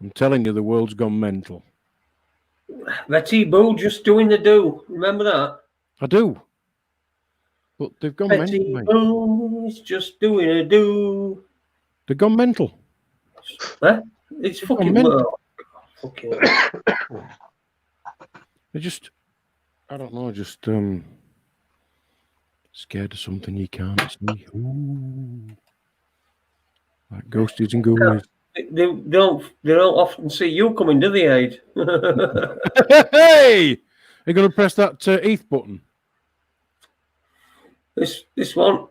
I'm telling you, the world's gone mental. Betty Boo just doing the do. Remember that? I do. But they've gone Betty mental, mate. Boo is just doing a do. They've gone mental. Huh? It's They've fucking gone mental. well. Fucking. They're just, I don't know, just scared of something you can't see. Ooh. Like ghosties and ghoulies. They don't often see you coming, do they, Ade? Hey! Are you going to press that ETH button? This one.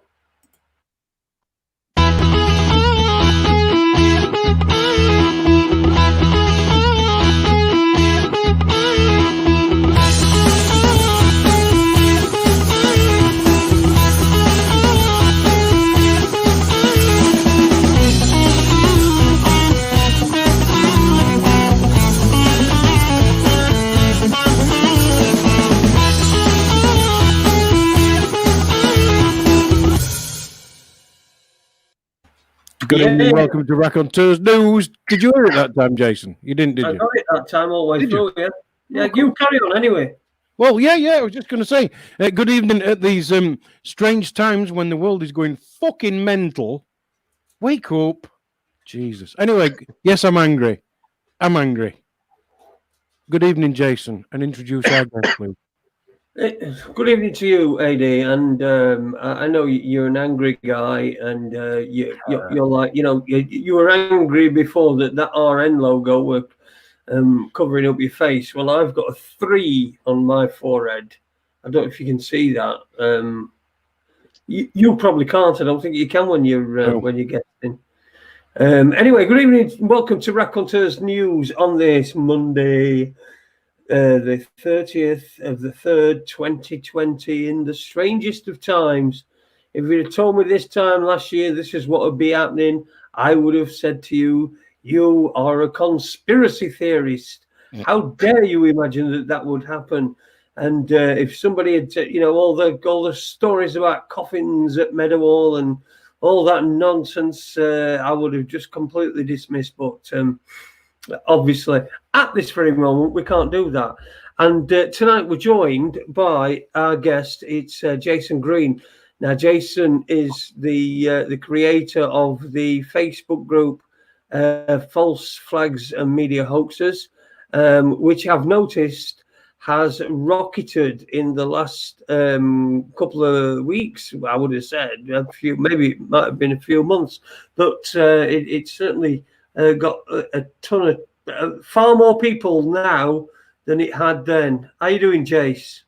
Good evening, welcome to Raconteurs News. Did you hear it that time, Jason? You didn't, did you? I got it that time all the way Did through, yeah. Yeah, you carry on anyway. Well, yeah, I was just going to say, good evening at these strange times when the world is going fucking mental. Wake up. Jesus. Anyway, yes, I'm angry. I'm angry. Good evening, Jason, and introduce our guest, please. Good evening to you, AD, and I know you're an angry guy, and you're like, you were angry before that RN logo were covering up your face. Well, I've got a 3 on my forehead. I don't know if you can see that. You probably can't. I don't think you can when you're guesting. Anyway, good evening. Welcome to Raconteurs News on this Monday. The 30th of the 3rd, 2020, in the strangest of times. If you'd have told me this time last year this is what would be happening, I would have said to you, you are a conspiracy theorist. How dare you imagine that would happen? And if somebody had, all the stories about coffins at Meadowhall and all that nonsense, I would have just completely dismissed. But obviously, at this very moment, we can't do that. And tonight we're joined by our guest. It's Jason Green. Now, Jason is the creator of the Facebook group False Flags and Media Hoaxes, which I've noticed has rocketed in the last couple of weeks. I would have said maybe it might have been a few months, but it certainly got a ton of far more people now than it had then. How you doing, Jace?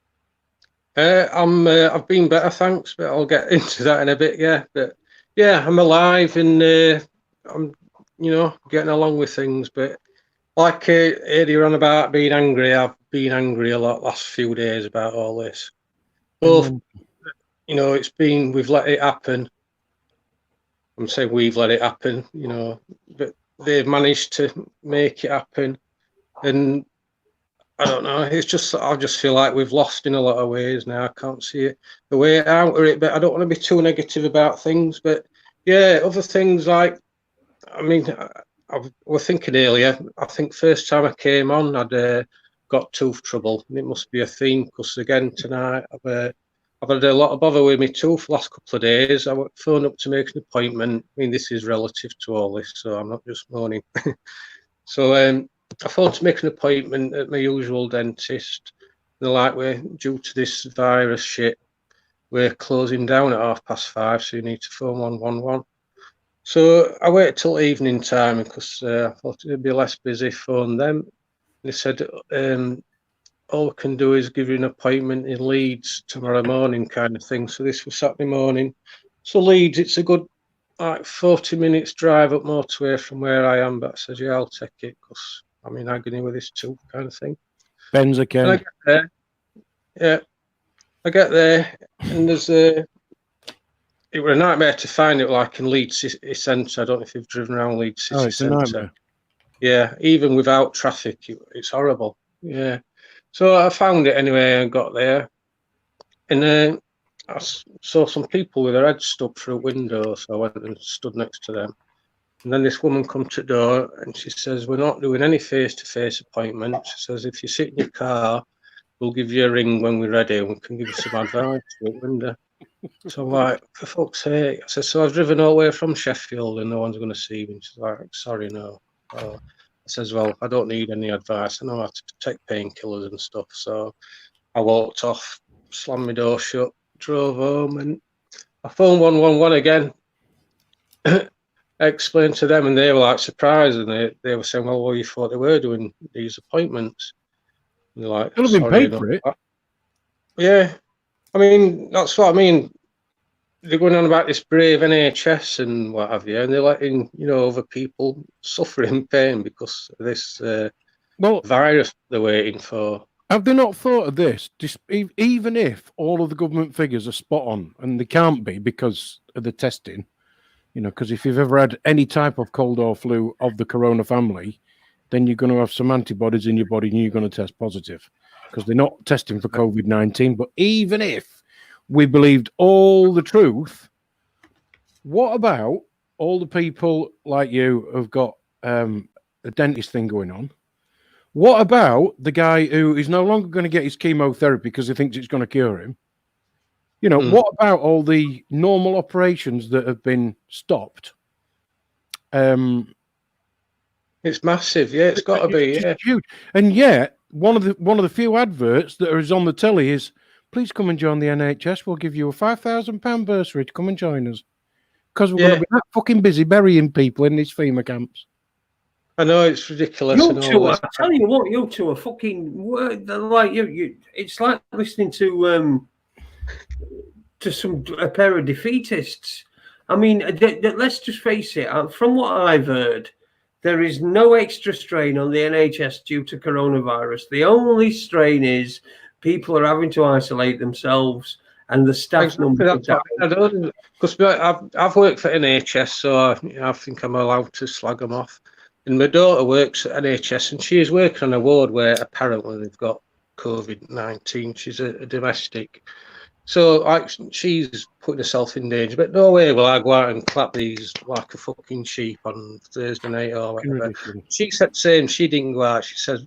I've been better, thanks, but I'll get into that in a bit. Yeah, but yeah, I'm alive and I'm getting along with things. But like earlier on about being angry, I've been angry a lot last few days about all this. Both, we've let it happen. I'm saying we've let it happen, but they've managed to make it happen, and I don't know. It's just I just feel like we've lost in a lot of ways now. I can't see it the way out of it, but I don't want to be too negative about things. But yeah, other things like, I mean, I was thinking earlier. I think first time I came on, I'd got tooth trouble, and it must be a theme because again tonight I've had a lot of bother with my tooth the last couple of days. I phoned up to make an appointment. I mean, this is relative to all this, so I'm not just moaning. So I phoned to make an appointment at my usual dentist. They're like, we're due to this virus shit, we're closing down at 5:30, so you need to phone 111. So I waited till evening time because I thought it'd be less busy, phone them. They said, all we can do is give you an appointment in Leeds tomorrow morning kind of thing. So this was Saturday morning. So Leeds, it's a good 40 minutes drive up motorway from where I am. But I said, yeah, I'll take it because I'm in agony with this tooth kind of thing. Ben's again. I get there. Yeah. I get there and there's it was a nightmare to find it like in Leeds City Centre. I don't know if you've driven around Leeds City Centre. Yeah, even without traffic, it's horrible. Yeah. So I found it anyway and got there. And I saw some people with their heads stuck through a window, so I went and stood next to them. And then this woman come to the door and she says, we're not doing any face-to-face appointments. She says, if you sit in your car, we'll give you a ring when we're ready and we can give you some advice. So I'm like, for fuck's sake. I said, so I've driven all the way from Sheffield and no one's going to see me. She's like, sorry, no. I says, well, I don't need any advice. I know how to take painkillers and stuff. So I walked off, slammed my door shut, drove home, and I phoned 111 again. I explained to them, and they were like surprised, and they were saying, well, you thought they were doing these appointments? And they're like, They'll have been paid for it. Yeah. I mean, that's what I mean. They're going on about this brave NHS and what have you, and they're letting, other people suffer in pain because of this virus they're waiting for. Have they not thought of this? Even if all of the government figures are spot on, and they can't be because of the testing, because if you've ever had any type of cold or flu of the corona family, then you're going to have some antibodies in your body and you're going to test positive because they're not testing for COVID-19. But even if we believed all the truth, what about all the people like you who've got a dentist thing going on? What about the guy who is no longer going to get his chemotherapy because he thinks it's going to cure him? What about all the normal operations that have been stopped? It's massive, yeah. It's got to be, yeah. Huge. And yet, one of the few adverts that is on the telly is, "Please come and join the NHS. We'll give you a £5,000 bursary to come and join us because we're going to be that fucking busy burying people in these FEMA camps." I know, it's ridiculous. I tell you what, you two are fucking like you. It's like listening to a pair of defeatists. I mean, let's just face it. From what I've heard, there is no extra strain on the NHS due to coronavirus. The only strain is people are having to isolate themselves, and the staff number. I don't, because I've worked for NHS, so I think I'm allowed to slag them off. And my daughter works at NHS, and she is working on a ward where apparently they've got COVID-19. She's a domestic. So she's putting herself in danger. But no way will I go out and clap these like a fucking sheep on Thursday night or whatever. She said the same. She didn't go out. She said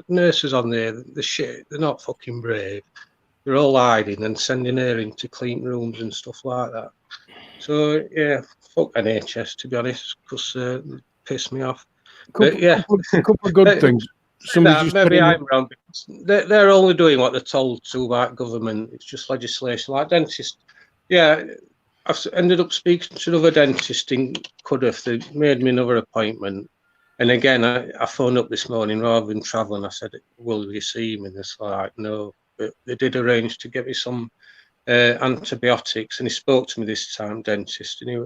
nurses on there, the shit, they're not fucking brave. They're all hiding and sending her into clean rooms and stuff like that. So, yeah, fuck NHS, to be honest, because they piss me off. A couple of good things. Maybe I'm wrong. They're only doing what they're told to by government. It's just legislation. Like dentists, yeah, I've ended up speaking to another dentist in Cardiff. They made me another appointment. And again, I phoned up this morning rather than travelling. I said, will you see me? And it's like, no. But they did arrange to get me some antibiotics. And he spoke to me this time, dentist, and he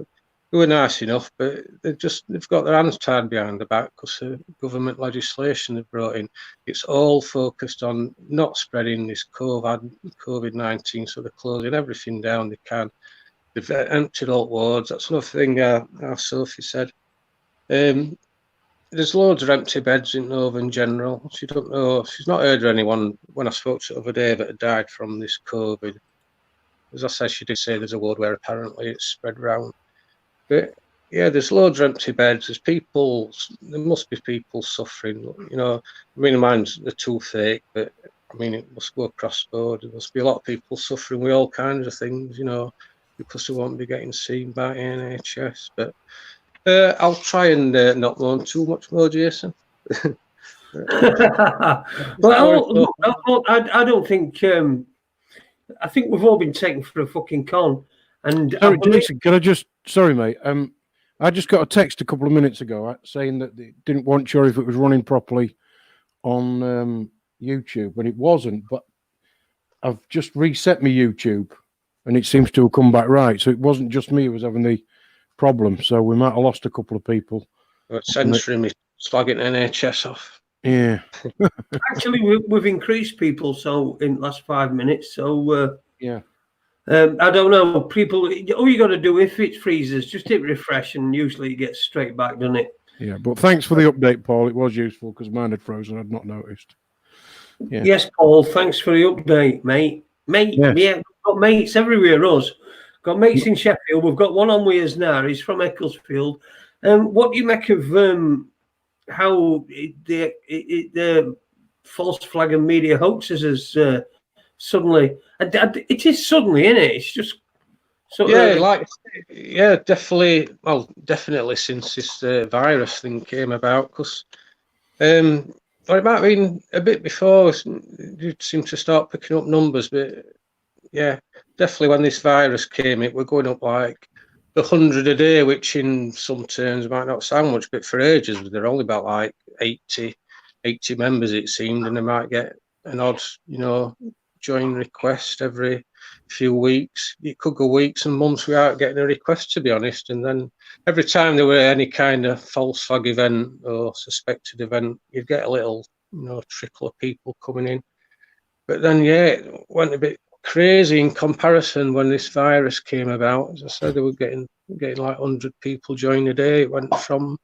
were nice enough, but they've got their hands tied behind the back because of government legislation they've brought in. It's all focused on not spreading this COVID-19, so they're closing everything down they can. They've emptied all wards. That's another thing our Sophie said. There's loads of empty beds in Northern General. She don't know. She's not heard of anyone when I spoke to her the other day that had died from this COVID. As I said, she did say there's a ward where apparently it's spread round. But yeah, there's loads of empty beds. There's people. There must be people suffering. I mean, mine's the toothache, but I mean, it must go across the board. There must be a lot of people suffering with all kinds of things, because they won't be getting seen by NHS. But I'll try and not moan too much more, Jason. Well, I don't think. I think we've all been taken for a fucking con. And sorry, Jason, can I just? Sorry, mate. I just got a text a couple of minutes ago saying that they weren't sure if it was running properly on YouTube, and it wasn't. But I've just reset my YouTube, and it seems to have come back right. So it wasn't just me who was having the problem. So we might have lost a couple of people. It's censoring me, slagging NHS off. Yeah. Actually, we've increased people so in the last 5 minutes. So yeah. I don't know. People, all you got to do if it freezes, just hit refresh, and usually it gets straight back, doesn't it? Yeah, but thanks for the update, Paul. It was useful because mine had frozen. I'd not noticed. Yeah. Yes, Paul. Thanks for the update, mate. Yeah, we've got mates everywhere. Got mates in Sheffield. We've got one on with us now. He's from Ecclesfield. What do you make of how the false flag and media hoaxes has suddenly? It is suddenly, isn't it? It's just definitely. Well, definitely since this virus thing came about, because or it might have been a bit before. You seem to start picking up numbers, but yeah, definitely when this virus came, we're going up like 100 a day, which in some terms might not sound much, but for ages they're only about like 80 members, it seemed, and they might get an odd, join request every few weeks. It could go weeks and months without getting a request, to be honest. And then every time there were any kind of false flag event or suspected event, you'd get a little, trickle of people coming in. But then, it went a bit crazy in comparison when this virus came about. As I said, they were getting like 100 people join a day. It went from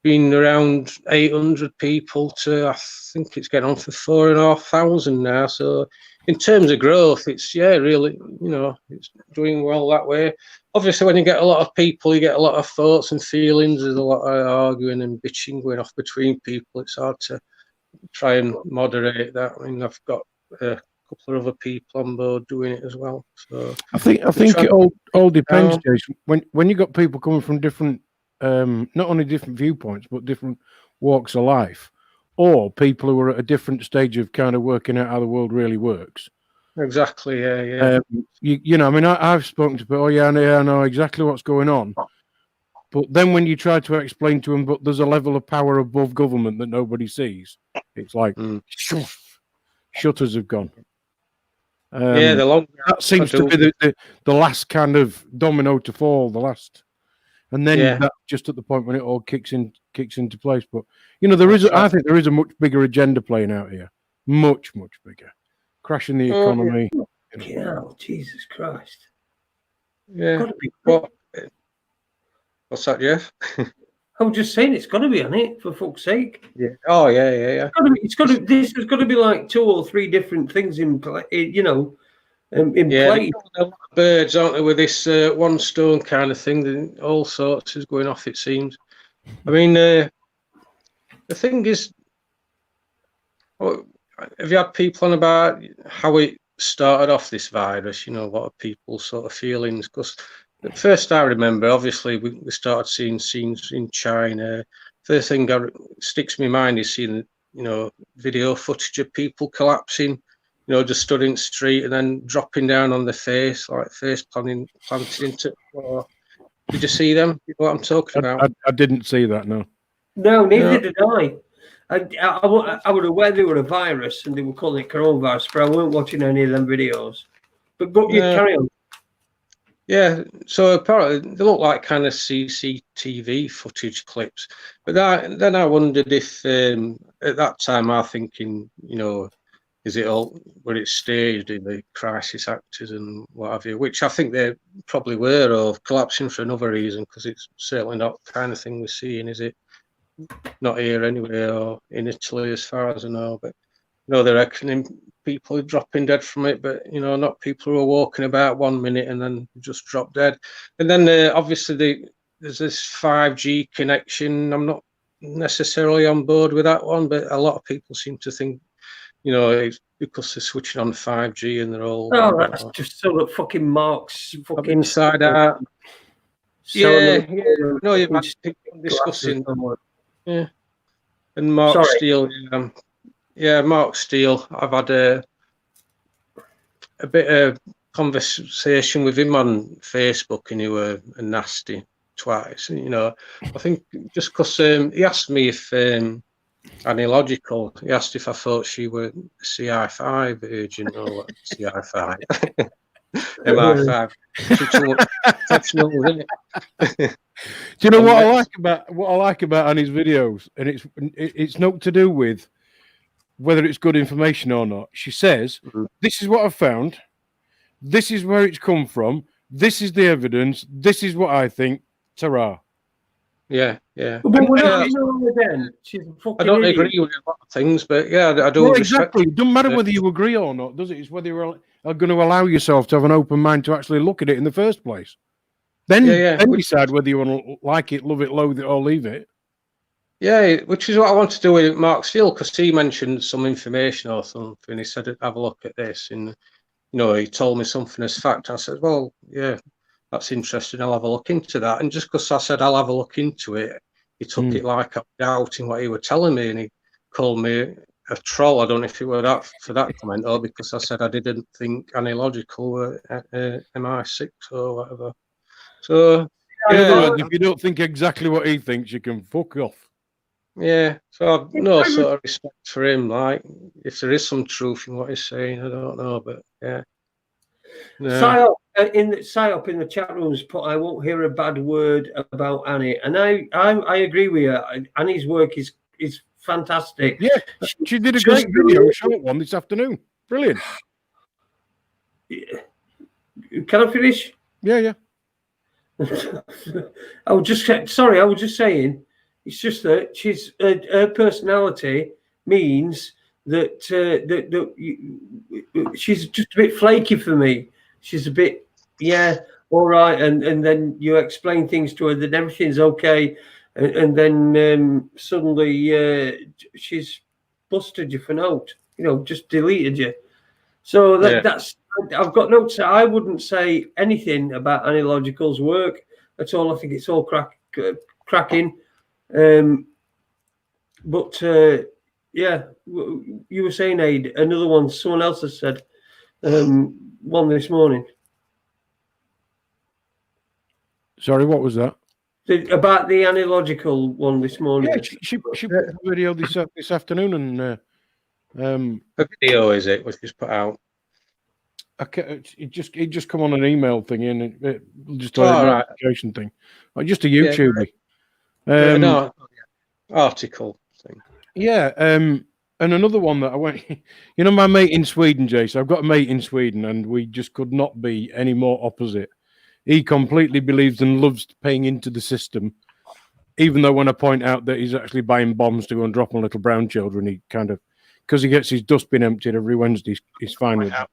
being around 800 people to, I think it's getting on for 4,500 now. So in terms of growth, it's really, it's doing well that way. Obviously, when you get a lot of people, you get a lot of thoughts and feelings. There's a lot of arguing and bitching going off between people. It's hard to try and moderate that. I mean, I've got a couple of other people on board doing it as well. So I think it all depends, Jason. When you got people coming from different, not only different viewpoints, but different walks of life, or people who are at a different stage of kind of working out how the world really works. Exactly. Yeah. I mean, I've spoken to people. Oh yeah, I know exactly what's going on. But then when you try to explain to them, but there's a level of power above government that nobody sees, it's like shutters have gone. That seems to be the last kind of domino to fall. The last, and then that's just at the point when it all kicks into place. But I think there is a much bigger agenda playing out here, much bigger, crashing the economy. Jesus Christ! Yeah. Gotta be What's that, Jeff? I'm just saying it's got to be on it, for fuck's sake. Yeah. Oh yeah. It's got to. This has got to be like 2 or 3 different things in play. In play. Birds, aren't they, with this one stone kind of thing? All sorts is going off, it seems. I mean, the thing is, have you had people on about how it started off, this virus? What are people's sort of feelings? Because at first I remember, obviously, we started seeing scenes in China. First thing that sticks in my mind is seeing, video footage of people collapsing, just stood in the street and then dropping down on their face, like face planted into. Did you see them? You know what I'm talking about? I didn't see that, no. No, neither did I. I was aware they were a virus and they were calling it coronavirus, but I weren't watching any of them videos. But you carry on. Yeah, so apparently they look like kind of CCTV footage clips. But then I wondered if at that time I'm thinking, is it all where it's staged in the crisis actors and what have you, which I think they probably were, or collapsing for another reason, because it's certainly not the kind of thing we're seeing, is it? Not here anyway, or in Italy as far as I know. But they're reckoning people are dropping dead from it, but not people who are walking about 1 minute and then just drop dead. And then obviously there's this 5G connection. I'm not necessarily on board with that one, but a lot of people seem to think, it's because they're switching on 5G and they're all. Oh, that's just sort of fucking Mark's fucking inside out. Yeah. No, you've had people discussing. Yeah. And Mark Steele. Mark Steele. I've had a bit of conversation with him on Facebook, and he were a nasty twice. I think just because he asked me if Annie Logical, he asked if I thought she were CI5 agent or CI5. MI5. Professional, isn't it? Do you know what I like about Annie's videos? And it's not to do with whether it's good information or not. She says, this is what I found, this is where it's come from, this is the evidence, this is what I think, ta-ra. Yeah. But we're not then. She's I don't agree with a lot of things, but I do. Exactly. It doesn't matter whether you agree or not, does it? It's whether you're going to allow yourself to have an open mind to actually look at it in the first place. Then, Yeah. then decide whether you want to like it, love it, loathe it, or leave it. Yeah, which is what I want to do with Mark's Field, because he mentioned some information or something. He said, have a look at this. And, he told me something as fact. I said, well, yeah, that's interesting. I'll have a look into that. And just because I said I'll have a look into it, he took it like I was doubting what he was telling me. And he called me a troll. I don't know if it were that for that comment or because I said I didn't think any logical were MI6 or whatever. So, in other words, if you don't think exactly what he thinks, you can fuck off. Yeah, so I've no sort of respect for him. Like, if there is some truth in what he's saying, I don't know, but yeah. No. Psyop in the chat rooms put, I won't hear a bad word about Annie, and I agree with you. Annie's work is fantastic. Yeah, she did a great video, a short one this afternoon. Brilliant. Can I finish? Yeah. I was just saying. It's just that her personality means that she's just a bit flaky for me. She's a bit, all right, and then you explain things to her that everything's okay, and then suddenly she's busted you for note. Just deleted you. So that's. I've got no. I wouldn't say anything about Annie Logical's work at all. I think it's all cracking. But you were saying, Ade, another one. Someone else has said one this morning. Sorry, what was that? About the Annie Logical one this morning. Yeah, she put a video this afternoon, and a video is it? Was just put out. It just come on an email thing and it just a notification thing, just a YouTube. Article thing. Yeah, and another one that I went. My mate in Sweden, Jason. I've got a mate in Sweden, and we just could not be any more opposite. He completely believes and loves paying into the system, even though when I point out that he's actually buying bombs to go and drop on little brown children, he kind of, because he gets his dustbin emptied every Wednesday, he's fine with that.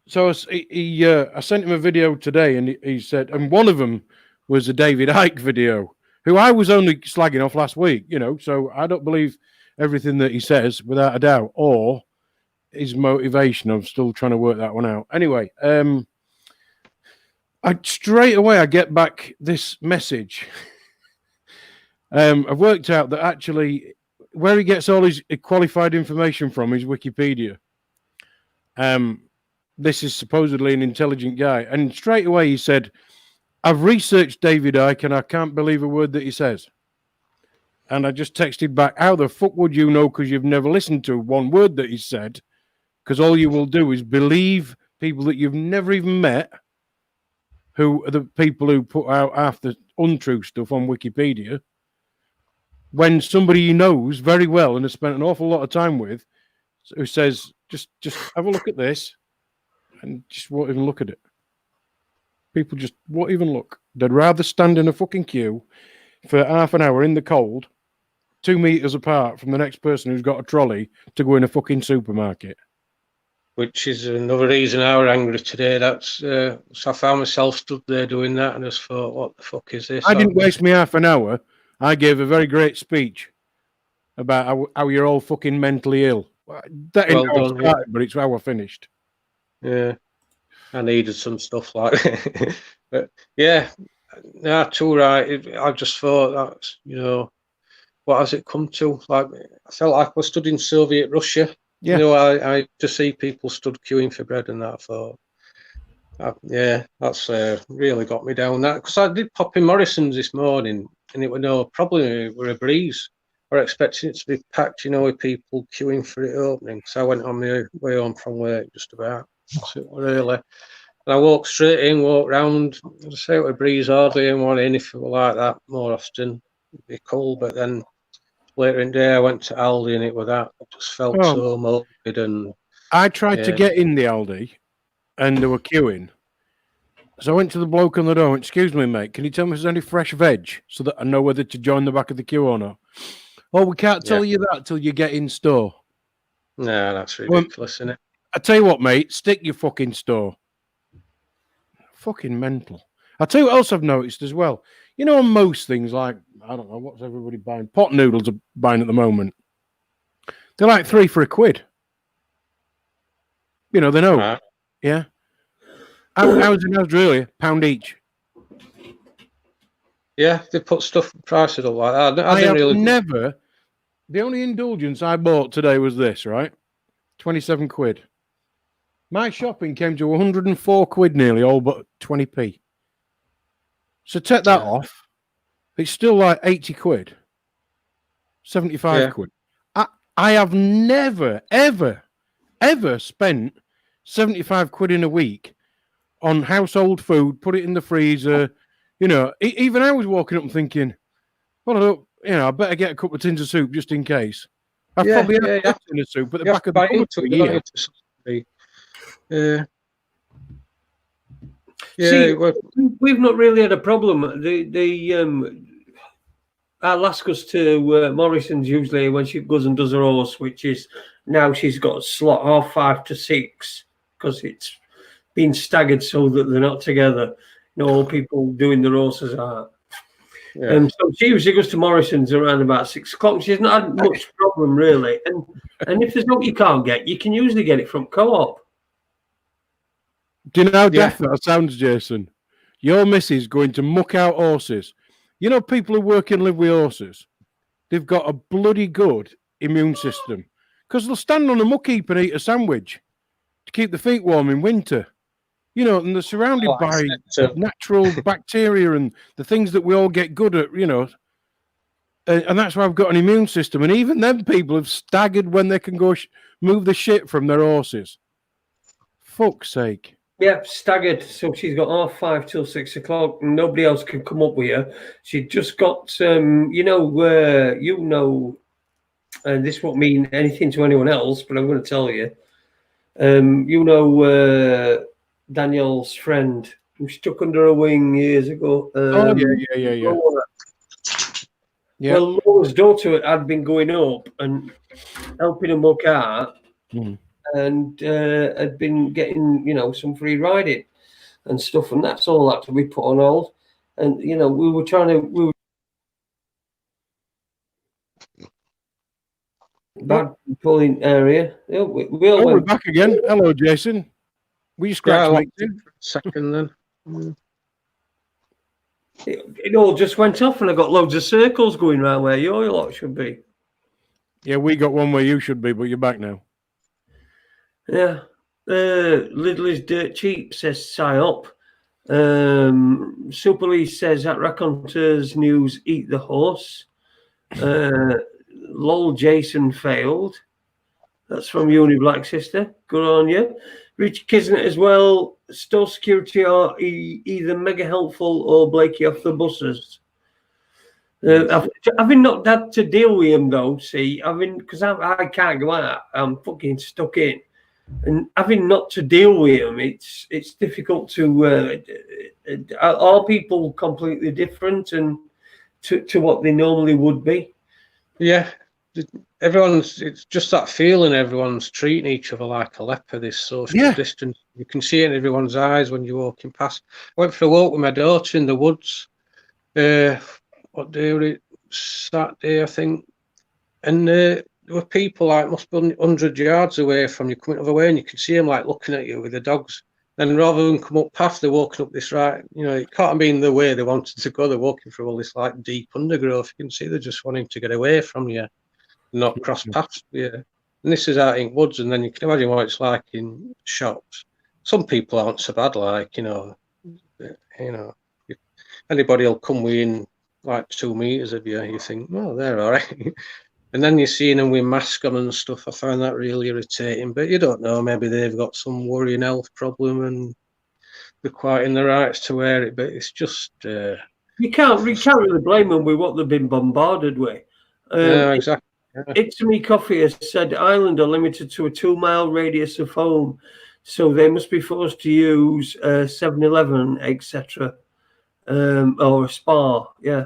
So I sent him a video today, and he said, and one of them was a David Icke video, who I was only slagging off last week, so I don't believe everything that he says without a doubt, or his motivation. I'm still trying to work that one out. Anyway, straight away I get back this message. I've worked out that actually where he gets all his qualified information from is Wikipedia. This is supposedly an intelligent guy. And straight away he said, I've researched David Icke and I can't believe a word that he says. And I just texted back, how the fuck would you know, because you've never listened to one word that he said? Because all you will do is believe people that you've never even met, who are the people who put out half the untrue stuff on Wikipedia, when somebody he knows very well and has spent an awful lot of time with, who says, just have a look at this, and just won't even look at it. People just won't even look. They'd rather stand in a fucking queue for half an hour in the cold, 2 meters apart from the next person who's got a trolley to go in a fucking supermarket. Which is another reason I was angry today. So I found myself stood there doing that and just thought, what the fuck is this? I didn't waste me half an hour. I gave a very great speech about how you're all fucking mentally ill. That ain't how I started, but it's how I finished. Yeah, I needed some stuff like that. But yeah, too right. I just thought that's, what has it come to? Like, I felt like I was stood in Soviet Russia. Yeah. I just see people stood queuing for bread and that. I thought, that's really got me down. That because I did pop in Morrison's this morning, and it was probably were a breeze. I was expecting it to be packed, with people queuing for it opening. So I went on my way home from work just about. So really, and I walked straight in, walked round. I say it was a breeze, hardly anyone in. If it were like that more often, it'd be cool. But then later in the day, I went to Aldi, and it was that. I just felt so morbid. And I tried to get in the Aldi, and they were queuing. So I went to the bloke on the door. Excuse me, mate. Can you tell me if there's any fresh veg so that I know whether to join the back of the queue or not? Oh, we can't tell you that till you get in store. No, that's ridiculous, isn't it? I tell you what, mate. Stick your fucking store. Fucking mental. I'll tell you what else I've noticed as well. You know, on most things, like, I don't know, what's everybody buying? Pot noodles are buying at the moment. They're like 3 for £1. You know, they know. Right. Yeah. I was in Australia, £1 each. Yeah, they put stuff prices up like that. I I didn't have really. never. The only indulgence I bought today was this, right? £27. My shopping came to £104 nearly, all but 20p. So take that off. It's still like £80, £75. I have never, ever, ever spent £75 in a week on household food, put it in the freezer. You know, even I was walking up and thinking, well, I don't, I better get a couple of tins of soup just in case. I've probably had a tin of soup at the back of the cupboard for a year. See, we've not really had a problem. Alaska's to Morrison's usually when she goes and does her horse, which is now she's got a slot 5:30 to 6 because it's been staggered so that they're not together. You know, all people doing the horses are. Yeah. So she usually goes to Morrison's around about 6 o'clock. She's not had much problem really, and if there's milk you can't get, you can usually get it from Co-op. Do you know how daft that sounds, Jason? Your missus going to muck out horses. You know, people who work and live with horses, they've got a bloody good immune system because they'll stand on a muck heap and eat a sandwich to keep the feet warm in winter. You know, and they're surrounded by natural bacteria and the things that we all get good at, you know. And that's why I've got an immune system. And even them people have staggered when they can go move the shit from their horses. Fuck's sake. Yeah, staggered. So she's got 5:30 till 6 o'clock, and nobody else can come up with her. She just got, and this won't mean anything to anyone else, but I'm going to tell you. Daniel's friend who stuck under a wing years ago. Yeah. Well, Laura's daughter had been going up and helping him look out. And had been getting, some free riding and stuff, and that's all that to be put on hold. And we were bad pulling area. Yeah, we're back again. Hello, Jason. Will you scratch me second then? It all just went off, and I got loads of circles going around where your lot should be. Yeah, we got one where you should be, but you're back now. Yeah. Lidl is dirt cheap, says Psyop. Super Lee says at Raconteurs News, eat the horse. Lol Jason failed. That's from Uni Black Sister. Good on you. Rich Kisnet as well. Store security are either mega helpful or Blakey off the buses. Having not had to deal with him though, because I can't go out. I'm fucking stuck in. And having not to deal with them, it's difficult to. Are people completely different and to what they normally would be? Yeah, it's just that feeling. Everyone's treating each other like a leper. This social distance, you can see it in everyone's eyes when you're walking past. I went for a walk with my daughter in the woods. What day was it? Saturday, I think, and. There were people like must be 100 yards away from you coming over way, and you can see them like looking at you with the dogs. And rather than come up past, they're walking up this it can't be in the way they wanted to go. They're walking through all this like deep undergrowth. You can see they're just wanting to get away from you, not cross paths. Yeah, and this is out in woods, and then you can imagine what it's like in shops. Some people aren't so bad, anybody will come within like 2 meters of you. You think, well, they're all right. And then you're seeing them with masks on and stuff. I find that really irritating. But you don't know. Maybe they've got some worrying health problem and they're quite in the rights to wear it. But it's just you can't really blame them with what they've been bombarded with. Yeah, exactly. It's Me Coffee has said Ireland are limited to a 2-mile radius of home, so they must be forced to use 7-Eleven, etc., or a spa. Yeah.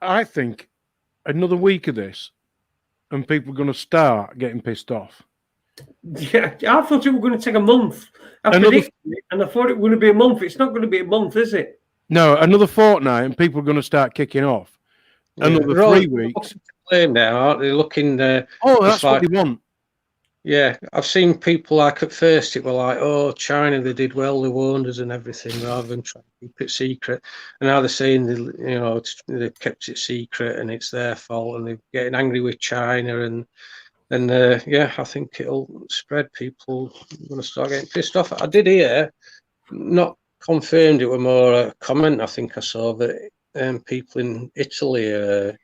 I think another week of this and people are going to start getting pissed off. Yeah, I thought it was going to take a month. I predicted it, and I thought it was going to be a month. It's not going to be a month, is it? No, another fortnight, and people are going to start kicking off. Another 3 weeks. Now, aren't they looking? Oh, that's what they want. Yeah, I've seen people like at first it were like, oh, China, they did well, they warned us and everything, rather than trying to keep it secret. And now they're saying they kept it secret and it's their fault, and they're getting angry with China and yeah, I think it'll spread. People are going to start getting pissed off. I did hear, not confirmed, it were more a comment I think I saw that people in Italy, there's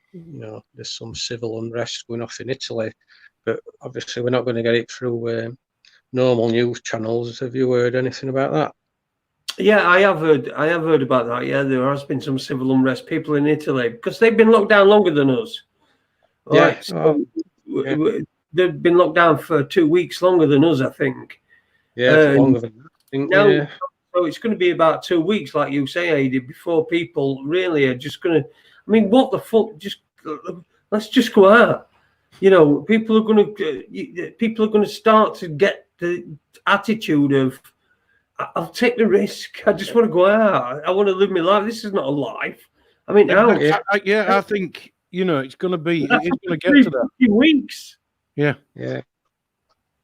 some civil unrest going off in Italy. But obviously, we're not going to get it through normal news channels. Have you heard anything about that? Yeah, I have heard about that. Yeah, there has been some civil unrest. People in Italy, because they've been locked down longer than us. Yeah, they've been locked down for 2 weeks longer than us, I think. Yeah, longer than that. I think, now, yeah. So it's going to be about 2 weeks, like you say, Ade, before people really are just going to. I mean, what the fuck? Let's just go out. People are going to start to get the attitude of, I'll take the risk. I just want to go out. I want to live my life. This is not a life. I mean, I think it's going to be. It's going to get to that. 3 weeks. Yeah.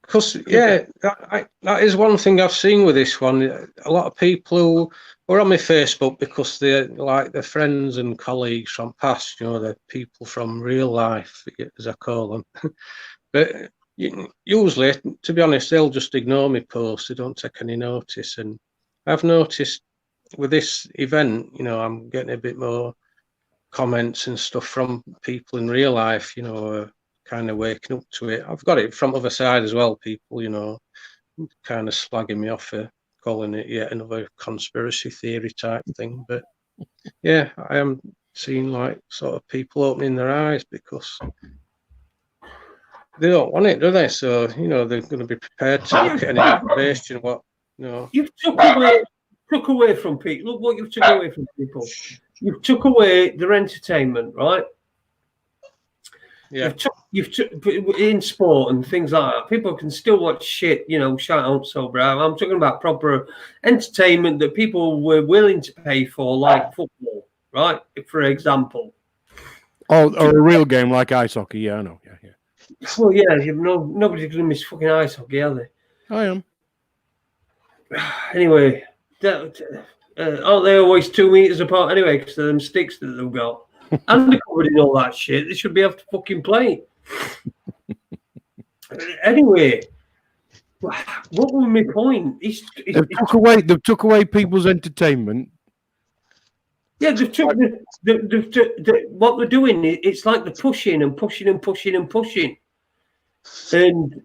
Because that is one thing I've seen with this one. A lot of people who were on my Facebook because they're like their friends and colleagues from past, the people from real life, as I call them. But usually, to be honest, they'll just ignore me posts. They don't take any notice. And I've noticed with this event, I'm getting a bit more comments and stuff from people in real life, kind of waking up to it. I've got it from other side as well. People, kind of slagging me off for calling it yet another conspiracy theory type thing. But yeah, I am seeing like sort of people opening their eyes because they don't want it, do they? So they're going to be prepared to look at any information. You've took away from people. Look what you've took away from people. You've took away their entertainment, right? Yeah. You've took in sport and things like that. People can still watch shit, shout out so brave. I'm talking about proper entertainment that people were willing to pay for, like football, right? For example. Or a real game like ice hockey. Yeah, I know. Yeah. Well, yeah, nobody's going to miss fucking ice hockey, are they? I am. Anyway, aren't they always 2 meters apart anyway? Because of them sticks that they've got. And they're covered in all that shit. They should be able to fucking play. Anyway, what was my point? They've took away people's entertainment. Yeah, what they're doing. It's like they're pushing and pushing and pushing and pushing. And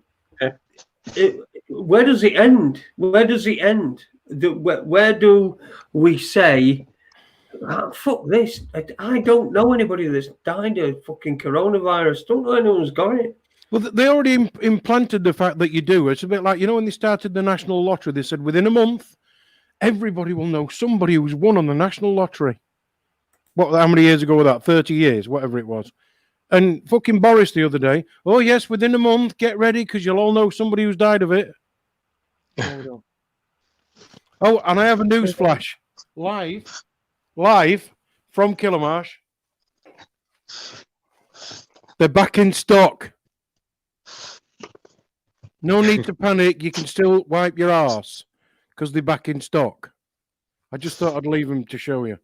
where does it end? Where does it end? Where do we say, fuck this? I don't know anybody that's died of fucking coronavirus. Don't know anyone's got it. Well, they already implanted the fact that you do. It's a bit like, when they started the national lottery, they said within a month, everybody will know somebody who's won on the national lottery. How many years ago was that? 30 years, whatever it was. And fucking Boris the other day, oh, yes, within a month, get ready because you'll all know somebody who's died of it. Oh, and I have a news flash. Live from Killamarsh. They're back in stock. No need to panic. You can still wipe your arse because they're back in stock. I just thought I'd leave them to show you.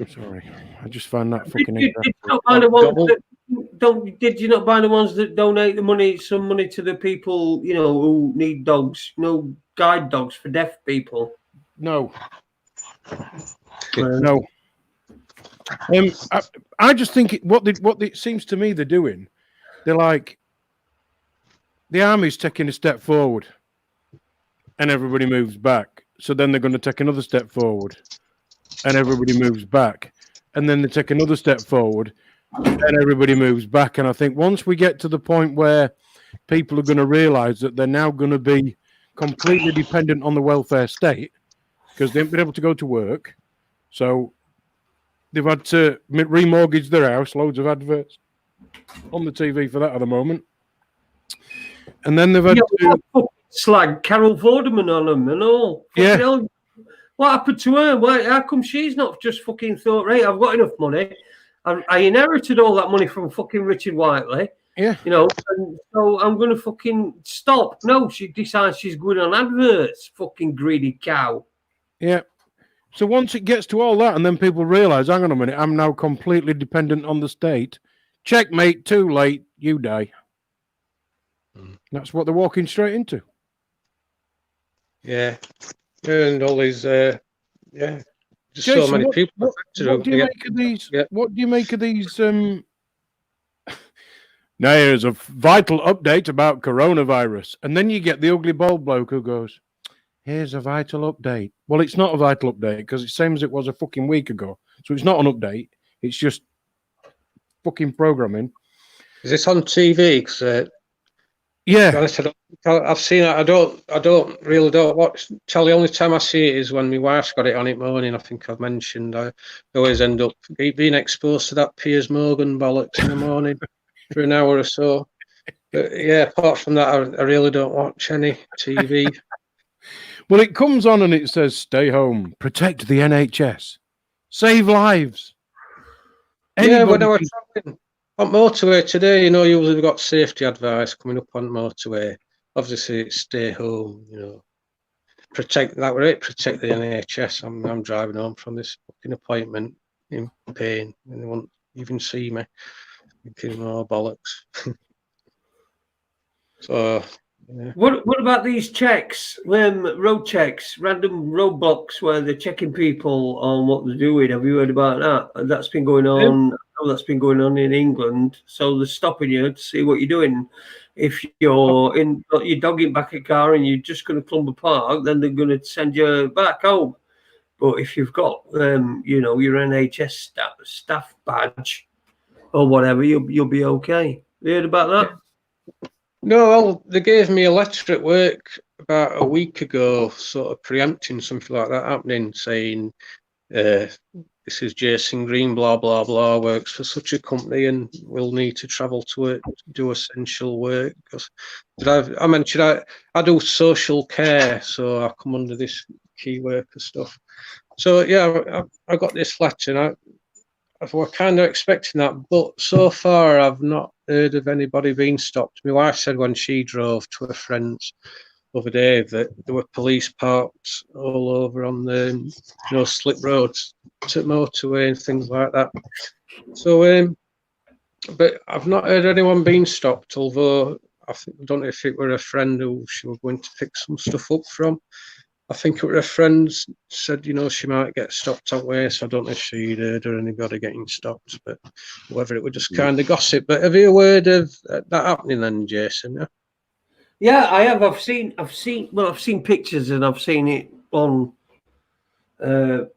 Sorry, I just found that fucking. Did you not buy the ones that donate some money to the people who need dogs? Guide dogs for deaf people. No. No. I just think what it seems to me they're doing, they're like the army's taking a step forward, and everybody moves back. So then they're going to take another step forward. And everybody moves back. And then they take another step forward, and everybody moves back. And I think once we get to the point where people are going to realize that they're now going to be completely dependent on the welfare state because they haven't been able to go to work. So they've had to remortgage their house, loads of adverts on the TV for that at the moment. And then they've had to slag Carol Vorderman on them and all. Yeah. Hell, what happened to her? Why? How come she's not just fucking thought, right, I've got enough money. I inherited all that money from fucking Richard Whiteley. Yeah. You know, and so I'm going to fucking stop. No, she decides she's going on adverts. Fucking greedy cow. Yeah. So once it gets to all that, and then people realise, hang on a minute, I'm now completely dependent on the state. Checkmate, too late, you die. That's what they're walking straight into. Yeah. And all these, just Jason, so many people. What do you make of these? Yeah. What do you make of these? Now here's a vital update about coronavirus, and then you get the ugly bald bloke who goes, "Here's a vital update." Well, it's not a vital update because it's the same as it was a fucking week ago. So it's not an update. It's just fucking programming. Is this on TV? Because yeah, I've seen it. I don't really watch. The only time I see it is when my wife's got it on it morning. I think I've mentioned. I always end up being exposed to that Piers Morgan bollocks in the morning for an hour or so. But yeah, apart from that, I really don't watch any TV. Well, it comes on and it says, "Stay home, protect the NHS, save lives." Yeah, when I was traveling on motorway today, you know, you usually got safety advice coming up on motorway. Obviously, it's stay home, you know, protect the NHS. I'm driving home from this fucking appointment in pain, and they won't even see me. Thinking, oh, bollocks. So, yeah. What about these checks, road checks, random roadblocks where they're checking people on what they're doing? Have you heard about that? That's been going on. I know that's been going on in England. So they're stopping you to see what you're doing. If you're dogging back a car and you're just going to Clumber Park, then they're going to send you back home. But if you've got, you know, your NHS staff badge or whatever, you'll be okay. You heard about that? No, well, they gave me a letter at work about a week ago, sort of preempting something like that happening, saying, this is Jason Green, blah, blah, blah, works for such a company and will need to travel to work to do essential work. I mentioned I do social care, so I come under this key worker stuff. So, yeah, I got this letter and I was kind of expecting that, but so far I've not heard of anybody being stopped. My wife said when she drove to her friend's the other day that there were police parked all over on the slip roads to motorway and things like that. So, but I've not heard anyone being stopped, although I don't know if it were a friend who she was going to pick some stuff up from. I think her friends said, she might get stopped that way, so I don't know if she'd heard or anybody getting stopped, but whether it was just kind of gossip. But have you heard of that happening then, Jason? Yeah, I have. I've seen pictures and I've seen it on the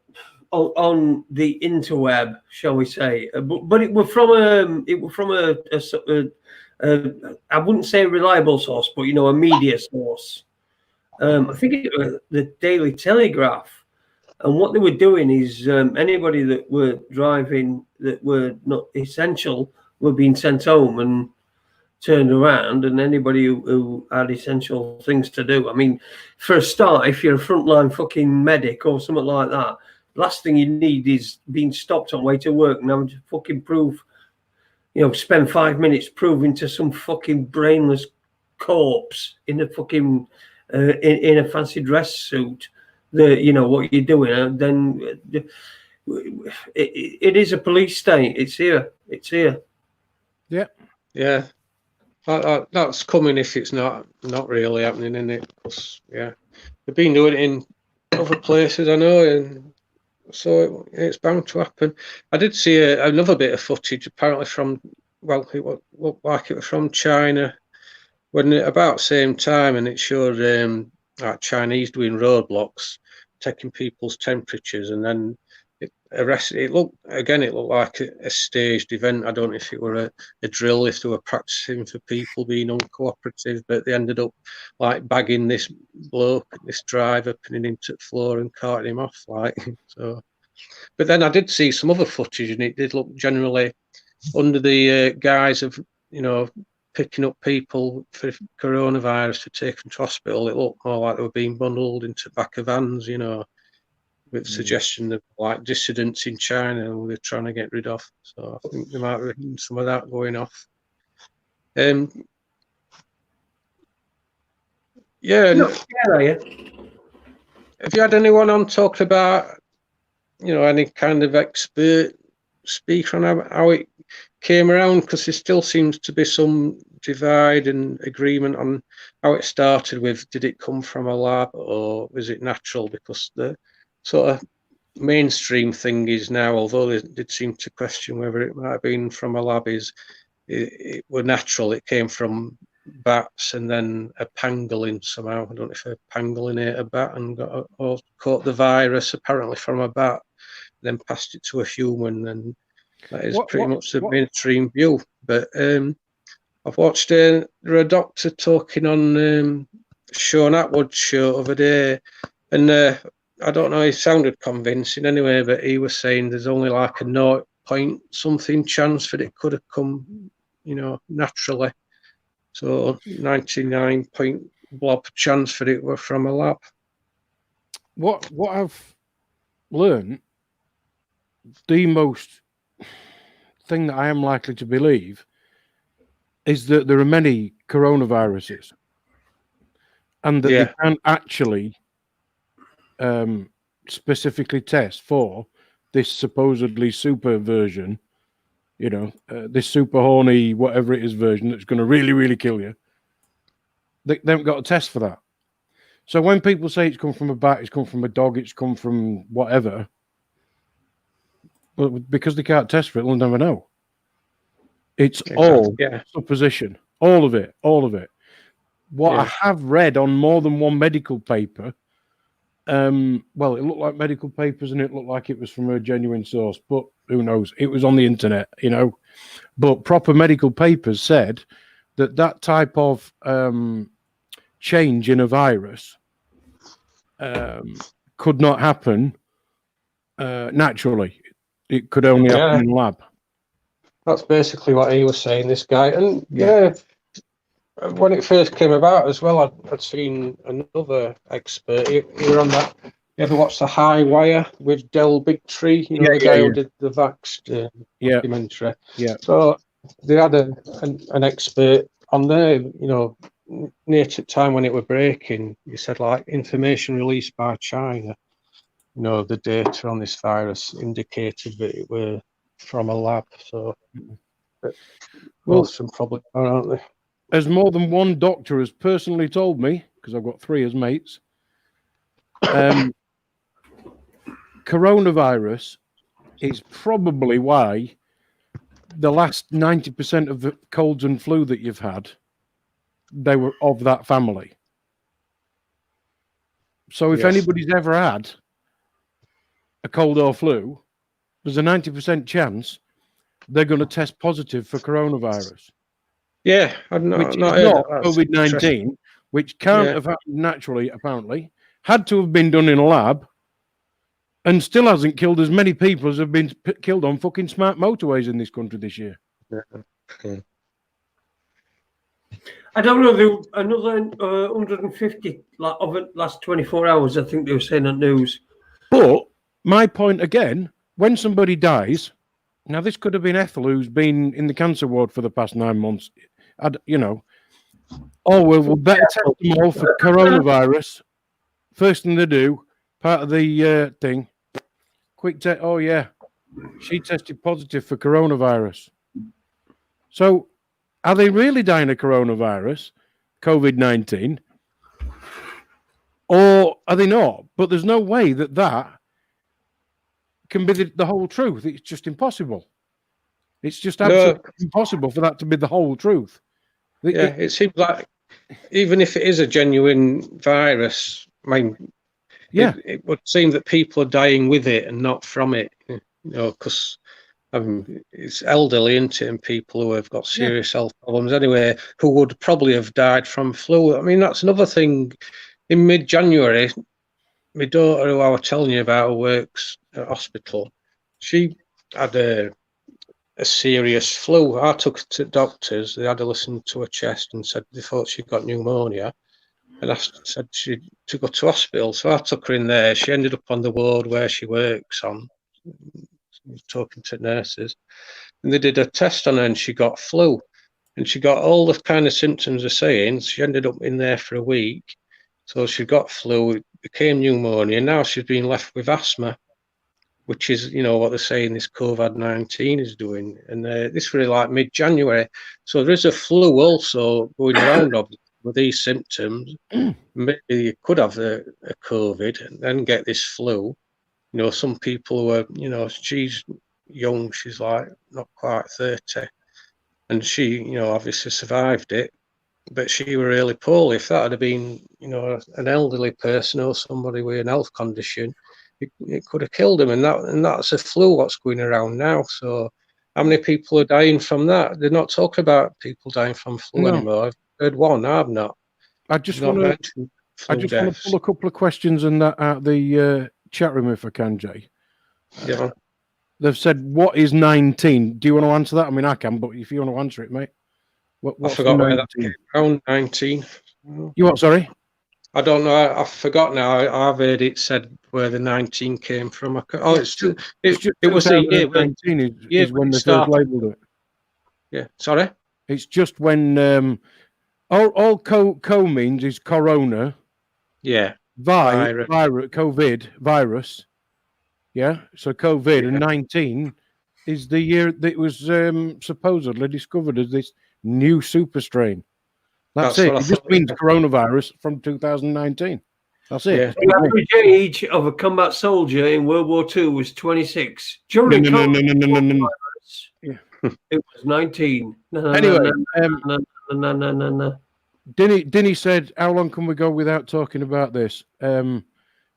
interweb, shall we say? But it was from I wouldn't say a reliable source, but a media source. I think it was the Daily Telegraph, and what they were doing is anybody that were driving that were not essential were being sent home and turned around, and anybody who had essential things to do. I mean, for a start, if you're a frontline fucking medic or something like that, last thing you need is being stopped on way to work and having to fucking prove, spend 5 minutes proving to some fucking brainless corpse in a fucking in a fancy dress suit that what you're doing. Then it is a police state. It's here. Yeah. That's coming if it's not really happening, isn't it? Yeah, they've been doing it in other places, I know, and so it's bound to happen. I did see another bit of footage, apparently from, well, it looked like it was from China, when about the same time, and it showed Chinese doing roadblocks, taking people's temperatures, and then it looked like a staged event. I don't know if it were a drill, if they were practicing for people being uncooperative, but they ended up like bagging this bloke, this driver, pinning him to the floor and carting him off, like so. But then I did see some other footage, and it did look generally under the guise of picking up people for coronavirus to take them to hospital, it looked more like they were being bundled into back of vans, you know, with suggestion of like dissidents in China who they're trying to get rid of. So I think there might have been some of that going off. Yeah. You're not scared, are you? Have you had anyone on talk about, you know, any kind of expert speaker on how it came around? Because there still seems to be some divide and agreement on how it started with, did it come from a lab or was it natural? Because the sort of mainstream thing is now, although they did seem to question whether it might have been from a lab, is it were natural. It came from bats and then a pangolin somehow. I don't know if a pangolin ate a bat and or caught the virus apparently from a bat, then passed it to a human, and that is pretty much the mainstream view. But I've watched a doctor talking on Sean Atwood's show the other day, and I don't know, he sounded convincing anyway, but he was saying there's only like a 0 point something chance that it could have come, you know, naturally. So 99 point blob chance that it were from a lab. What I've learned, the most thing that I am likely to believe is that there are many coronaviruses and that they can't actually specifically test for this supposedly super version, you know, this super horny, whatever it is version that's going to really, really kill you. They haven't got a test for that. So when people say it's come from a bat, it's come from a dog, it's come from whatever, well, because they can't test for it, they'll never know. It's all supposition, all of it. What I have read on more than one medical paper, well, it looked like medical papers and it looked like it was from a genuine source, but who knows? It was on the internet, you know. But proper medical papers said that type of change in a virus could not happen naturally. It could only happen in a lab. That's basically what he was saying, this guy. And when it first came about as well, I'd seen another expert. He was on that. You ever watched The High Wire with Del Bigtree? You know, the guy who did the Vaxxed documentary. Yeah. So they had an expert on there, you know, near to the time when it were breaking. He said, like, information released by China, you know, the data on this virus indicated that it were from a lab. So, well, some probably are, aren't they? As more than one doctor has personally told me, because I've got 3 as mates, coronavirus is probably why the last 90% of the colds and flu that you've had, they were of that family. So if anybody's ever had a cold or flu, there's a 90% chance they're going to test positive for coronavirus. Yeah, I've not which is not COVID-19, which can't have happened naturally, apparently, had to have been done in a lab, and still hasn't killed as many people as have been killed on fucking smart motorways in this country this year. I don't know, there another 150 like over the last 24 hours, I think they were saying on news. But my point again, when somebody dies, now this could have been Ethel, who's been in the cancer ward for the past 9 months. You know, we'll better test them all for coronavirus. First thing they do, part of the thing, quick test. Oh yeah, she tested positive for coronavirus. So, are they really dying of coronavirus, COVID-19, or are they not? But there's no way that can be the whole truth. It's just impossible. It's just absolutely impossible for that to be the whole truth. It seems like even if it is a genuine virus, I mean, it would seem that people are dying with it and not from it. You know, because it's elderly, isn't it, and people who have got serious health problems anyway, who would probably have died from flu. I mean, that's another thing. In mid-January, my daughter, who I was telling you about, who works at a hospital, she had a a serious flu. I took her to doctors. They had a listen to her chest and said they thought she got pneumonia. And I said she to go to hospital. So I took her in there. She ended up on the ward where she works on, talking to nurses. And they did a test on her and she got flu. And she got all the kind of symptoms they're saying. She ended up in there for a week. So she got flu, it became pneumonia. Now she's been left with asthma, which is, what they're saying this COVID-19 is doing. And this was like mid-January. So there is a flu also going around with these symptoms. Maybe you could have a COVID and then get this flu. Some people who are, she's young, she's like not quite 30. And she, obviously survived it. But she were really poorly. If that had been, an elderly person or somebody with an health condition, it could have killed them. And that's a flu what's going around now. So how many people are dying from that? They're not talking about people dying from flu anymore. I've heard one. I've not. I just want to pull a couple of questions in that out the chat room if I can, Jay. Yeah. They've said, "What is 19?" Do you want to answer that? I mean, I can, but if you want to answer it, mate. I forgot where that came from. 19. You what? Sorry. I don't know. I forgot now. I've heard it said where the 19 came from. It was the year. 19 is when they first labelled it. Yeah. Sorry. It's just when all co means is corona. Yeah. COVID virus. Yeah. So COVID and 19 is the year that it was supposedly discovered as this new super strain. That's it. It just means coronavirus from 2019. That's it. Yeah. The average age of a combat soldier in World War II was 26. During coronavirus, it was 19. Anyway, Dinny said, "How long can we go without talking about this?"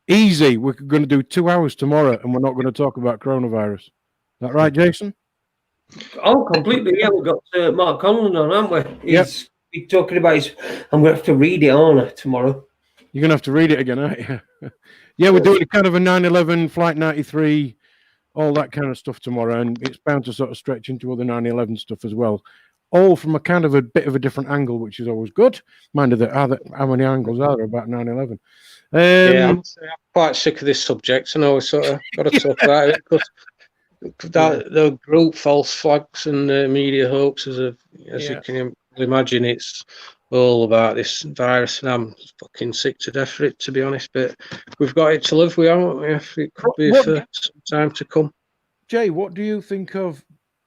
Easy. We're going to do 2 hours tomorrow, and we're not going to talk about coronavirus. Is that right, Jason? Oh, completely. Yeah, we've got Mark Conlon on, haven't we? He's talking about his. I'm going to have to read it on tomorrow. You're going to have to read it again, aren't you? Yeah, we're doing kind of a 9/11, Flight 93, all that kind of stuff tomorrow, and it's bound to sort of stretch into other 9/11 stuff as well. All from a kind of a bit of a different angle, which is always good. Mind you, how many angles are there about 9/11? I'm quite sick of this subject, and I always sort of got to talk about it because the group false flags and media hoaxes, as you can imagine, it's all about this virus, and I'm fucking sick to death for it, to be honest. But we've got it to live with, haven't we? It could be for some time to come. Jay, what do you think of?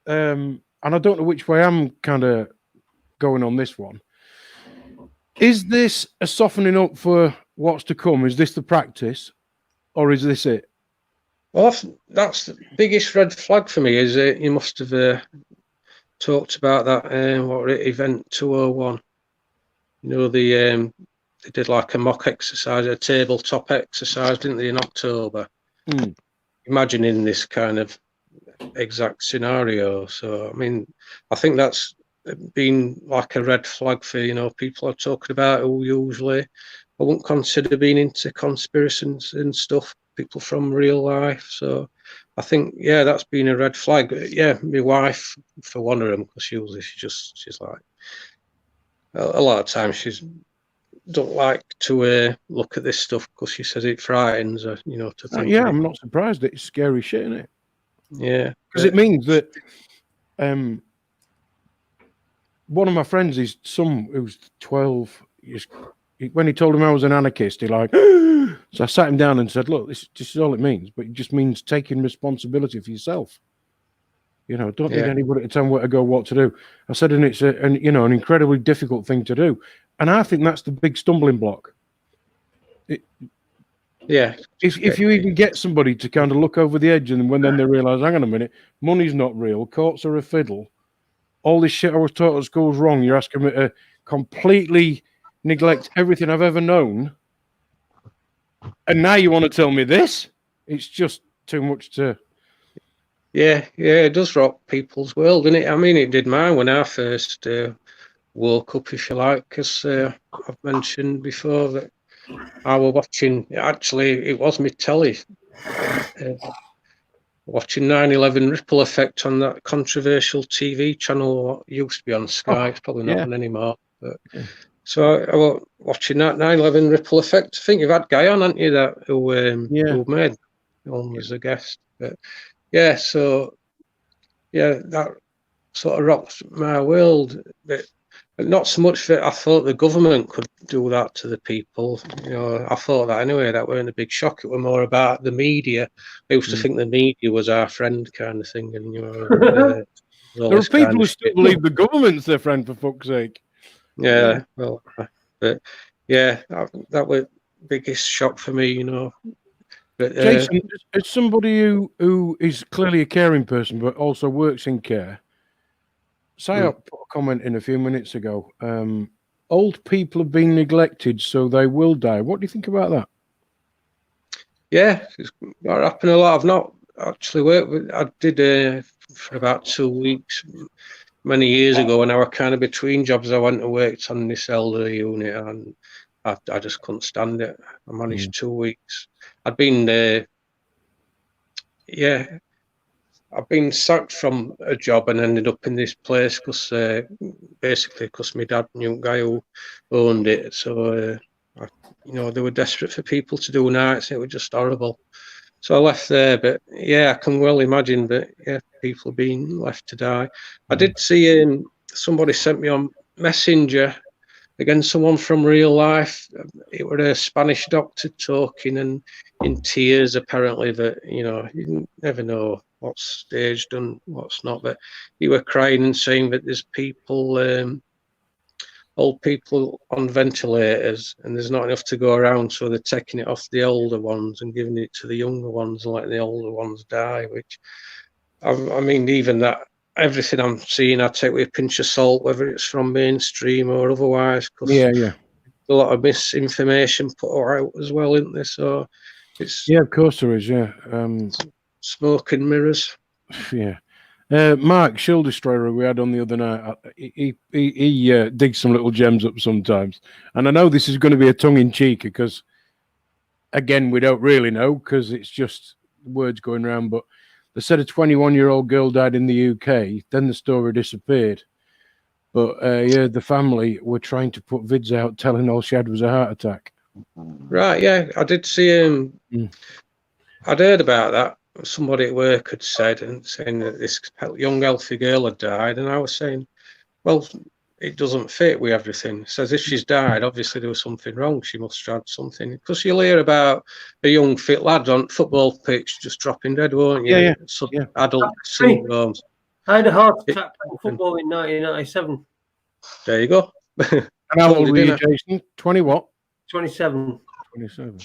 And I don't know which way I'm kind of going on this one. Is this a softening up for what's to come? Is this the practice, or is this it? Well, that's the biggest red flag for me. Is you must have talked about that event 201. They did like a mock exercise, a tabletop exercise, didn't they, in October? Imagining this kind of exact scenario. So, I mean, I think that's been like a red flag for, people are talking about who usually I wouldn't consider being into conspiracies and stuff, people from real life. So I think, that's been a red flag. Yeah, my wife, for one of them, because usually she's like, a lot of times she's don't like to look at this stuff because she says it frightens her, to think. Yeah, I'm not surprised. It's scary shit, isn't it? Yeah. Because it means that one of my friends, his son, who's 12, when he told him I was an anarchist, he like, so I sat him down and said, look, this is all it means, but it just means taking responsibility for yourself. Don't need anybody to tell me where to go, what to do. I said, and it's an incredibly difficult thing to do. And I think that's the big stumbling block. If you even get somebody to kind of look over the edge and then they realise, hang on a minute, money's not real, courts are a fiddle, all this shit I was taught at school's wrong, you're asking me to completely neglect everything I've ever known, and now you want to tell me this? It's just too much to... Yeah, it does rock people's world, doesn't it? I mean, it did mine when I first woke up, if you like, because I've mentioned before that I was watching, actually, it was my telly. watching 9/11 Ripple Effect on that controversial TV channel. What used to be on Sky, it's probably not on anymore. But so I was watching that 9/11 Ripple Effect. I think you've had Guy on, haven't you? That who made one as a guest. But yeah, so yeah, that sort of rocked my world. But not so much that I thought the government could do that to the people. You know, I thought that anyway. That weren't a big shock. It was more about the media. I used to think the media was our friend, kind of thing. And you know, there are people who still believe the government's their friend, for fuck's sake. Yeah, well, but yeah, that was the biggest shock for me. You know, but Jason, as somebody who is clearly a caring person but also works in care, Psyop put a comment in a few minutes ago. Old people have been neglected, so they will die. What do you think about that? Yeah, it's happened a lot. I've not actually worked with. I did for about 2 weeks many years ago when I were kind of between jobs. I went and worked on this elderly unit, and I just couldn't stand it. I managed 2 weeks. I'd been I've been sacked from a job and ended up in this place because my dad knew a guy who owned it. So, you know, they were desperate for people to do nights. It was just horrible. So I left there. But yeah, I can well imagine that, yeah, people are being left to die. I did see somebody sent me on Messenger, again, someone from real life. It was a Spanish doctor talking and in tears, apparently, that, you know, you never know what's staged and what's not, but he were crying and saying that there's people, old people on ventilators, and there's not enough to go around, so they're taking it off the older ones and giving it to the younger ones and letting the older ones die, which, I mean, even that, everything I'm seeing, I take with a pinch of salt, whether it's from mainstream or otherwise, because a lot of misinformation put out as well, isn't there? So it's of course there is. smoke and mirrors. Yeah. Mark, Shill Destroyer, we had on the other night, he digs some little gems up sometimes. And I know this is going to be a tongue-in-cheek because, again, we don't really know because it's just words going around. But they said a 21-year-old girl died in the UK. Then the story disappeared. But, the family were trying to put vids out telling all she had was a heart attack. Right, yeah. I did see I'd heard about that. Somebody at work had said and saying that this young healthy girl had died, and I was saying, well, it doesn't fit with everything. It says if she's died, obviously there was something wrong. She must have had something, because you'll hear about a young fit lad on football pitch just dropping dead, won't you? Adult syndromes. I had a heart attack playing football in 1997. There you go. And how old were you, Jason? 20 what? 27. 27.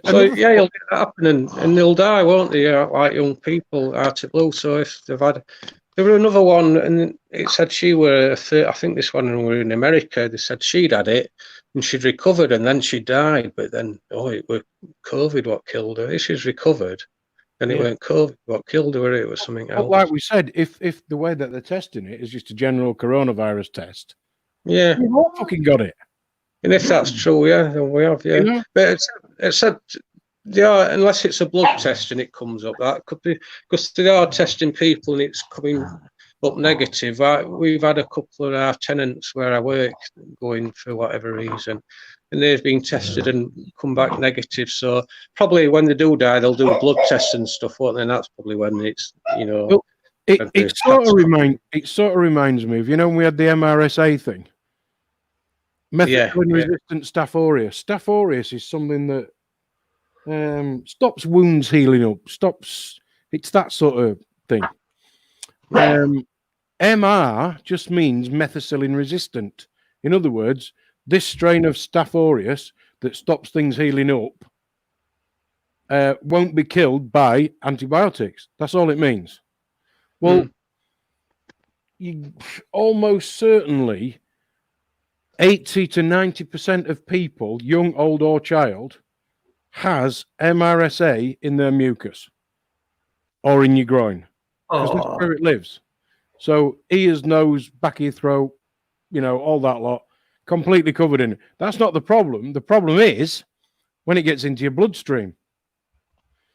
You'll get that happening, and they'll die, won't they? Like young people, Arctic Blue. So if they've had, there were another one, and it said she were. I think this one were in America. They said she'd had it and she'd recovered, and then she died. But then, it was COVID what killed her. If she's recovered, then it weren't COVID what killed her. It was something else. Like we said, if the way that they're testing it is just a general coronavirus test, you've all fucking got it. And if that's true, then we have, But it said, unless it's a blood test and it comes up, that could be, because they are testing people and it's coming up negative. We've had a couple of our tenants where I work going for whatever reason, and they've been tested and come back negative. So probably when they do die, they'll do blood tests and stuff, won't they? And that's probably when it's, Well, it sort of reminds me of, when we had the MRSA thing. Methicillin-resistant Staph aureus. Staph aureus is something that stops wounds healing up. It's that sort of thing. MR just means methicillin-resistant. In other words, this strain of Staph aureus that stops things healing up won't be killed by antibiotics. That's all it means. Well, you almost certainly 80 to 90% of people, young, old, or child, has MRSA in their mucus or in your groin, because that's where it lives. So ears, nose, back of your throat, all that lot, completely covered in it. That's not the problem. The problem is when it gets into your bloodstream.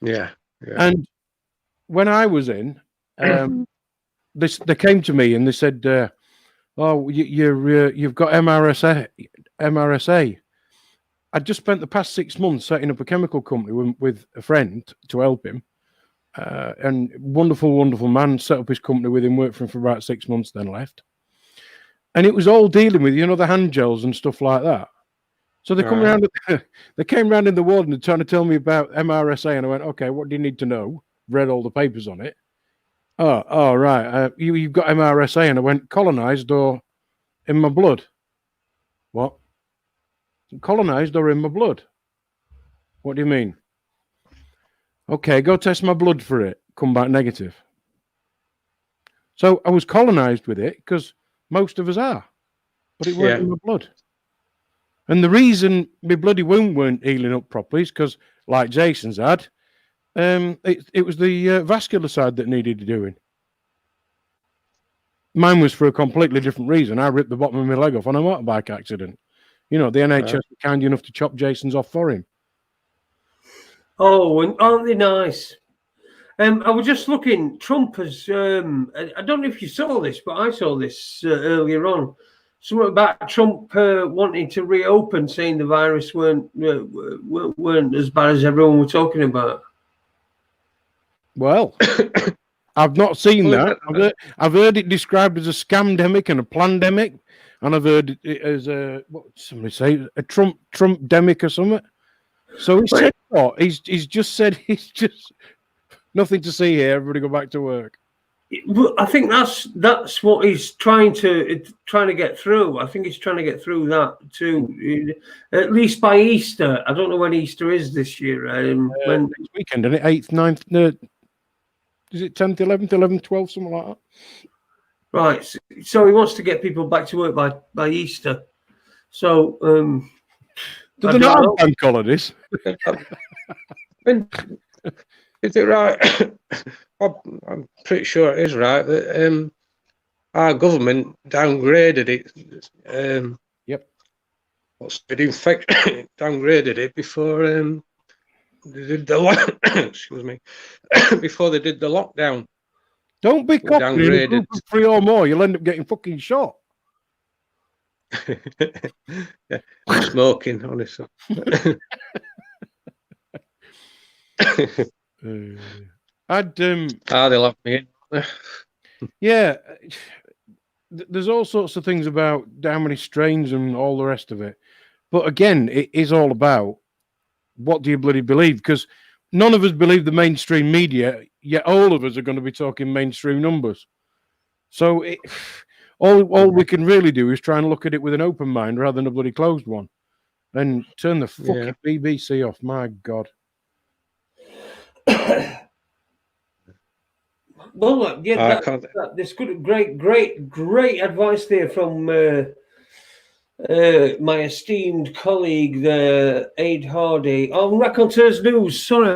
Yeah. And when I was in, they came to me and they said, "Oh, you've got MRSA." MRSA. I'd just spent the past 6 months setting up a chemical company with a friend to help him, and wonderful man. Set up his company with him, worked for him for about 6 months, then left. And it was all dealing with, the hand gels and stuff like that. So they come around. They came round in the ward and they're trying to tell me about MRSA, and I went, "Okay, what do you need to know?" Read all the papers on it. Oh, right. You've got MRSA, and I went, "Colonized or in my blood?" What? Colonized or in my blood? What do you mean? Okay, go test my blood for it. Come back negative. So I was colonized with it because most of us are, but it weren't in my blood. And the reason my bloody wound weren't healing up properly is because, like Jason's had, it was the vascular side that needed doing. Mine was for a completely different reason. I ripped the bottom of my leg off on a motorbike accident. The NHS were kind enough to chop Jason's off for him. Oh, and aren't they nice? I was just looking. Trump has. I don't know if you saw this, but I saw this earlier on. Something about Trump wanting to reopen, saying the virus weren't as bad as everyone were talking about. Well, I've not seen that. I've heard it described as a scamdemic and a plandemic, and I've heard it as what somebody say, a Trump-demic or something. So he said what? He's just said he's just nothing to see here. Everybody go back to work. Well, I think that's what he's trying to get through. I think he's trying to get through that too, at least by Easter. I don't know when Easter is this year. When next weekend, isn't it? 8th, 9th, is it 10th, 11th, 11th, 12th, something like that? Right. So he wants to get people back to work by Easter. So do they not have bank holidays? Is it right? I'm pretty sure it is right that our government downgraded it. Yep. Downgraded it before they did the excuse me, before they did the lockdown. Don't be cocky in a group of 3 or more. You'll end up getting fucking shot. Yeah, smoking, honestly. They'll have me in. Yeah, there's all sorts of things about how many strains and all the rest of it. But again, it is all about what do you bloody believe? Because none of us believe the mainstream media, yet all of us are going to be talking mainstream numbers. So all we can really do is try and look at it with an open mind rather than a bloody closed one. And turn the fucking BBC off. My God. Well, there's great advice there from my esteemed colleague, Ade Hardy, on Raconteurs News. Sorry,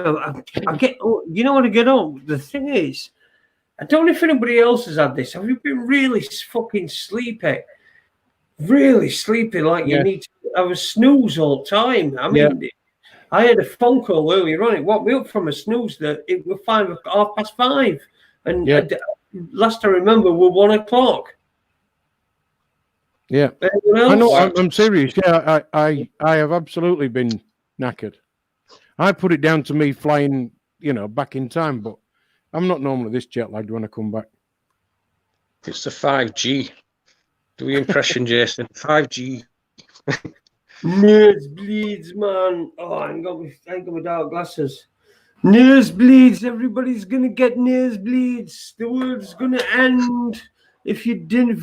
I get. You know what I get on? The thing is, I don't know if anybody else has had this. Have you been really fucking sleepy? Really sleepy, like you need to have a snooze all the time. I mean, I had a phone call earlier on. It woke me up from a snooze that it was 5:30, and last I remember were 1 o'clock. Yeah, I know. I'm serious. Yeah, I have absolutely been knackered. I put it down to me flying, back in time, but I'm not normally this jet lagged when I come back. It's the 5G. Do your impression, Jason. 5G. Nosebleeds, man. Oh, I ain't got my dark glasses. Nosebleeds. Everybody's gonna get nosebleeds. The world's gonna end if you didn't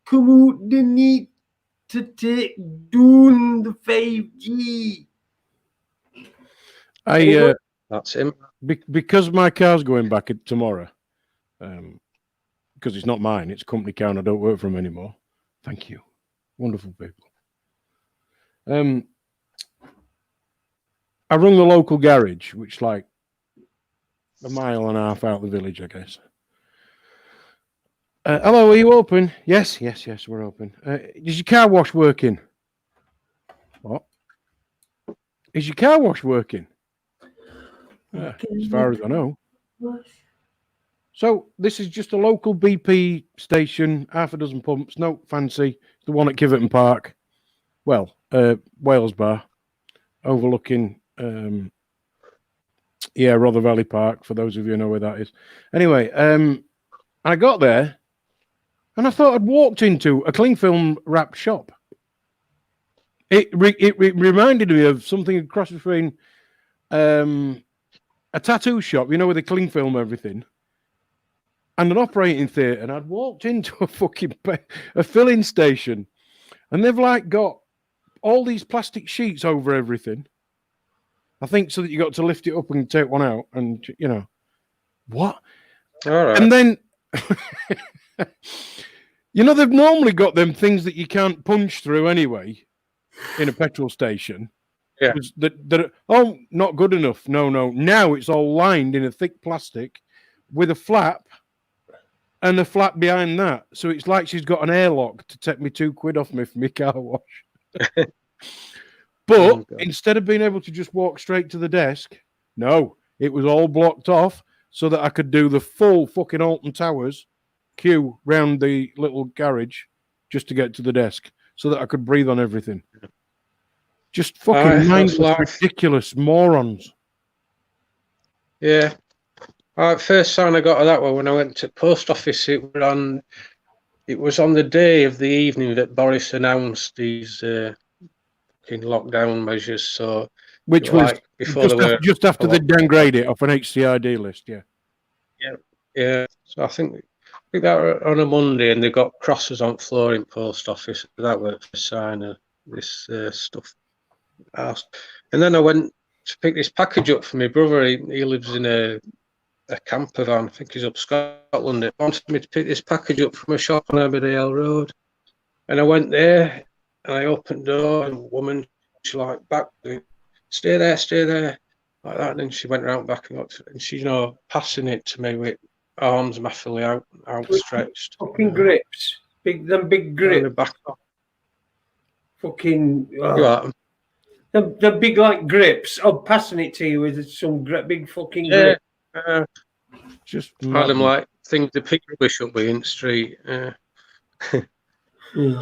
come out the need to take doing the 5G. That's him. Because my car's going back tomorrow. Because it's not mine, it's a company car and I don't work for them anymore. Thank you. Wonderful people. I rung the local garage, which like a mile and a half out of the village, I guess. Hello, are you open? Yes, we're open. Is your car wash working? What? Is your car wash working? as far as I know. So this is just a local BP station, half a dozen pumps, no fancy. The one at Kiverton Park. Well, Wales Bar, overlooking, Rother Valley Park, for those of you who know where that is. Anyway, I got there, and I thought I'd walked into a cling film wrap shop. It reminded me of something across between a tattoo shop, where they cling film everything, and an operating theatre. And I'd walked into a filling station, and they've got all these plastic sheets over everything. I think so that you got to lift it up and take one out, and what? All right. And then they've normally got them things that you can't punch through anyway in a petrol station. Yeah. That not good enough. No. Now it's all lined in a thick plastic with a flap and a flap behind that. So it's like she's got an airlock to take me £2 off me for my car wash. But instead of being able to just walk straight to the desk, no, it was all blocked off so that I could do the full fucking Alton Towers queue round the little garage just to get to the desk so that I could breathe on everything. Just fucking mindless, ridiculous morons. Yeah. First sign I got of that one when I went to post office. It was on the day of the evening that Boris announced these lockdown measures. So, which was just after they downgrade it off an HCID list. Yeah. So I think that were on a Monday, and they got crosses on floor in post office. That were for sign of this stuff. And then I went to pick this package up for my brother. He lives in a camper van. I think he's up Scotland. He wanted me to pick this package up from a shop on Aberdale Road. And I went there, and I opened the door, and a woman, she back, stay there, like that. And then she went round back and she, passing it to me with arms massively outstretched. Fucking grips. Big grips. Back fucking... The big grips. Passing it to you with some big fucking grip. Just had them things the pig wish up in the street.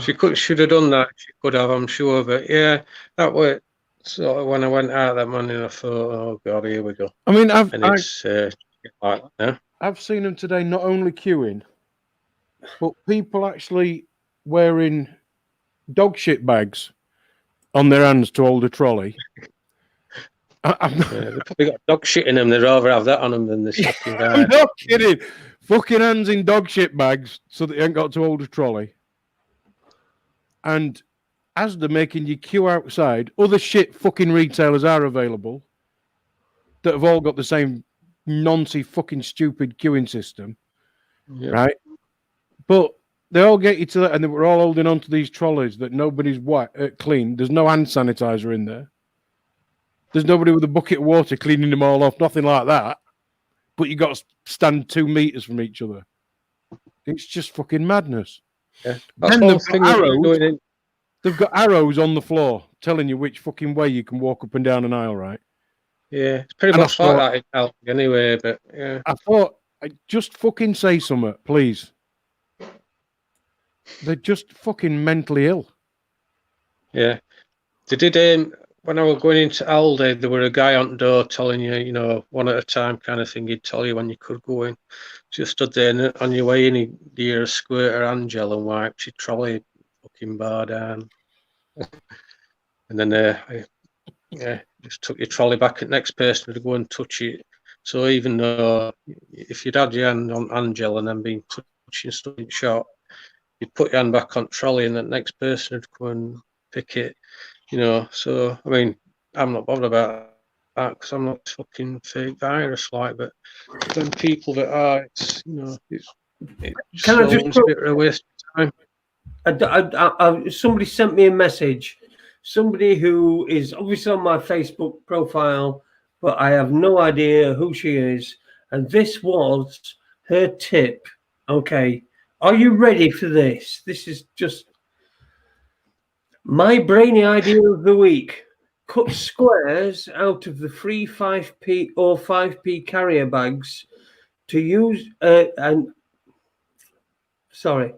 She should have done that. She could have, I'm sure. But yeah, that way. So when I went out that morning, I thought, oh god, here we go. I mean, I've seen them today. Not only queuing, but people actually wearing dog shit bags on their hands to hold a trolley. They've probably got dog shit in them. They'd rather have that on them than the fucking I'm not kidding. Fucking hands in dog shit bags so that you ain't got to hold a trolley. And as they're making you queue outside, other shit fucking retailers are available that have all got the same noncy fucking stupid queuing system. Yeah. Right? But they all get you to that, and they were all holding on to these trolleys that nobody's cleaned. There's no hand sanitizer in there. There's nobody with a bucket of water cleaning them all off, nothing like that. But you got to stand 2 meters from each other. It's just fucking madness. Yeah. Then they've got arrows on the floor telling you which fucking way you can walk up and down an aisle, right? Yeah, it's pretty much like that anyway, but yeah. I thought, just fucking say something, please. They're just fucking mentally ill. Yeah. They did, when I was going into Aldi, there were a guy on the door telling you, one at a time kind of thing. He'd tell you when you could go in. So you stood there, and on your way in, he'd hear a squirter hand gel and wiped your trolley fucking bar down. And then, just took your trolley back at the next person to go and touch it. So even though if you'd had your hand on hand gel and then been touching stuff in shop, you'd put your hand back on trolley, and the next person would go and pick it. So I mean, I'm not bothered about that because I'm not fucking fake virus but then people that are, it's Can I just a bit of a waste of time. Somebody sent me a message. Somebody who is obviously on my Facebook profile, but I have no idea who she is. And this was her tip. Okay, are you ready for this? This is just my brainy idea of the week. cut squares out of the free 5p or 5p carrier bags to use sorry,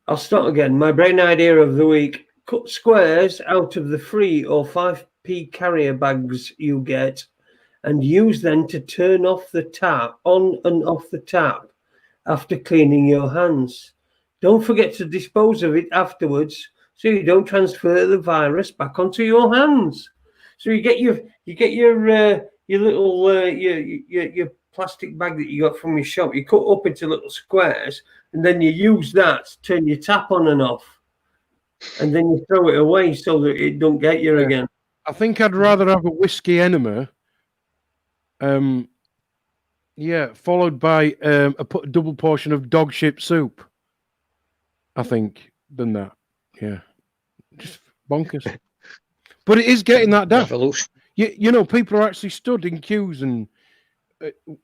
I'll start again. My brain idea of the week: cut squares out of the free or 5p carrier bags you get and use them to turn off the tap, on and off the tap after cleaning your hands. Don't forget to dispose of it afterwards so you don't transfer the virus back onto your hands. So you get your little your plastic bag that you got from your shop. You cut up into little squares, and then you use that to turn your tap on and off, and then you throw it away so that it don't get you again. I think I'd rather have a whiskey enema, followed by a double portion of dog shit soup. I think than that. Yeah, just bonkers. But it is getting that daft. You know, people are actually stood in queues and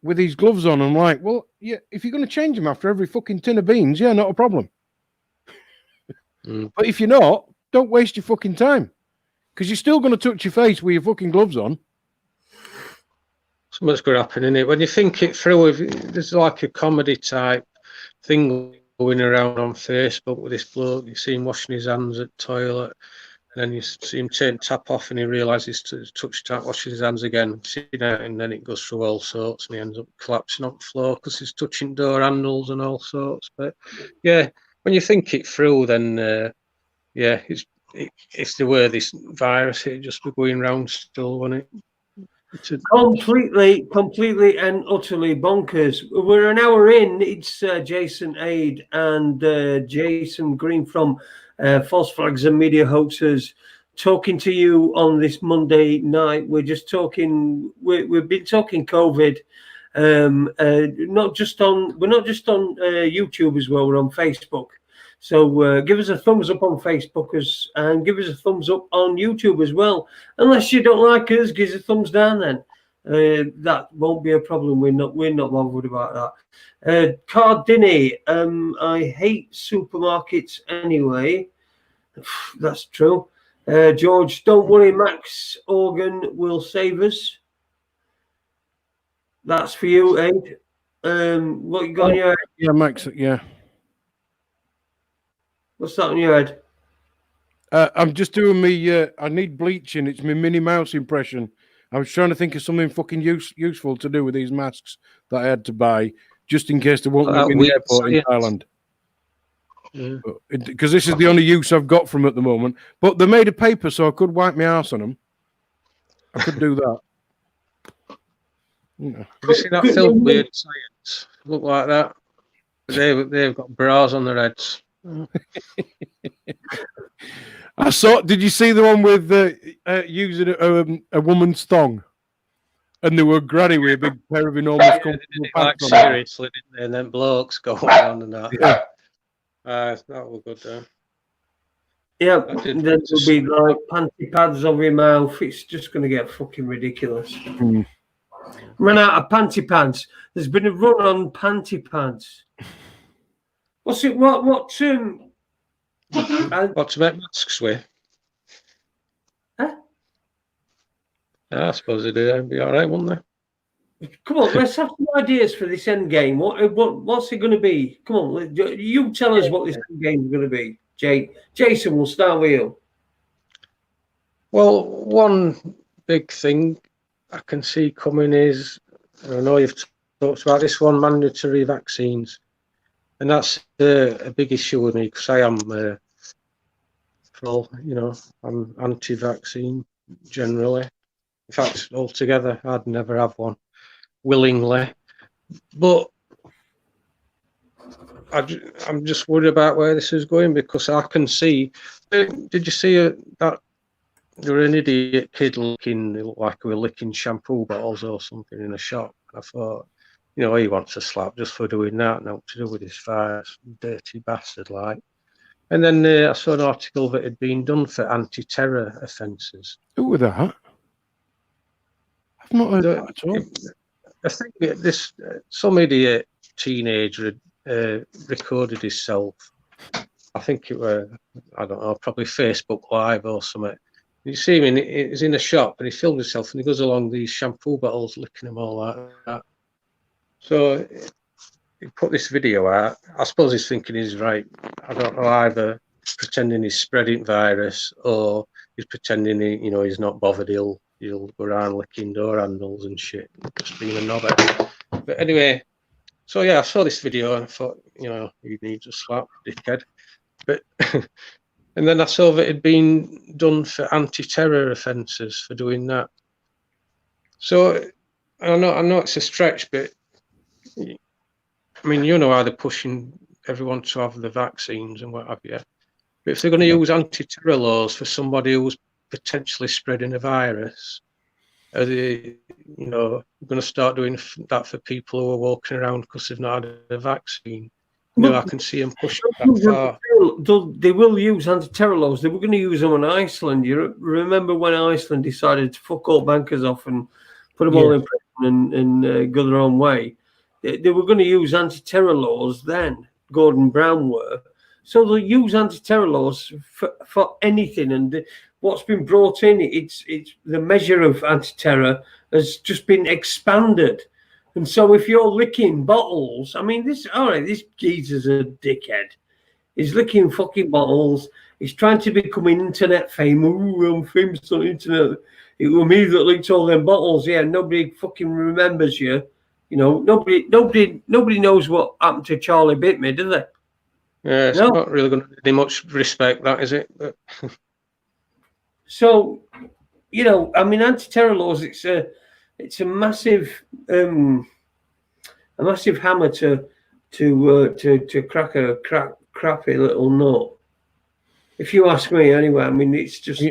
with these gloves on. I'm like, well, yeah, if you're going to change them after every fucking tin of beans, yeah, not a problem. But if you're not, don't waste your fucking time, because you're still going to touch your face with your fucking gloves on. Something's going to happen, innit? When you think it through, there's like a comedy type thing going around on Facebook with this bloke. You see him washing his hands at the toilet, and then you see him turn tap off, and he realises to touch tap, washing his hands again, and then it goes through all sorts, and he ends up collapsing on the floor because he's touching door handles and all sorts. But yeah, when you think it through, then if there were this virus, it'd just be going round still, wouldn't it? Completely and utterly bonkers. We're an hour in. It's Jason Ade and Jason Green from False Flags and Media Hoaxes talking to you on this Monday night. We're just talking. We've been talking COVID. We're not just on YouTube as well. We're on Facebook. So give us a thumbs up on Facebook and give us a thumbs up on YouTube as well. Unless you don't like us, give us a thumbs down then. That won't be a problem. We're not bothered about that. Cardini, I hate supermarkets anyway. That's true. George, don't worry, Max Organ will save us. That's for you, Aid. What you got on your head? Yeah, Max, yeah. What's that on your head? I'm just doing me. I need bleaching. It's my Minnie Mouse impression. I was trying to think of something fucking useful to do with these masks that I had to buy, just in case they won't let me in the airport in Thailand. Because this is the only use I've got from them at the moment. But they're made of paper, so I could wipe my arse on them. I could do that. Have you seen that film, Weird Science? Look like that. They've got bras on their heads. I saw. Did you see the one with using a woman's thong, and there were granny with a big pair of enormous like seriously, didn't they? And then blokes go around and that. Yeah, that was good. Yeah, then there'll be like panty pads over your mouth. It's just going to get fucking ridiculous. Run out of panty pads. There's been a run on panty pads. What's it? What to make masks with? Huh? Yeah, I suppose it'd be all right, wouldn't they? Come on, let's have some ideas for this end game. What's it going to be? Come on, you tell us what this end game is going to be. Jason, we'll start with you. Well, one big thing I can see coming is, I know you've talked about this one, mandatory vaccines. And that's a big issue with me, because I am, I'm anti-vaccine generally. In fact, altogether, I'd never have one willingly. But I'm just worried about where this is going, because I can see. Did you see that there was an idiot kid looking like he was licking shampoo bottles or something in a shop? I thought, he wants a slap just for doing that, not to do with his virus, dirty bastard like. And then I saw an article that had been done for anti-terror offences. Who was that? I've not heard that at all. I think some idiot teenager recorded himself. I think it were, I don't know, probably Facebook Live or something. You see him, he's in a shop and he filmed himself and he goes along these shampoo bottles, licking them all like that. So he put this video out. I suppose he's thinking he's right. I don't know, either pretending he's spreading virus or he's pretending he's not bothered. He'll go around licking door handles and shit, just being a knobhead. But anyway, so yeah, I saw this video and I thought, he needs a slap, dickhead. But and then I saw that it'd been done for anti-terror offences for doing that. So I know it's a stretch, but I mean, how they're pushing everyone to have the vaccines and what have you. But if they're going to use anti-terror laws for somebody who's potentially spreading a virus, are they, going to start doing that for people who are walking around because they've not had a vaccine? I can see them pushing that far. They will use anti-terror laws. They were going to use them on Iceland. You remember when Iceland decided to fuck all bankers off and put them all in prison and go their own way? They were going to use anti-terror laws then. Gordon Brown were. So they'll use anti-terror laws for anything. And what's been brought in, it's the measure of anti-terror has just been expanded. And so if you're licking bottles, I mean, this geezer's a dickhead. He's licking fucking bottles. He's trying to become internet famous. Ooh, I'm famous on the internet. It was me that licked all them bottles. Yeah, nobody fucking remembers you. Nobody knows what happened to Charlie Bitme, do they? Yeah, it's not really going to be much respect, that, is it? But... So, I mean, anti-terror laws. It's a massive hammer to crack a crappy little nut. If you ask me, anyway. I mean, it's just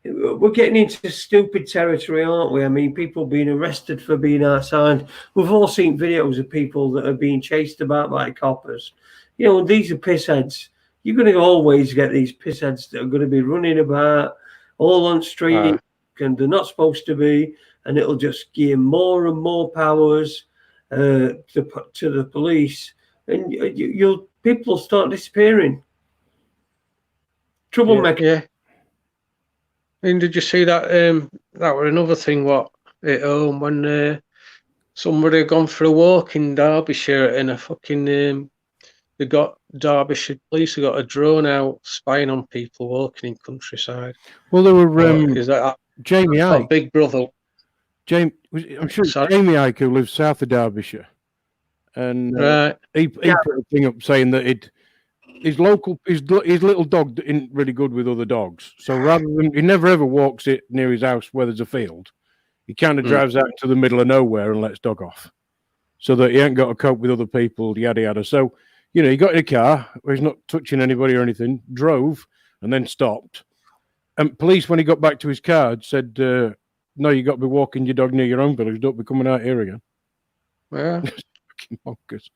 we're getting into stupid territory, aren't we? I mean, people being arrested for being outside. We've all seen videos of people that are being chased about by coppers. These are pissheads. You're going to always get these pissheads that are going to be running about all on street, and they're not supposed to be, and it'll just give more and more powers to the police, and people will start disappearing. Troublemaker. Yeah. And did you see that? That were another thing. What at home when somebody had gone for a walk in Derbyshire and a fucking they got Derbyshire police. They got a drone out spying on people walking in countryside. Well, there were is that Jamie Ike, Big Brother. I'm sure it's Jamie Ike, who lives south of Derbyshire, and he put a thing up saying that his little dog isn't really good with other dogs. So rather than he never ever walks it near his house where there's a field, he kind of drives out into the middle of nowhere and lets dog off, so that he ain't got to cope with other people. Yada yada. So he got in a car where he's not touching anybody or anything, drove and then stopped. And police, when he got back to his car, said, "No, you got to be walking your dog near your own village. Don't be coming out here again." Yeah, fucking bonkers.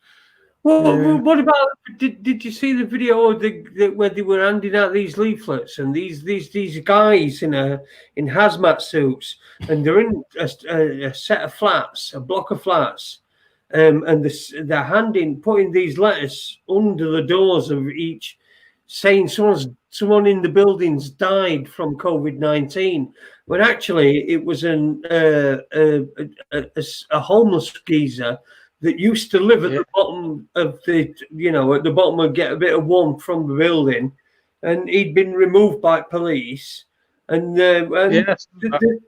Well, what about? Did you see the video where they were handing out these leaflets and these guys in hazmat suits, and they're in a set of flats, a block of flats, and they're putting these letters under the doors of each, saying someone in the buildings died from COVID-19, when actually it was a homeless geezer that used to live at the bottom of at the bottom and get a bit of warmth from the building, and he'd been removed by police. And there's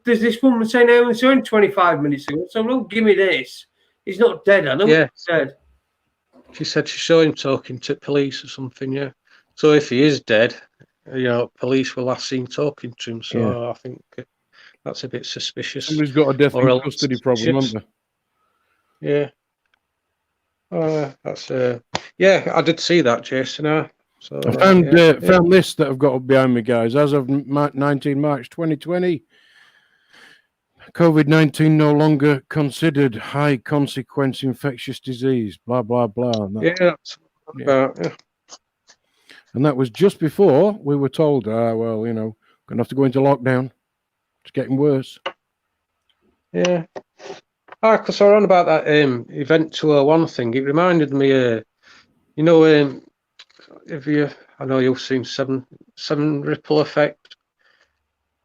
this woman saying, "Oh, it's only 25 minutes ago, so don't give me this. He's not dead. I know he's dead." She said she saw him talking to police or something. Yeah. So if he is dead, police were last seen talking to him. So I think that's a bit suspicious. Somebody's got a death in custody problem, haven't they? Yeah. That's I did see that, Jason. So I found this that I've got up behind me, guys. As of 19 March 2020, COVID-19 no longer considered high consequence infectious disease. Blah blah blah. That's about. Yeah. And that was just before we were told, gonna have to go into lockdown. It's getting worse. Yeah. Because I was on about that Event 201 thing. It reminded me, have you I know you've seen seven ripple effect.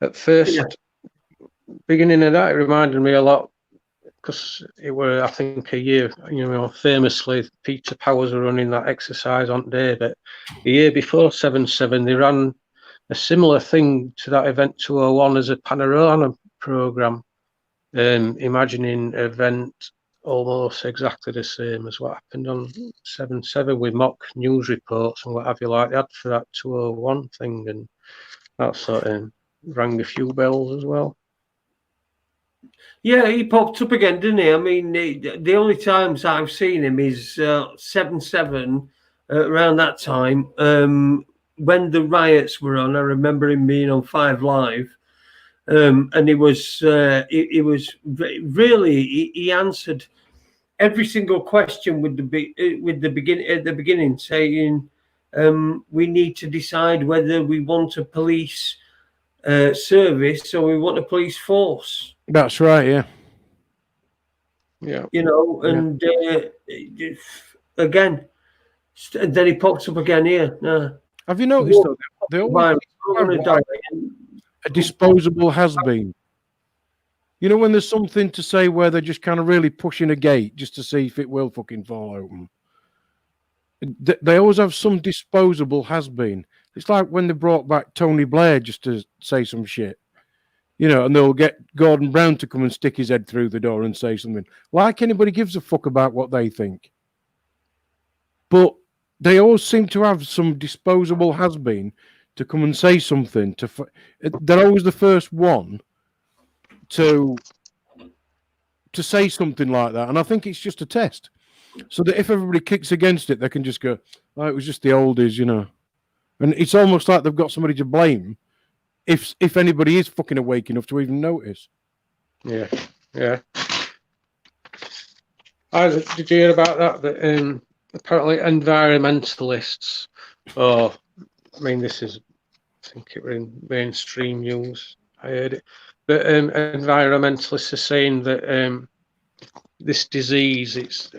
At first, beginning of that, it reminded me a lot because it were, I think, a year. Famously, Peter Powers were running that exercise on day, but the year before 7/7, they ran a similar thing to that event 201 as a panorama program, imagining an event almost exactly the same as what happened on 7/7 with mock news reports and what have you like they had for that 201 thing, and that sort of rang a few bells as well. Yeah, he popped up again, didn't he? I mean, the only times I've seen him is 7/7 around that time. When the riots were on, I remember him being on 5 Live. And he was really he answered every single question with the beginning saying we need to decide whether we want a police service or we want a police force. That's right. Yeah. Yeah. And again, and then he pops up again here. Have you noticed though? They always a disposable has-been. When there's something to say where they're just kind of really pushing a gate just to see if it will fucking fall open. They always have some disposable has-been. It's like when they brought back Tony Blair just to say some shit. And they'll get Gordon Brown to come and stick his head through the door and say something. Like anybody gives a fuck about what they think. But they always seem to have some disposable has-been to come and say something. They're always the first one to say something like that. And I think it's just a test. So that if everybody kicks against it, they can just go, oh, it was just the oldies, And it's almost like they've got somebody to blame if anybody is fucking awake enough to even notice. Yeah. Did you hear about that? That apparently environmentalists, this is, I think it was in mainstream news, I heard it, but environmentalists are saying that this disease, it's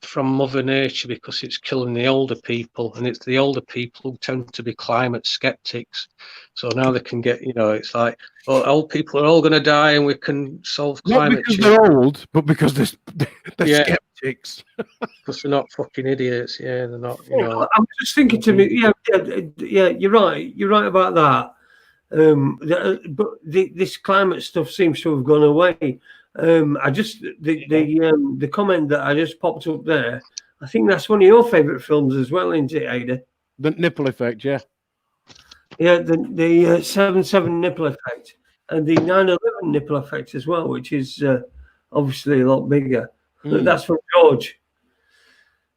from Mother Nature because it's killing the older people, and it's the older people who tend to be climate skeptics. So now they can get, it's like, old people are all going to die and we can solve climate change. Not because they're old, but because they're skeptics. Because they're not fucking idiots. Yeah, they're not, I'm just thinking to me, yeah, you're right. You're right about that. But this climate stuff seems to have gone away. The comment that I just popped up there, I think that's one of your favourite films as well, isn't it, Ada? The nipple effect, yeah. Yeah, the 7/7 nipple effect and the 9/11 nipple effect as well, which is obviously a lot bigger. That's from George.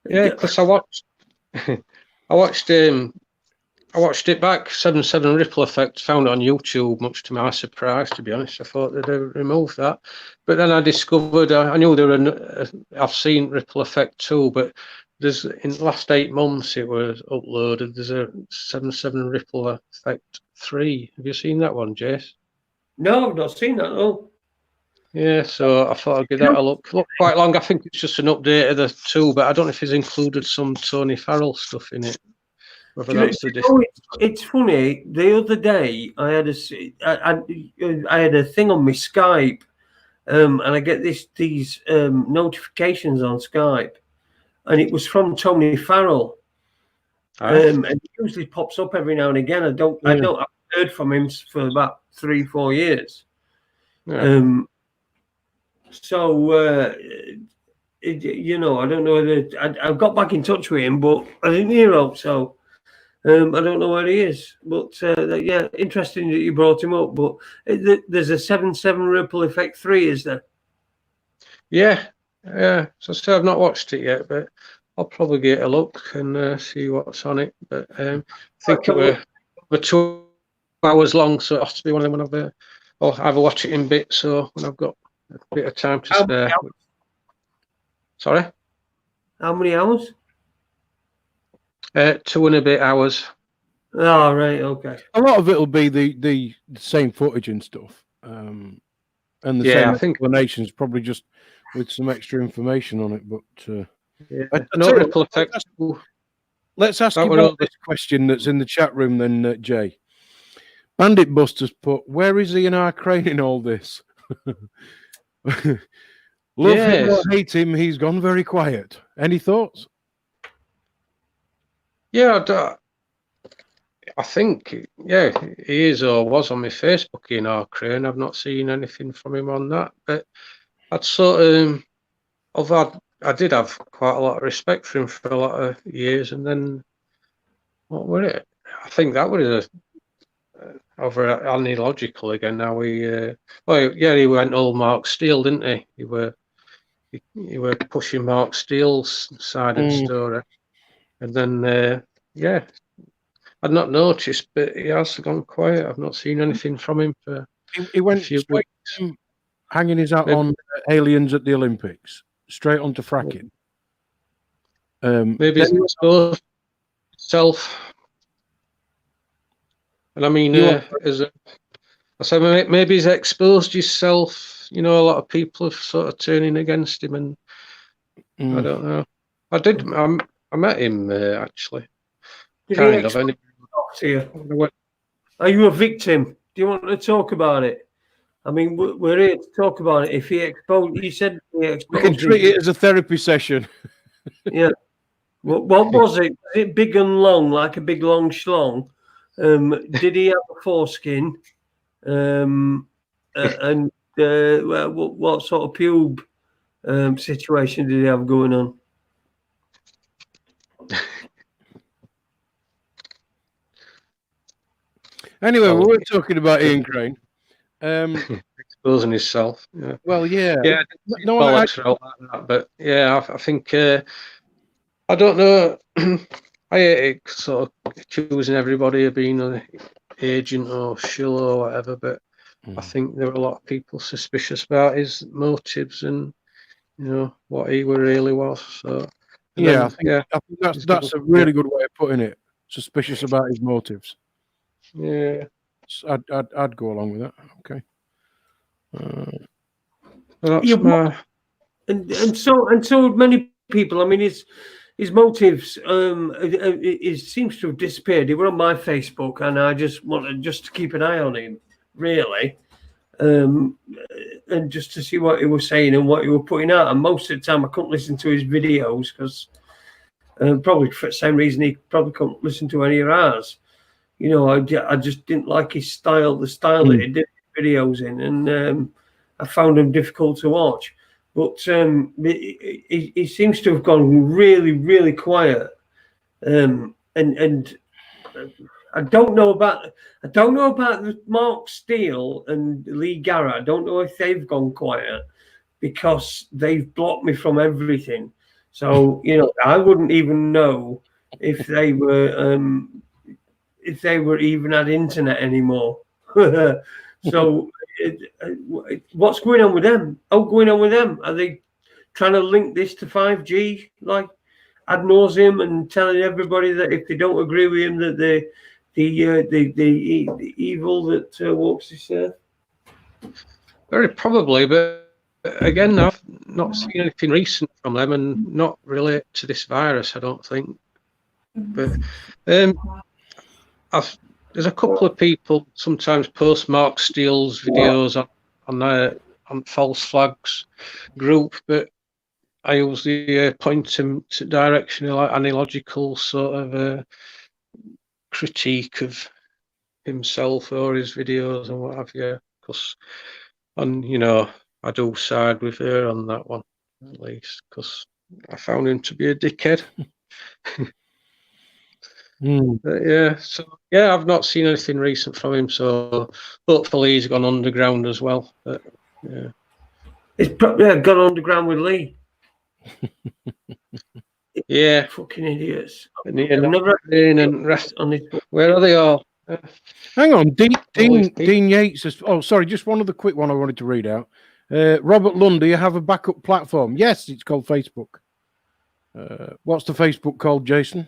Yeah, because I watched it back, 7/7 Ripple Effect, found it on YouTube, much to my surprise, to be honest. I thought they'd removed that. But then I discovered, I knew there were, I've seen Ripple Effect too, but there's, in the last 8 months it was uploaded, there's a 7/7 Ripple Effect 3. Have you seen that one, Jace? No, I've not seen that, no. Yeah, so I thought I'd give that a look. Look quite long. I think it's just an update of the 2, but I don't know if he's included some Tony Farrell stuff in it. It's funny. The other day, I had a thing on my Skype, and I get these notifications on Skype, and it was from Tony Farrell, and it usually pops up every now and again. I haven't heard from him for about 3-4 years. Yeah. I don't know whether I got back in touch with him, but I didn't hear him, so. I don't know where he is, but yeah, interesting that you brought him up. But there's a 7/7 Ripple Effect 3, is there? Yeah. So I've not watched it yet, but I'll probably get a look and see what's on it. But I think it were 2 hours long, so it has to be one of them when I'll either watch it in bits or when I've got a bit of time to spare. Sorry? How many hours? 2 and a bit hours. Oh, right, okay. A lot of it will be the same footage and stuff, and the same explanations, probably just with some extra information on it. But no Ripple Effect. Let's ask That you were about all this question that's in the chat room then, Jay. Bandit Busters put, where is Ian R. Crane in all this? Love him or Yes. hate him, he's gone very quiet. Any thoughts? Yeah, I think, yeah, he is or was on my Facebook, Ian R. Crane. I've not seen anything from him on that, but I'd sort of, although I did have quite a lot of respect for him for a lot of years, and then what were it? I think that was over illogical again. Now well, yeah, he went all Mark Steele, didn't he? He were pushing Mark Steele's side of the story, and then yeah, I'd not noticed, but he has gone quiet. I've not seen anything from him for He a went few straight weeks. from hanging his hat Maybe- on aliens at the Olympics, straight onto fracking. Maybe he's exposed himself. And I mean, I said, maybe he's exposed himself. You know, a lot of people have sort of turning against him, and I don't know. I met him actually. Did Kind he of. explain it to you? Are you a victim? Do you want to talk about it? I mean, we're here to talk about it. If he exposed, he said he exposed. We can treat it as a therapy session. Yeah. What was it? Was it big and long, like a big long schlong? Did he have a foreskin? And what sort of pube situation did he have going on? Anyway, we were talking about Ian Crane. Exposing himself. Yeah. Well, yeah. Yeah. No, Bollocks for all that, but yeah, I think I don't know. I hate it, sort of accusing everybody of being an agent or shill or whatever, but I think there were a lot of people suspicious about his motives and what he really was. So I think that's a really good way of putting it. Suspicious about his motives. Yeah, I'd go along with that. Okay. And so many people. I mean, his motives. It seems to have disappeared. He were on my Facebook, and I just wanted to keep an eye on him, really, and just to see what he was saying and what he were putting out. And most of the time, I couldn't listen to his videos because probably for the same reason he probably couldn't listen to any of ours. I just didn't like his style, the style that he did videos in, and I found him difficult to watch. But he seems to have gone really, really quiet, and I don't know about Mark Steele and Lee Garrett. I don't know if they've gone quiet because they've blocked me from everything. So I wouldn't even know if they were even at internet anymore. So what's going on with them? Are they trying to link this to 5G like ad nauseum and telling everybody that if they don't agree with him that the evil that walks this earth? very probably, but again, I've not seen anything recent from them and not related to this virus, I don't think. But there's a couple of people sometimes post Mark Steele's videos on False Flags group, but I usually point him to direction like an illogical sort of critique of himself or his videos and what have you. Because, I do side with her on that one at least because I found him to be a dickhead. I've not seen anything recent from him, so hopefully he's gone underground as well. But, he's probably gone underground with Lee. Yeah, fucking idiots. Where are they all? Hang on, Dean Yates has. Oh, sorry, just one other quick one I wanted to read out. Robert Lund, do you have a backup platform? Yes, it's called Facebook. What's the Facebook called, Jason?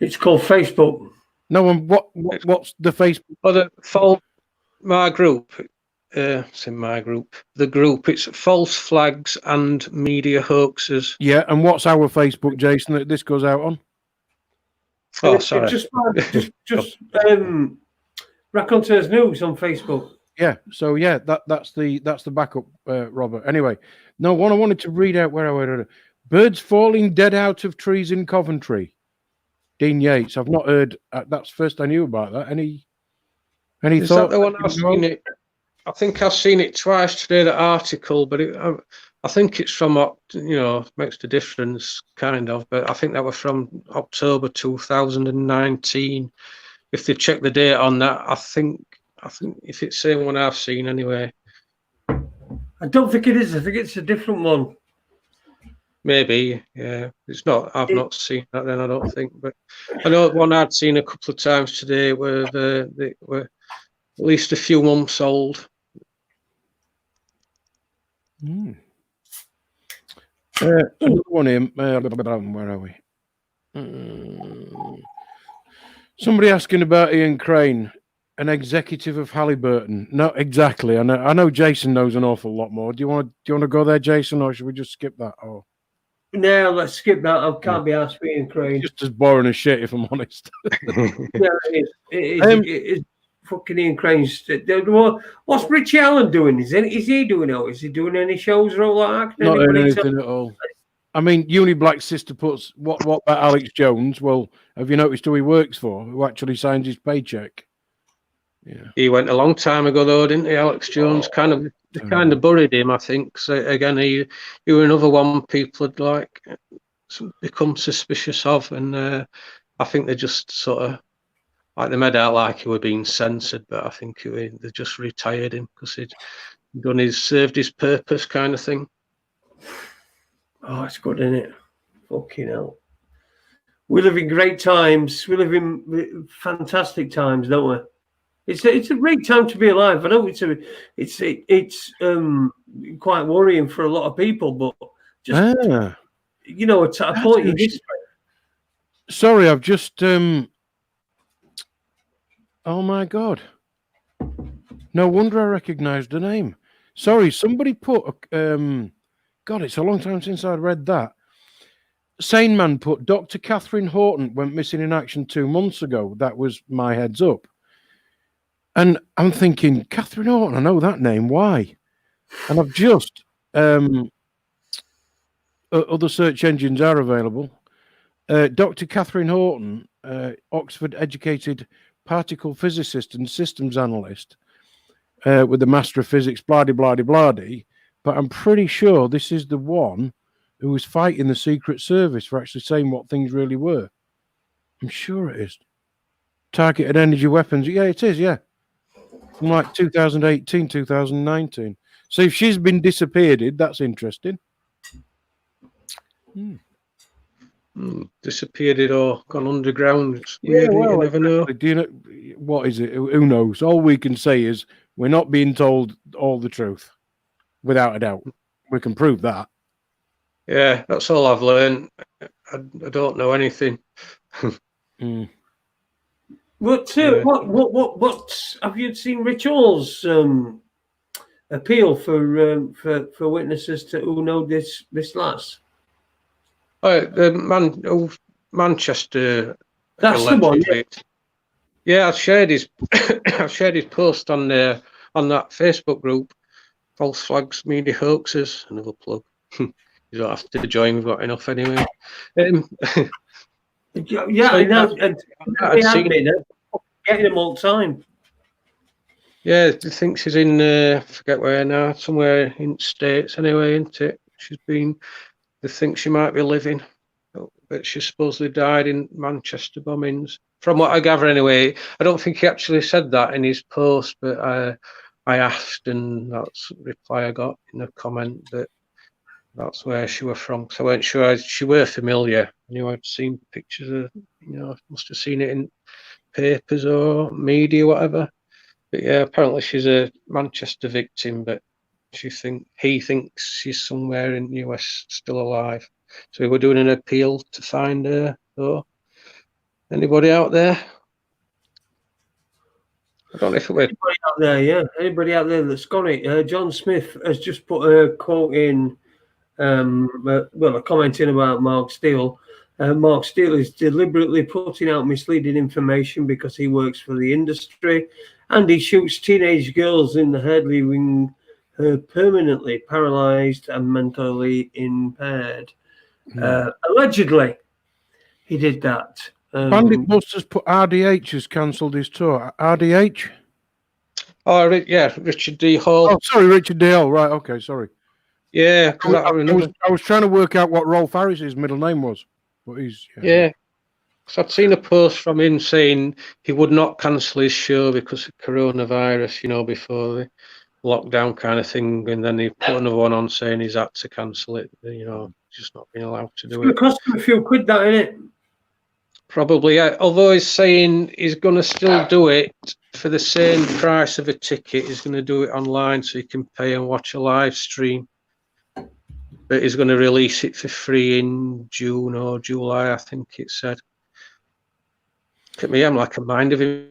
It's called Facebook. No one. What's the Facebook? My group. It's in my group. The group. It's False Flags and Media Hoaxes. Yeah, and what's our Facebook, Jason? That this goes out on? Oh, sorry. Just Raconteurs News on Facebook. Yeah. So yeah, that's the backup, Robert. Anyway, no one I wanted to read out where I were. Birds falling dead out of trees in Coventry. Dean Yates. I've not heard. That's first I knew about that. Any Is thought? that the one I've seen it? I think I've seen it twice today. That article, but I think it's from makes a difference, kind of. But I think that was from October 2019. If they check the date on that, I think if it's the same one I've seen anyway. I don't think it is. I think it's a different one. Maybe, yeah. It's not. I've not seen that then. I don't think, but I know one I'd seen a couple of times today where they were at least a few months old. Another one here. Where are we? Somebody asking about Ian Crane, an executive of Halliburton. Not exactly. I know Jason knows an awful lot more. Do you want to go there, Jason, or should we just skip that? Oh, no, let's skip that. I can't be asked for Ian Crane. Just as boring as shit, if I'm honest. Yeah, it is. Fucking Ian Crane's. What's Richie Allen doing? Is he doing it? Is he doing any shows or all that? Not doing anything at all. I mean, Uniblack's sister puts what about Alex Jones? Well, have you noticed who he works for? Who actually signs his paycheck? Yeah, he went a long time ago, though, didn't he? Alex Jones kind of buried him, I think. So again, he were another one people had like become suspicious of, and I think they just sort of. Like they made out like he were being censored, but I think they just retired him because he'd served his purpose, kind of thing. Oh, it's good, isn't it? Fucking hell. We live in great times. We live in fantastic times, don't we? It's a great time to be alive. I know it's quite worrying for a lot of people, but just at a point in history. Sorry, I've just oh my God! No wonder I recognised the name. Sorry, somebody put. God, it's a long time since I read that. Sane Man put Dr. Catherine Horton went missing in action 2 months ago. That was my heads up. And I'm thinking, Catherine Horton, I know that name. Why? And I've just other search engines are available. Dr. Catherine Horton, Oxford-educated particle physicist and systems analyst with the Master of Physics, blah-de-blah-de-blah-de. But I'm pretty sure this is the one who was fighting the Secret Service for actually saying what things really were. I'm sure it is. Targeted energy weapons. Yeah, it is, yeah. From like 2018, 2019. So if she's been disappeared, that's interesting. Disappeared or gone underground. It's weird, you never know. Do you know what is it? Who knows? All we can say is we're not being told all the truth, without a doubt. We can prove that. Yeah, that's all I've learned. I don't know anything. What have you seen Ritual's appeal for witnesses to who know this lass? The Manchester. That's the one. Yeah, I shared his post on that Facebook group. False Flags Media Hoaxes. Another plug. You don't have to join. We've got enough anyway. Yeah, I know. And getting them all the time. Yeah, he thinks she's in forget where now, somewhere in States anyway, isn't it? They think she might be living, but she supposedly died in Manchester bombings. From what I gather anyway, I don't think he actually said that in his post, but I asked, and that's the reply I got in a comment that that's where she was from. So I weren't sure she were familiar. I knew I'd seen pictures of, must have seen it in papers or media, whatever. But yeah, apparently she's a Manchester victim, but he thinks she's somewhere in the US still alive. So we were doing an appeal to find her. So anybody out there? I don't know if it was anybody out there. Yeah, anybody out there that's got it. John Smith has just put a quote in. A comment in about Mark Steele. Mark Steele is deliberately putting out misleading information because he works for the industry, and he shoots teenage girls in the head, leaving her permanently paralysed and mentally impaired. Allegedly, he did that. Bandit Busters put RDH has cancelled his tour. RDH? Oh, yeah, Richard D. Hall. Oh, sorry, Richard Dale. Right, okay, sorry. Yeah, because I was trying to work out what Rolf Harris's middle name was. But he's... Yeah. So I'd seen a post from him saying he would not cancel his show because of coronavirus, you know, before the lockdown kind of thing. And then he put another one on saying he's had to cancel it, you know, just not being allowed to do it. It cost him a few quid, that, innit? Probably, yeah. Although he's saying he's going to still do it for the same price of a ticket. He's going to do it online so you can pay and watch a live stream. But he's going to release it for free in June or July, I think it said. Look at me, I'm like a mind of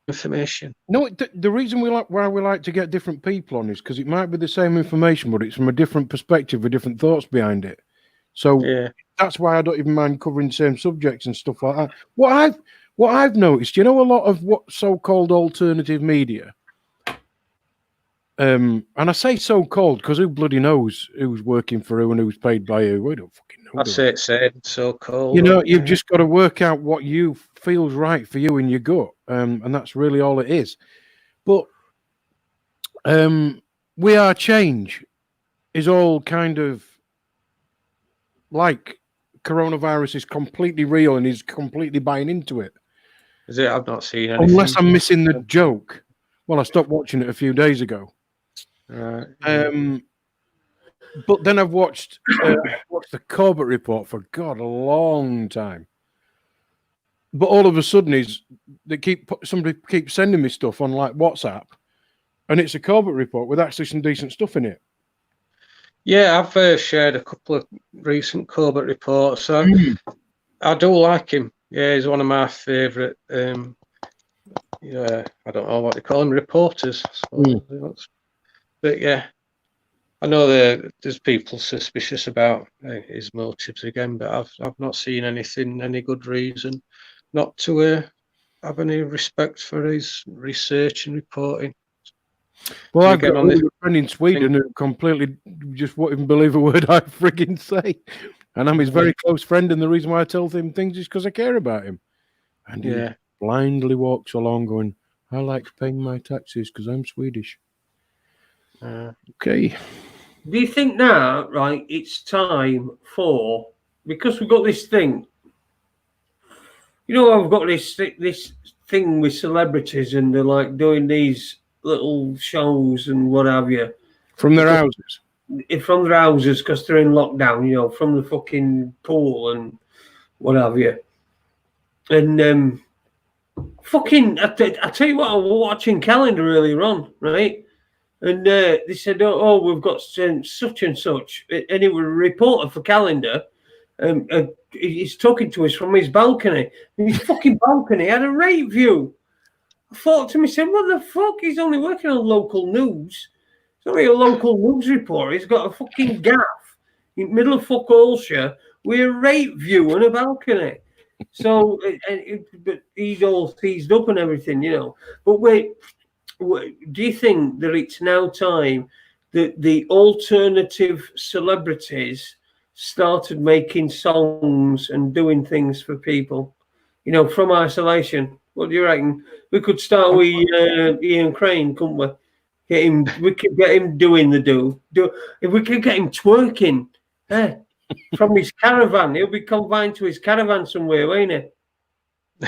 information. No, the reason why we like to get different people on is because it might be the same information, but it's from a different perspective with different thoughts behind it. So yeah, that's why I don't even mind covering the same subjects and stuff like that. What I've noticed, you know, a lot of what so-called alternative media, and I say so-called because who bloody knows who's working for who and who's paid by who? We don't fucking know. I'd say it's said so-called. You know, you've just got to work out what you feels right for you in your gut, and that's really all it is. But We Are Change is all kind of like coronavirus is completely real and he's completely buying into it. Is it? I've not seen anything. Unless I'm missing the joke. Well, I stopped watching it a few days ago. Right. But then I've watched the Corbett Report for God a long time. But all of a sudden, somebody keeps sending me stuff on like WhatsApp, and it's a Corbett Report with actually some decent stuff in it. Yeah, I've shared a couple of recent Corbett reports. So I do like him. Yeah, he's one of my favourite. Yeah, I don't know what they call him, reporters. But yeah, I know there's people suspicious about his motives again, but I've not seen any good reason not to have any respect for his research and reporting. Well, I've got a friend in Sweden who completely just won't even believe a word I frigging say. And I'm his very close friend, and the reason why I tell him things is because I care about him. And he blindly walks along going, I like paying my taxes because I'm Swedish. Okay. Do you think now, right, it's time for, because we've got this thing, you know, I've got this thing with celebrities and they're like doing these little shows and what have you. From their houses? From their houses because they're in lockdown, you know, from the fucking pool and what have you. And I tell you what, I was watching Calendar earlier on, right? And they said, oh, we've got such and such. And it was a reporter for Calendar. He's talking to us from his balcony. And his fucking balcony had a rape view. I thought to myself, what the fuck? He's only working on local news. He's only a local news reporter. He's got a fucking gaff in the middle of fuck Allshire with a rape view on a balcony. So, but he's all seized up and everything, you know. But wait, do you think that it's now time that the alternative celebrities started making songs and doing things for people, you know, from isolation? What do you reckon? We could start with Ian Crane, couldn't we? We could get him doing the do. If we could get him twerking, from his caravan, he'll be confined to his caravan somewhere, won't he?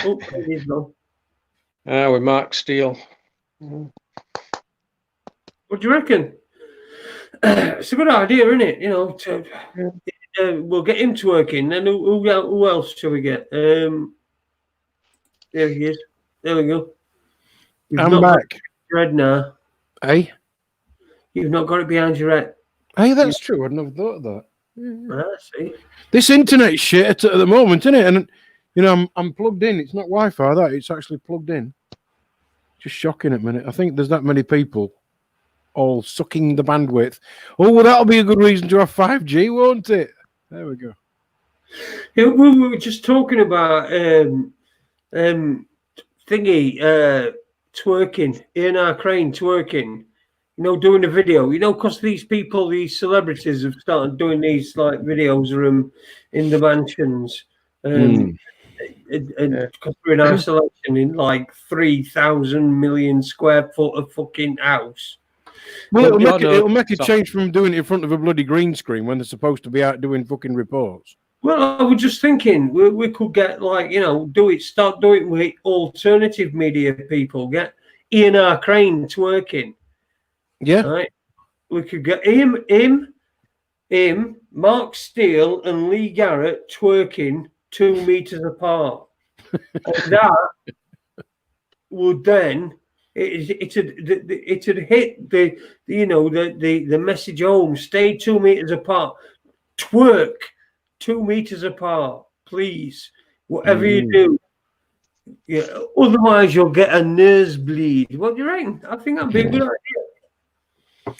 Oh, there he is, though. With Mark Steele. What do you reckon? It's a good idea, isn't it? You know, we'll get him twerking. Then who else shall we get? There he is. There we go. I'm back. Your head now. Hey? You've not got it behind your head. Hey, that's true. I'd never thought of that. See? This internet shit at the moment, isn't it? And you know, I'm plugged in. It's not Wi-Fi. It's actually plugged in. Just shocking at the minute. I think there's that many people all sucking the bandwidth. Oh, well, that'll be a good reason to have 5G, won't it? There we go. Yeah, we were just talking about twerking, Ian R. Crane twerking, doing a video, because these people, these celebrities have started doing these like videos of them in the mansions, and because we're in isolation in like 3,000 million square foot of fucking house. Well, it'll make a change from doing it in front of a bloody green screen when they're supposed to be out doing fucking reports. Well, I was just thinking we could get start doing with alternative media people. Get Ian R. Crane twerking. Yeah. Right. We could get him, Mark Steele and Lee Garrett twerking 2 meters apart. And that would then it'd hit the message home. Stay 2 meters apart. Twerk 2 meters apart, please. Whatever you do. Yeah. Otherwise, you'll get a nosebleed. What do you reckon? I think that'd be a good idea.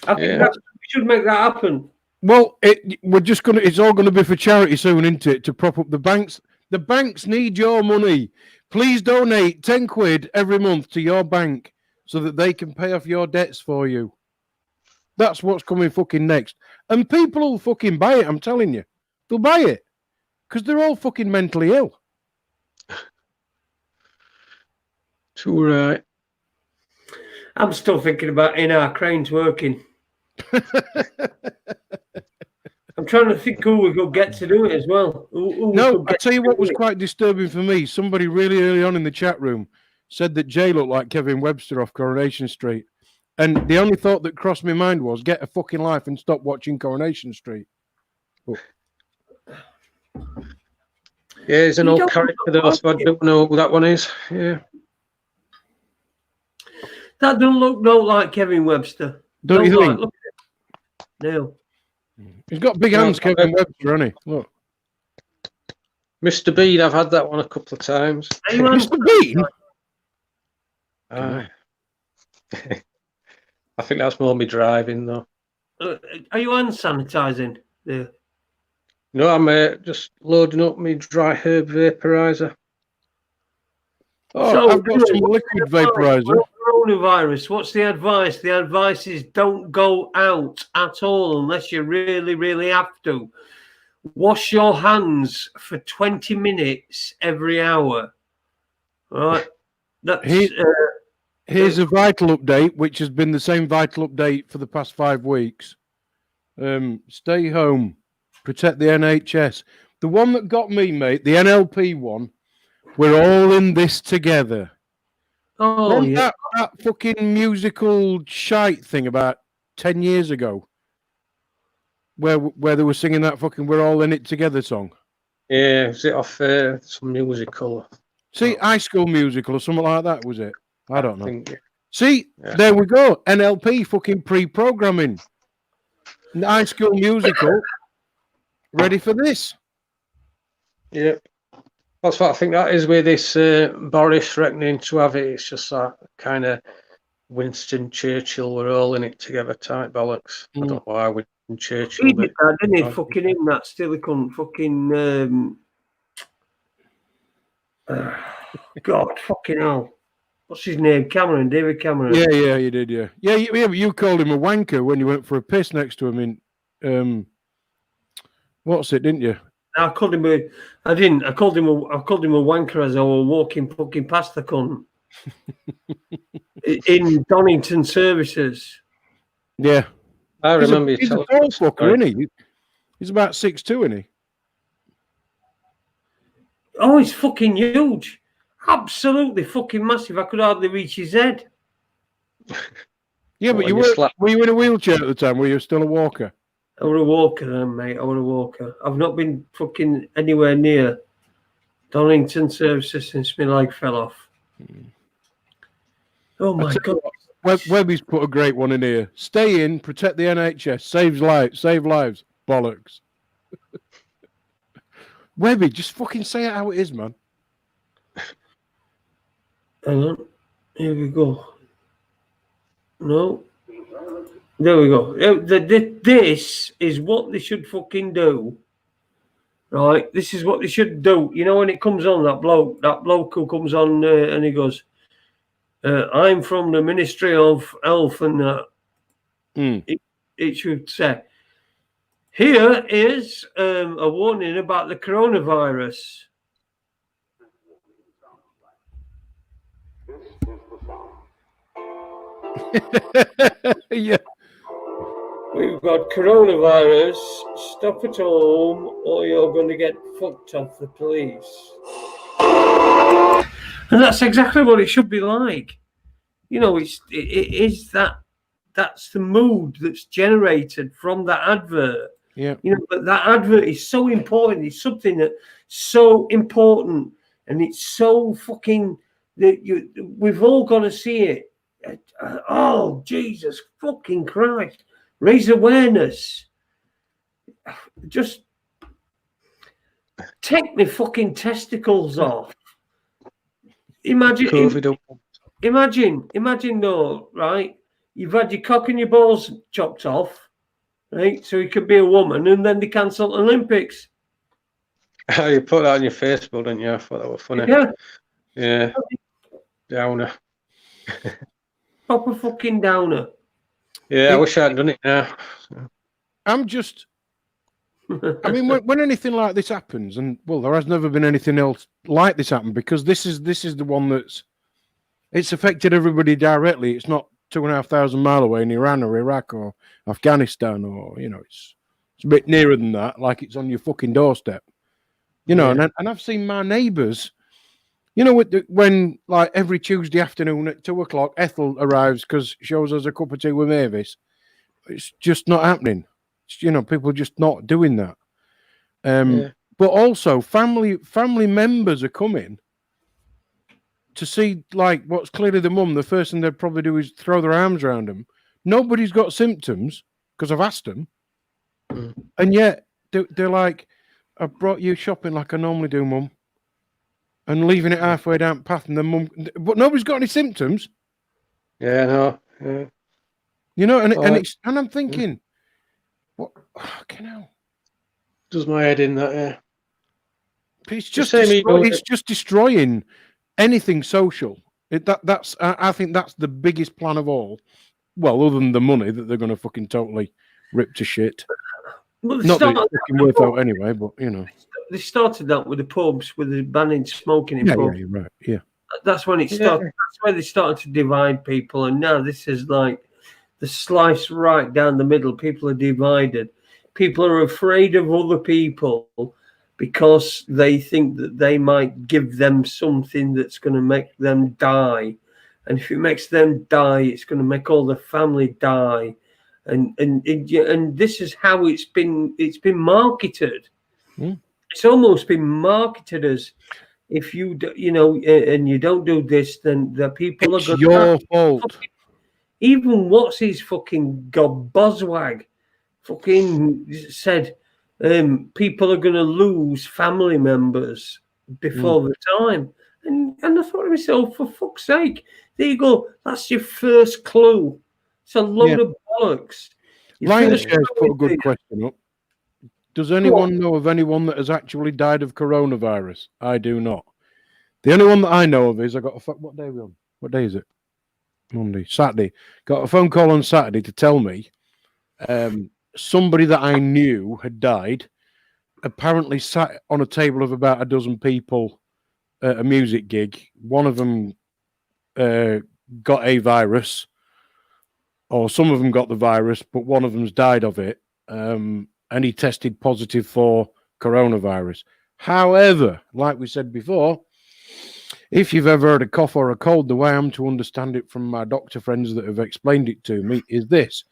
I think we should make that happen. Well, it's all gonna be for charity soon, isn't it? To prop up the banks. The banks need your money. Please donate 10 quid every month to your bank so that they can pay off your debts for you. That's what's coming fucking next. And people will fucking buy it, I'm telling you. They'll buy it. Because they're all fucking mentally ill. Too right. I'm still thinking about Ian R. Crane twerking. I'm trying to think who we could get to do it as well. I tell you what was quite disturbing for me. Somebody really early on in the chat room said that Jay looked like Kevin Webster off Coronation Street. And the only thought that crossed my mind was get a fucking life and stop watching Coronation Street. But... Yeah, he's an old character though, so I don't know who that one is. Yeah. That doesn't look like Kevin Webster. Don't you think? Look at it. No. He's got big hands, Kevin Webster, hasn't he? Look. Mr. Bean, I've had that one a couple of times. Mr. Bean? I think that's more me driving, though. Are you hand sanitizing there? No, I'm just loading up my dry herb vaporizer. Oh, so, I've got some liquid vaporizer. Coronavirus. What's the advice? The advice is don't go out at all unless you really, really have to. Wash your hands for 20 minutes every hour. All right. Here's a vital update, which has been the same vital update for the past 5 weeks. Stay home. Protect the NHS. The one that got me, mate, the NLP one, we're all in this together. Oh, yeah. That fucking musical shite thing about 10 years ago where they were singing that fucking We're All In It Together song. Yeah, is it off some musical? See, High School Musical or something like that, was it? I don't know. See, there we go. NLP fucking pre-programming. High School Musical. Ready for this? Yeah. That's what I think that is with this Boris reckoning to have it. It's just that kind of Winston Churchill, we're all in it together type bollocks. I don't know why Winston Churchill. He did that, didn't he? Fucking him, that still he couldn't fucking. God, fucking hell. What's his name? David Cameron. Yeah, you did, yeah. Yeah, but you called him a wanker when you went for a piss next to him in. What's it, didn't you? I called him I didn't. I called him a wanker as I was walking fucking past the cunt in Donington Services. Yeah, I remember you telling. He's a tall fucker, isn't he? He's about 6'2", isn't he? Oh, he's fucking huge. Absolutely fucking massive. I could hardly reach his head. Yeah, but were you in a wheelchair at the time? Were you still a walker? I was a walker then, mate. I was a walker. I've not been fucking anywhere near Donington Services since my leg fell off. Oh, my God. Webby's put a great one in here. Stay in, protect the NHS, save lives. Bollocks. Webby, just fucking say it how it is, man. Hang on. Here we go. No. There we go. This is what they should fucking do. right? This is what they should do. You know, when it comes on, that bloke who comes on and he goes, I'm from the Ministry of Health, and it should say, here is a warning about the coronavirus. Yeah. We've got coronavirus. Stop at home, or you're going to get fucked off the police. And that's exactly what it should be like. You know, it is that. That's the mood that's generated from that advert. Yeah. You know, but that advert is so important. It's something that's so important, and it's so fucking that we've all got to see it. Oh, Jesus fucking Christ. Raise awareness. Just take the fucking testicles off. Imagine though, right? You've had your cock and your balls chopped off, right? So you could be a woman, and then they cancel Olympics. You put that on your Facebook, didn't you? I thought that was funny. Yeah. Downer. Proper fucking downer. Yeah, I wish I had done it now. I'm just, I mean, when anything like this happens, and well, there has never been anything else like this happen, because this is the one it's affected everybody directly. It's not 2,500 miles away in Iran or Iraq or Afghanistan, or it's a bit nearer than that, like it's on your fucking doorstep. And I've seen my neighbours. When like every Tuesday afternoon at 2:00, Ethel arrives because she shows us a cup of tea with Mavis. It's just not happening. People are just not doing that. But also, family members are coming to see, like, what's clearly the mum. The first thing they'd probably do is throw their arms around them. Nobody's got symptoms because I've asked them, and yet they're like, "I brought you shopping like I normally do, mum." And leaving it halfway down the path, and the mum, but nobody's got any symptoms. Yeah, no. Yeah. And I'm thinking, what? Fucking hell. Does my head in that? Yeah. It's just destroying anything social. I think that's the biggest plan of all. Well, other than the money that they're going to fucking totally rip to shit. Well, not that it's fucking worth out anyway, but They started that with the pubs, with the banning smoking in pubs. Yeah, you're right. Yeah. That's when it started. That's where they started to divide people, and now this is like the slice right down the middle. People are divided. People are afraid of other people because they think that they might give them something that's going to make them die, and if it makes them die, it's going to make all the family die, and this is how it's been marketed. It's almost been marketed as, if you and you don't do this, then the people it's are your fault. Even what's his fucking God Boswag fucking said, people are going to lose family members before the time, and I thought to myself, for fuck's sake, there you go. That's your first clue. It's a load of bollocks. Lionshairs put a good question up. Does anyone know of anyone that has actually died of coronavirus? I do not. The only one that I know of is what day are we on? What day is it? Monday, Saturday. Got a phone call on Saturday to tell me somebody that I knew had died. Apparently sat on a table of about a dozen people at a music gig. One of them got a virus, or some of them got the virus, but one of them's died of it. And he tested positive for coronavirus. However, like we said before, if you've ever had a cough or a cold, the way I'm to understand it from my doctor friends that have explained it to me is this: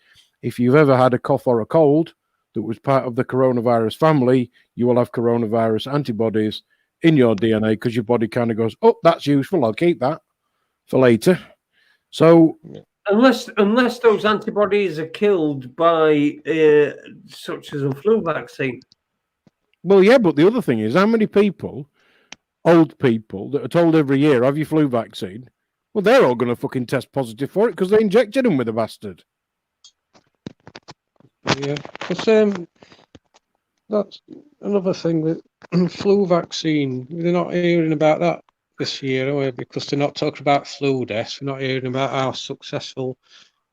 if you've ever had a cough or a cold that was part of the coronavirus family, you will have coronavirus antibodies in your DNA, because your body kind of goes, "Oh, that's useful. I'll keep that for later." So. Unless those antibodies are killed by such as a flu vaccine. Well, yeah, but the other thing is, how many people, old people, that are told every year, have your flu vaccine? Well, they're all going to fucking test positive for it because they injected them with a bastard. Yeah, because that's another thing that flu vaccine. They're not hearing about that this year, are we? Because they're not talking about flu deaths. We're not hearing about how successful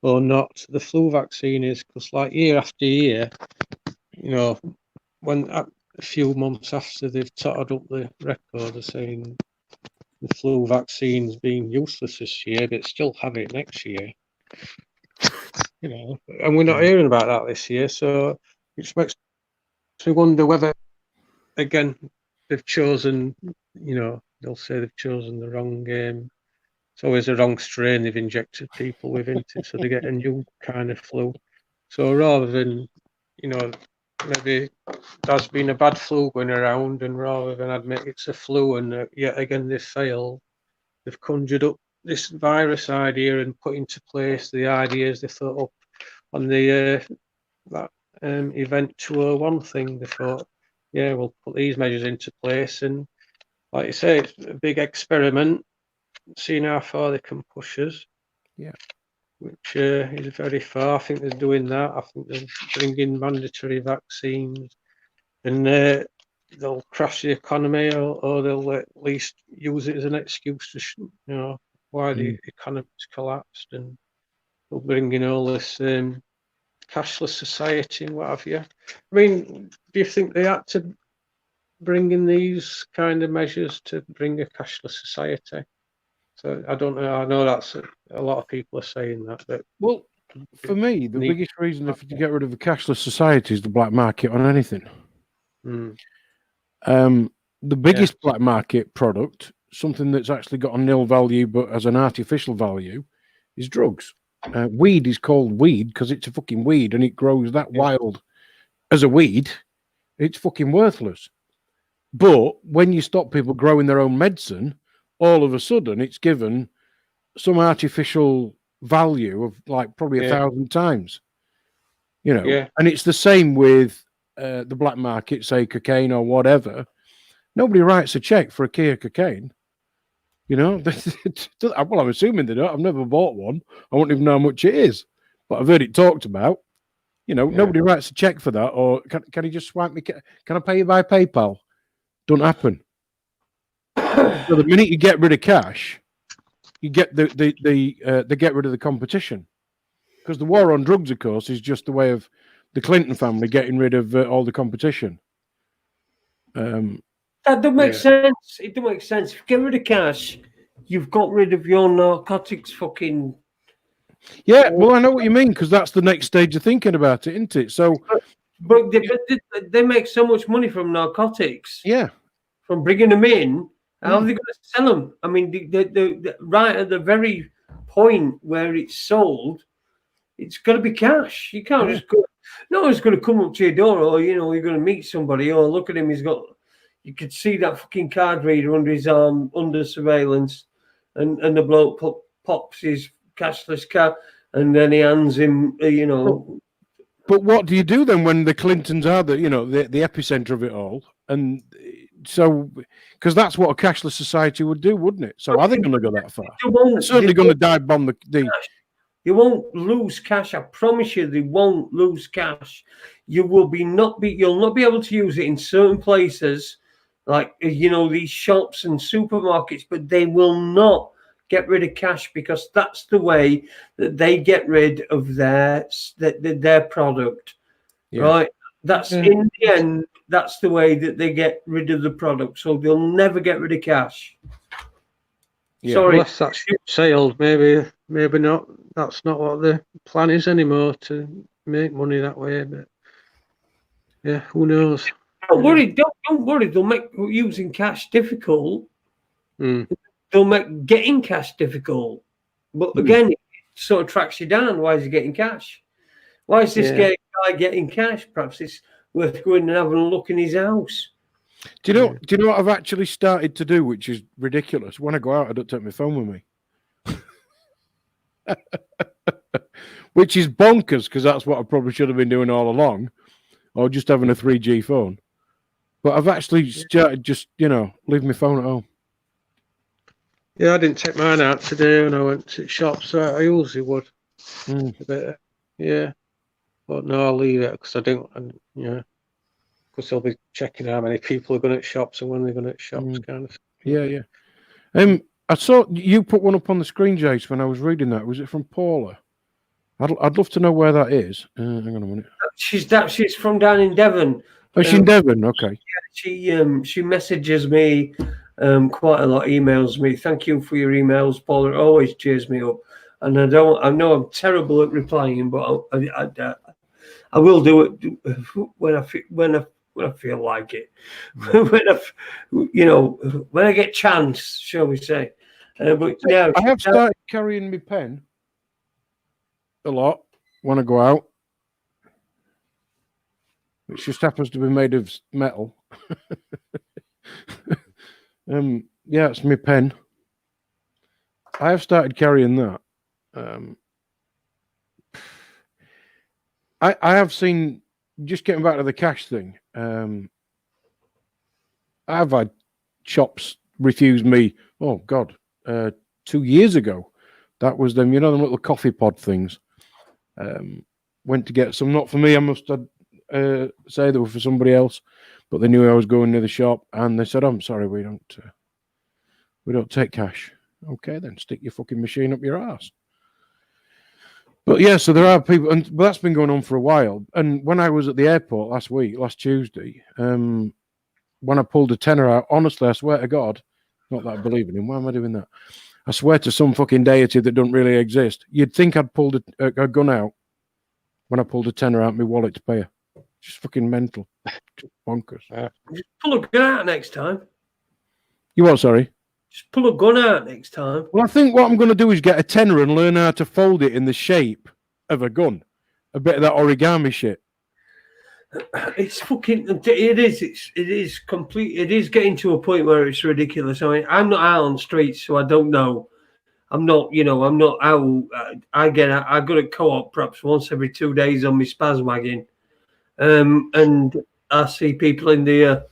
or not the flu vaccine is. Because like year after year, you know, when a few months after they've totted up the record, they're saying the flu vaccine's been useless this year, but still have it next year. You know, and we're not hearing about that this year, so it makes me wonder whether, again, they've chosen, you know, they'll say they've chosen the wrong it's always the wrong strain they've injected people with, isn't it? So they get a new kind of flu. So rather than, you know, maybe there's been a bad flu going around, and rather than admit it's a flu and yet again they fail, they've conjured up this virus idea and put into place the ideas they thought up on the that event 201 thing. They thought, yeah, we'll put these measures into place, and like you say, it's a big experiment, seeing how far they can push us. Yeah. Which is very far. I think they're doing that. I think they're bringing mandatory vaccines, and they'll crash the economy, or they'll at least use it as an excuse to, you know, why the economy's collapsed, and they'll bring in all this cashless society and what have you. I mean, do you think they had to bring in these kind of measures to bring a cashless society? So I don't know. I know that's a lot of people are saying that. But well, for me, the biggest reason if you get rid of a cashless society is the black market on anything. The biggest black market product, something that's actually got a nil value but has an artificial value, is drugs. Weed is called weed because it's a fucking weed and it grows that wild as a weed. It's fucking worthless. But when you stop people growing their own medicine, all of a sudden it's given some artificial value of like probably 1,000 times, you know. And it's the same with the black market, say cocaine or whatever. Nobody writes a check for a key of cocaine, you know. Well, I'm assuming they don't. I've never bought one. I won't even know how much it is, but I've heard it talked about. You know, nobody writes a check for that. Or can you just swipe me? Can I pay you by PayPal? Don't happen. So the minute you get rid of cash, you get they get rid of the competition, because the war on drugs, of course, is just the way of the Clinton family getting rid of all the competition. That doesn't make sense. It doesn't make sense. If you get rid of cash, you've got rid of your narcotics fucking. Yeah, well, I know what you mean, because that's the next stage of thinking about it, isn't it? So, but they make so much money from narcotics. Yeah, from bringing them in. How are they going to sell them? I mean, the right at the very point where it's sold, it's got to be cash. You can't just go. No one's going to come up to your door, or you know, you're going to meet somebody. Oh, look at him! He's got. You could see that fucking card reader under his arm, under surveillance, and the bloke pops his cashless card, and then he hands him, you know. But what do you do then when the Clintons are the epicenter of it all? And so, because that's what a cashless society would do, wouldn't it? So are they going to go that far? They're certainly going to dive bomb the. You won't lose cash. I promise you, they won't lose cash. You will you'll not be able to use it in certain places, like you know, these shops and supermarkets, but they will not get rid of cash, because that's the way that they get rid of their product, right? That's in the end. That's the way that they get rid of the product. So they'll never get rid of cash. Sorry, unless that's sailed, maybe not. That's not what the plan is anymore, to make money that way. But yeah, who knows? Don't worry. Don't worry. They'll make using cash difficult. They'll make getting cash difficult. But again, it sort of tracks you down. Why is he getting cash? Why is this guy getting cash? Perhaps it's worth going and having a look in his house. Do you know what I've actually started to do, which is ridiculous? When I go out, I don't take my phone with me. Which is bonkers, because that's what I probably should have been doing all along, or just having a 3G phone. But I've actually started just, leave my phone at home. Yeah, I didn't take mine out today when I went to the shop, so I usually would. But no, I'll leave it, because I didn't, go because they'll be checking how many people are going at shops and when they're going at shops, kind of thing. Yeah. I saw you put one up on the screen, Jace, when I was reading that. Was it from Paula? I'd love to know where that is. Hang on a minute. She's from down in Devon. Oh, she's in Devon. Okay. She messages me quite a lot, emails me. Thank you for your emails, Paula. It always cheers me up. And I know I'm terrible at replying, but I will do it when I feel like it. when I get chance, shall we say? But yeah, I have started carrying my pen a lot when I go out. It just happens to be made of metal. Yeah, it's my pen. I have started carrying that. I have seen, just getting back to the cash thing, I've had shops refuse me, 2 years ago. That was them, them little coffee pod things. Went to get some, not for me, I must say they were for somebody else, but they knew I was going near the shop, and they said, I'm sorry, we don't take cash. Okay, then stick your fucking machine up your ass. But yeah, so there are people, but that's been going on for a while. And when I was at the airport last Tuesday, when I pulled a tenner out, honestly, I swear to God, not that I believe in him, why am I doing that? I swear to some fucking deity that don't really exist. You'd think I'd pulled a gun out when I pulled a tenner out of my wallet to pay her. Just fucking mental. Just bonkers. Just pull a gun out next time. You what, sorry? Just pull a gun out next time. Well, I think what I'm going to do is get a tenner and learn how to fold it in the shape of a gun. A bit of that origami shit. It's fucking. It is complete. It is getting to a point where it's ridiculous. I mean, I'm not out on the streets, so I don't know. I'm not out. I go to co-op perhaps once every 2 days on my spaz wagon, and I see people in the.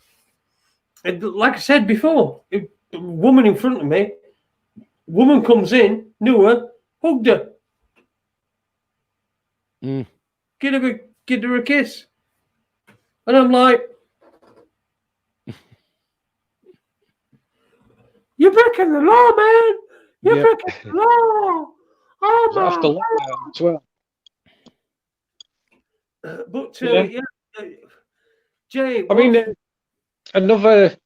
Like I said before, a woman in front of me. Woman comes in, knew her, hugged her. Give her a kiss. And I'm like, you're breaking the law, man. You're breaking the law. Oh, my after lockdown as well. Jay, I mean, another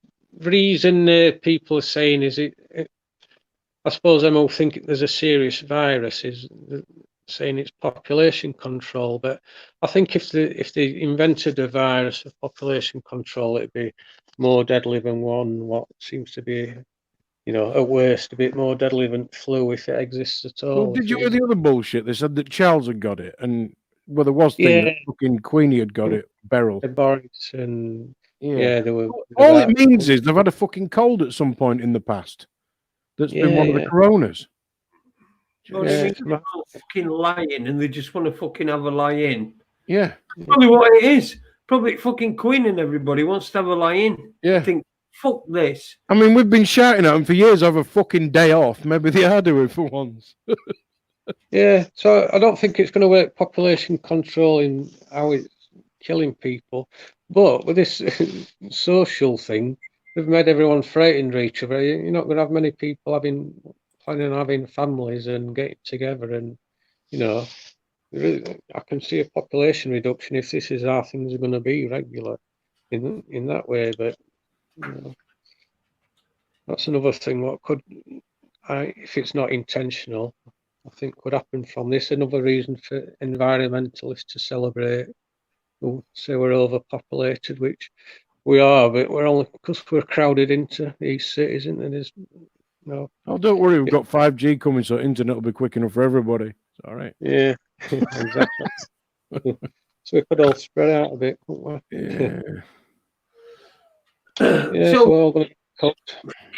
reason people are saying is I suppose them all think there's a serious virus, is saying it's population control. But I think if they invented a virus of population control, it'd be more deadly than what seems to be, at worst, a bit more deadly than flu if it exists at all. Well, did you hear the other bullshit? They said that Charles had got it, and there was thing that fucking Queenie had got it, Beryl. Boris and they were. All it means is they've had a fucking cold at some point in the past. That's been one of the coronas. Fucking lying, and they just want to fucking have a lie in. Yeah, probably what it is. Probably fucking Queen and everybody wants to have a lie in. Yeah, I think fuck this. I mean, we've been shouting at them for years. Have a fucking day off. Maybe they are doing for once. Yeah, so I don't think it's going to work population control in how it's killing people, but with this social thing, we've made everyone frightened of each other. You're not going to have many people planning on having families and getting together, and I can see a population reduction if this is how things are going to be regular in that way. But that's another thing. What could, if it's not intentional, I think could happen from this. Another reason for environmentalists to celebrate. We'll say we're overpopulated, which we are, but we're only because we're crowded into these cities, and there's no. Oh, don't worry, we've got 5G coming, so internet will be quick enough for everybody. It's all right. Yeah, exactly. So we could all spread out a bit, couldn't we? Yeah. So we're all going to cut.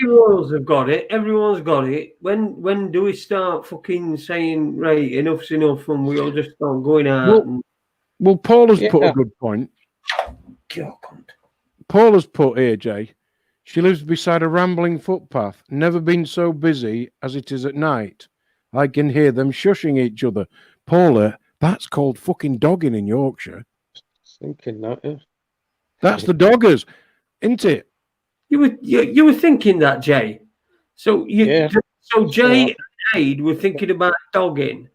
Everyone's got it. Everyone's got it. When do we start fucking saying, right, enough's enough, and we all just start going out? Well, Paul has put a good point. Paul has put here, Jay. She lives beside a rambling footpath, never been so busy as it is at night. I can hear them shushing each other. Paula, that's called fucking dogging in Yorkshire. Thinking that, yeah. That's the doggers, isn't it? You were thinking that, Jay. So Jay and Ade were thinking about dogging,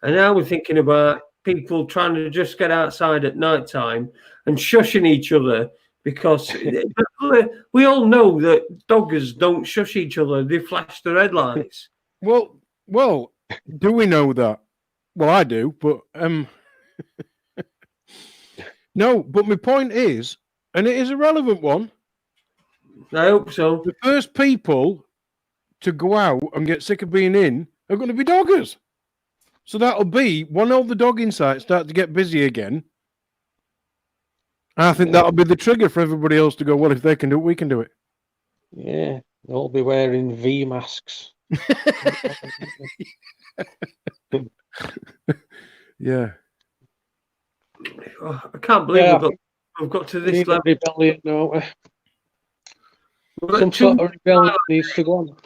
and now we're thinking about people trying to just get outside at night time and shushing each other because we all know that doggers don't shush each other; they flash their headlights. Well, do we know that? Well, I do, but no. But my point is, and it is a relevant one. I hope so. The first people to go out and get sick of being in are going to be doggers. So that'll be when all the dogging sites start to get busy again. I think that'll be the trigger for everybody else to go, well, if they can do it, we can do it. Yeah, they'll all be wearing V masks. Yeah. Oh, I can't believe we've got to this level. Rebellion, don't we? Some sort of rebellion needs to go on.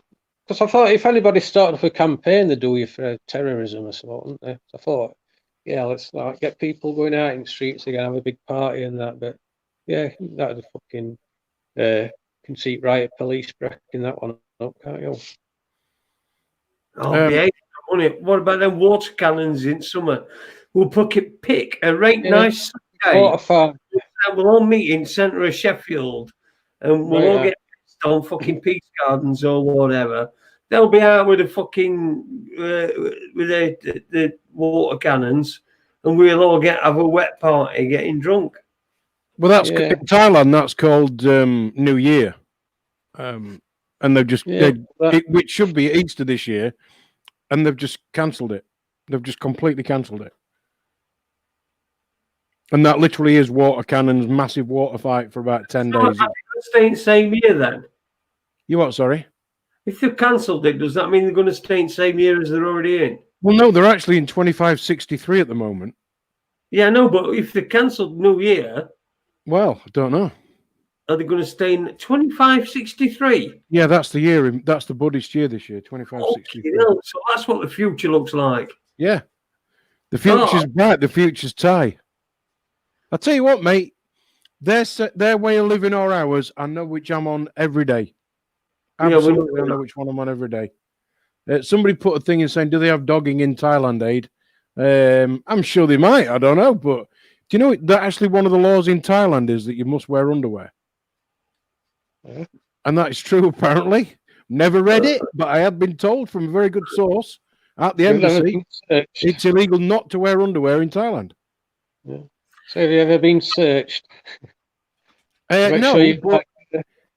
Because I thought if anybody started up a campaign, they'd do it for terrorism or something, wouldn't they? I thought, yeah, let's get people going out in the streets again, have a big party and that. But yeah, that'd a fucking conceit riot police breaking that one up, can't you? Oh, what about them water cannons in summer? We'll pick a nice day. We'll all meet in centre of Sheffield, and we'll all get pissed on fucking Peace Gardens or whatever. They'll be out with the fucking with the water cannons, and we'll all have a wet party, getting drunk. Well, that's in Thailand. That's called New Year, and they've just which should be Easter this year, and they've just cancelled it. They've just completely cancelled it. And that literally is water cannons, massive water fight for about 10 days. Stay in the same year then? You what, sorry? If they've cancelled it, does that mean they're going to stay in the same year as they're already in? Well, no, they're actually in 2563 at the moment. Yeah, no, but if they cancelled New Year... Well, I don't know. Are they going to stay in 2563? Yeah, that's the year. That's the Buddhist year this year, 2563. So that's what the future looks like. Yeah. The future's bright. The future's Thai. I'll tell you what, mate. Their way of living our hours, I know which I'm on every day. Absolutely, I know which one I'm on every day. Somebody put a thing in saying, do they have dogging in Thailand, Aid? I'm sure they might. I don't know. But do you know that actually one of the laws in Thailand is that you must wear underwear? Yeah. And that is true, apparently. Never read it, but I have been told from a very good source at the embassy it's illegal not to wear underwear in Thailand. Yeah. So have you ever been searched? No, but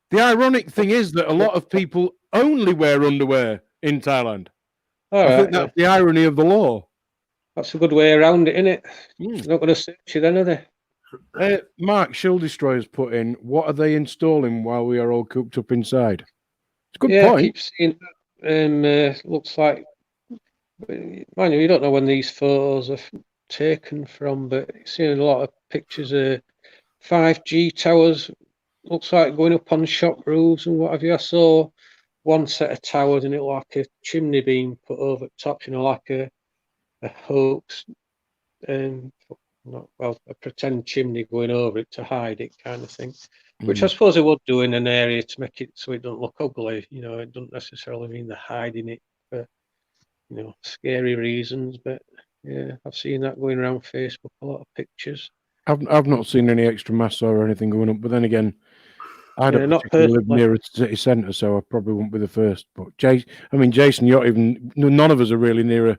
the ironic thing is that a lot of people only wear underwear in Thailand. I think that's the irony of the law. That's a good way around it, isn't it? They're not going to search you then, are they? Mark Shield Destroyer's put in, what are they installing while we are all cooped up inside? It's a good point. I keep seeing that. Looks like, mind you don't know when these photos are taken from, but seeing a lot of pictures of 5G towers. Looks like going up on shop roofs and what have you. I saw one set of towers and it looked like a chimney being put over the top, like a hoax, a pretend chimney going over it to hide it, kind of thing. Which I suppose they would do in an area to make it so it don't look ugly. It doesn't necessarily mean they're hiding it for scary reasons. But yeah, I've seen that going around Facebook, a lot of pictures. I've not seen any extra mass or anything going up, but then again, I don't live near a city centre, so I probably won't be the first. But Jason, none of us are really near a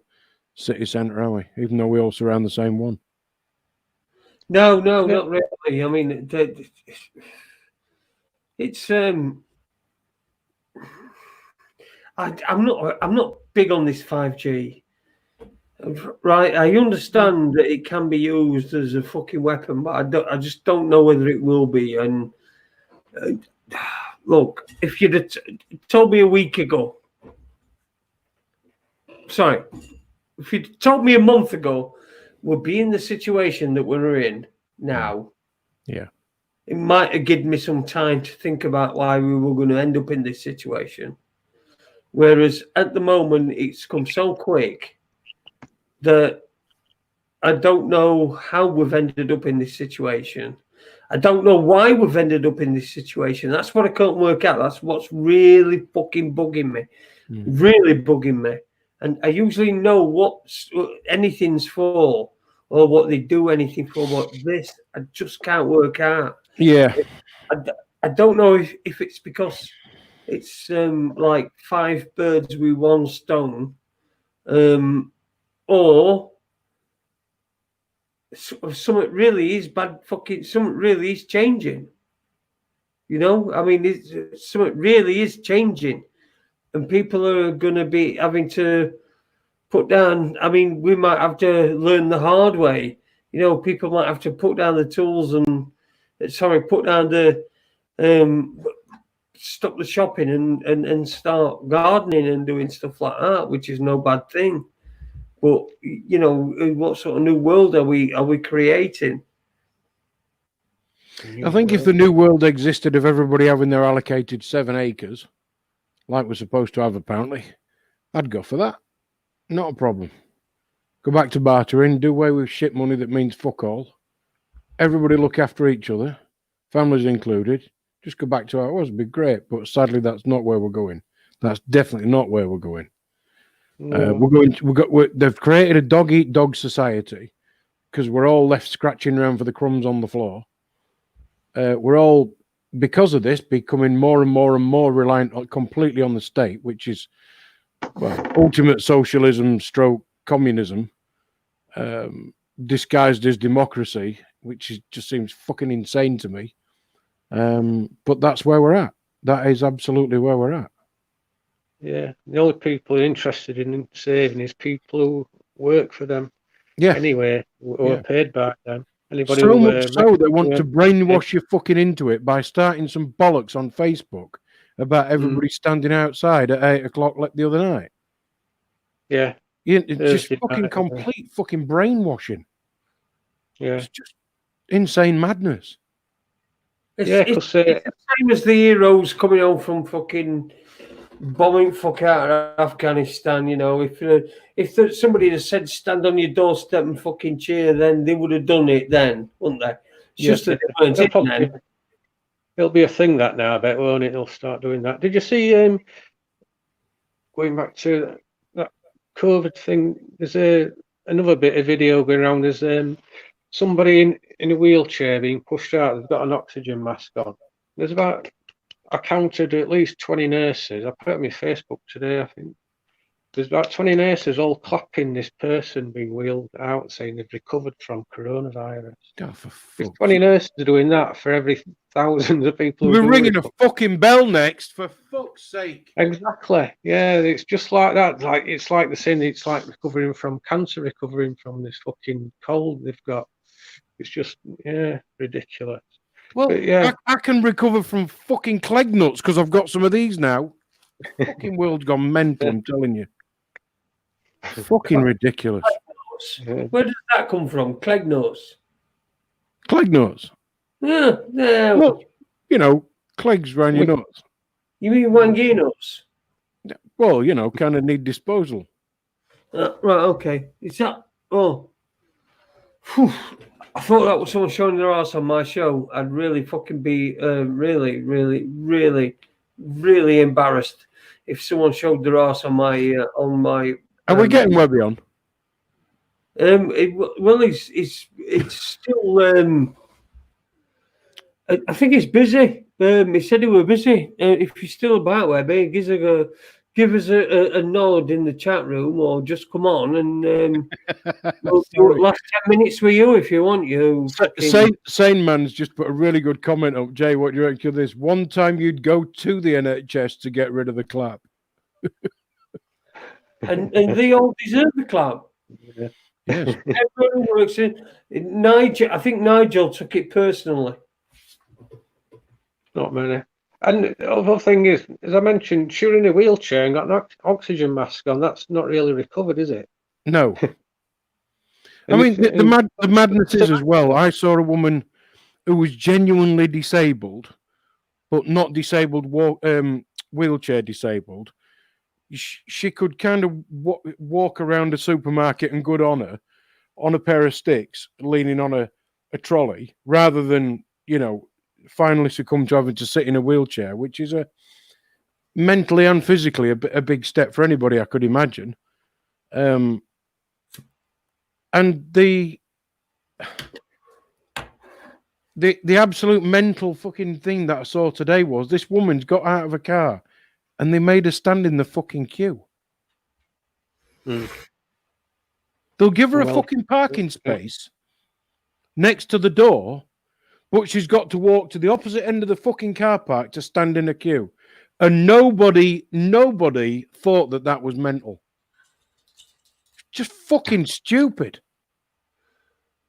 city centre, are we? Even though we all surround the same one. No, not really. I mean, it's I'm not big on this 5G. Right, I understand that it can be used as a fucking weapon, but I just don't know whether it will be. And look, if you'd have told me a week ago, if you'd told me a month ago, we'd be in the situation that we're in now. Yeah, it might have given me some time to think about why we were going to end up in this situation. Whereas at the moment, it's come so quick that I don't know how we've ended up in this situation. I don't know why we've ended up in this situation. That's what I can't work out. That's what's really fucking bugging me. Really bugging me. And I usually know what anything's for or what they do anything for, but this, I just can't work out. Yeah. I don't know if it's because it's like 5 birds with 1 stone, or something really is bad. Something really is changing. You know, I mean, something really is changing, and people are going to be having to put down. I mean, we might have to learn the hard way. You know, people might have to put down the tools and put down the stop the shopping and start gardening and doing stuff like that, which is no bad thing. But you know, what sort of new world are we creating? I think if the new world existed of everybody having their allocated 7 acres, like we're supposed to have apparently, I'd go for that. Not a problem. Go back to bartering, do away with shit money that means fuck all. Everybody look after each other, families included. Just go back to how it was. It'd be great, but sadly, that's not where we're going. That's definitely not where we're going. No. They've created a dog eat dog society because we're all left scratching around for the crumbs on the floor. We're all, because of this, becoming more and more and more reliant completely on the state, which is, well, ultimate socialism stroke communism, disguised as democracy, which just seems fucking insane to me. But that's where we're at. That is absolutely where we're at. Yeah, the only people interested in saving is people who work for them. Yeah. Anyway, who are paid by them. Anybody so much so they want to brainwash you fucking into it by starting some bollocks on Facebook about everybody standing outside at 8 o'clock like the other night. Yeah. It's just fucking complete fucking brainwashing. Yeah. It's just insane madness. It's the same as the heroes coming home from fucking bombing fuck out of Afghanistan. You know, if somebody had said stand on your doorstep and fucking cheer, then they would have done it then, wouldn't they? It's just that they weren't in then. It'll be a thing that now, I bet, won't it? They'll start doing that. Did you see, going back to that COVID thing, there's another bit of video going around. There's somebody in a wheelchair being pushed out. They've got an oxygen mask on. There's about, I counted at least 20 nurses. I put it on my Facebook today, I think. There's about 20 nurses all clapping this person being wheeled out, saying they've recovered from coronavirus. Oh, for if 20 nurses are doing that for every thousands of people. We're ringing a fucking bell next, for fuck's sake. Exactly. Yeah, it's just like that. Like it's like the saying, it's like recovering from cancer, recovering from this fucking cold they've got. It's just, ridiculous. Well, but, I can recover from fucking clegg nuts because I've got some of these now. Fucking world's gone mental, I'm telling you. Fucking ridiculous. Where does that come from? Clegg nuts? Clegg nuts? Yeah. Well, you know, clegs round your nuts. You mean wangy nuts? Well, you know, kind of need disposal. Right, okay. Is that... Oh. Whew. I thought that was someone showing their ass on my show. I'd really fucking be really, really, really, really embarrassed if someone showed their ass on my. Are we getting Webby on? It's still. I think he's busy. He said he was busy. If he's still about, Webby, give us a nod in the chat room, or just come on and we'll do last 10 minutes with you if you want. You Sane Man's just put a really good comment up. Jay, what do you reckon of this? One time you'd go to the NHS to get rid of the clap. and they all deserve the clap. Yeah. Yes. Everyone works in Nigel. I think Nigel took it personally. Not many. And the other thing is, as I mentioned, she was in a wheelchair and got an oxygen mask on. That's not really recovered, is it? No. I mean, the madness is as well. I saw a woman who was genuinely disabled, but not disabled, wheelchair disabled. She could kind of walk around a supermarket and good on her on a pair of sticks, leaning on a trolley, rather than finally succumbed to having to sit in a wheelchair, which is a mentally and physically a big step for anybody, I could imagine. And the absolute mental fucking thing that I saw today was this woman's got out of a car and they made her stand in the fucking queue. They'll give her a fucking parking space next to the door, but she's got to walk to the opposite end of the fucking car park to stand in a queue. And nobody thought that was mental. Just fucking stupid.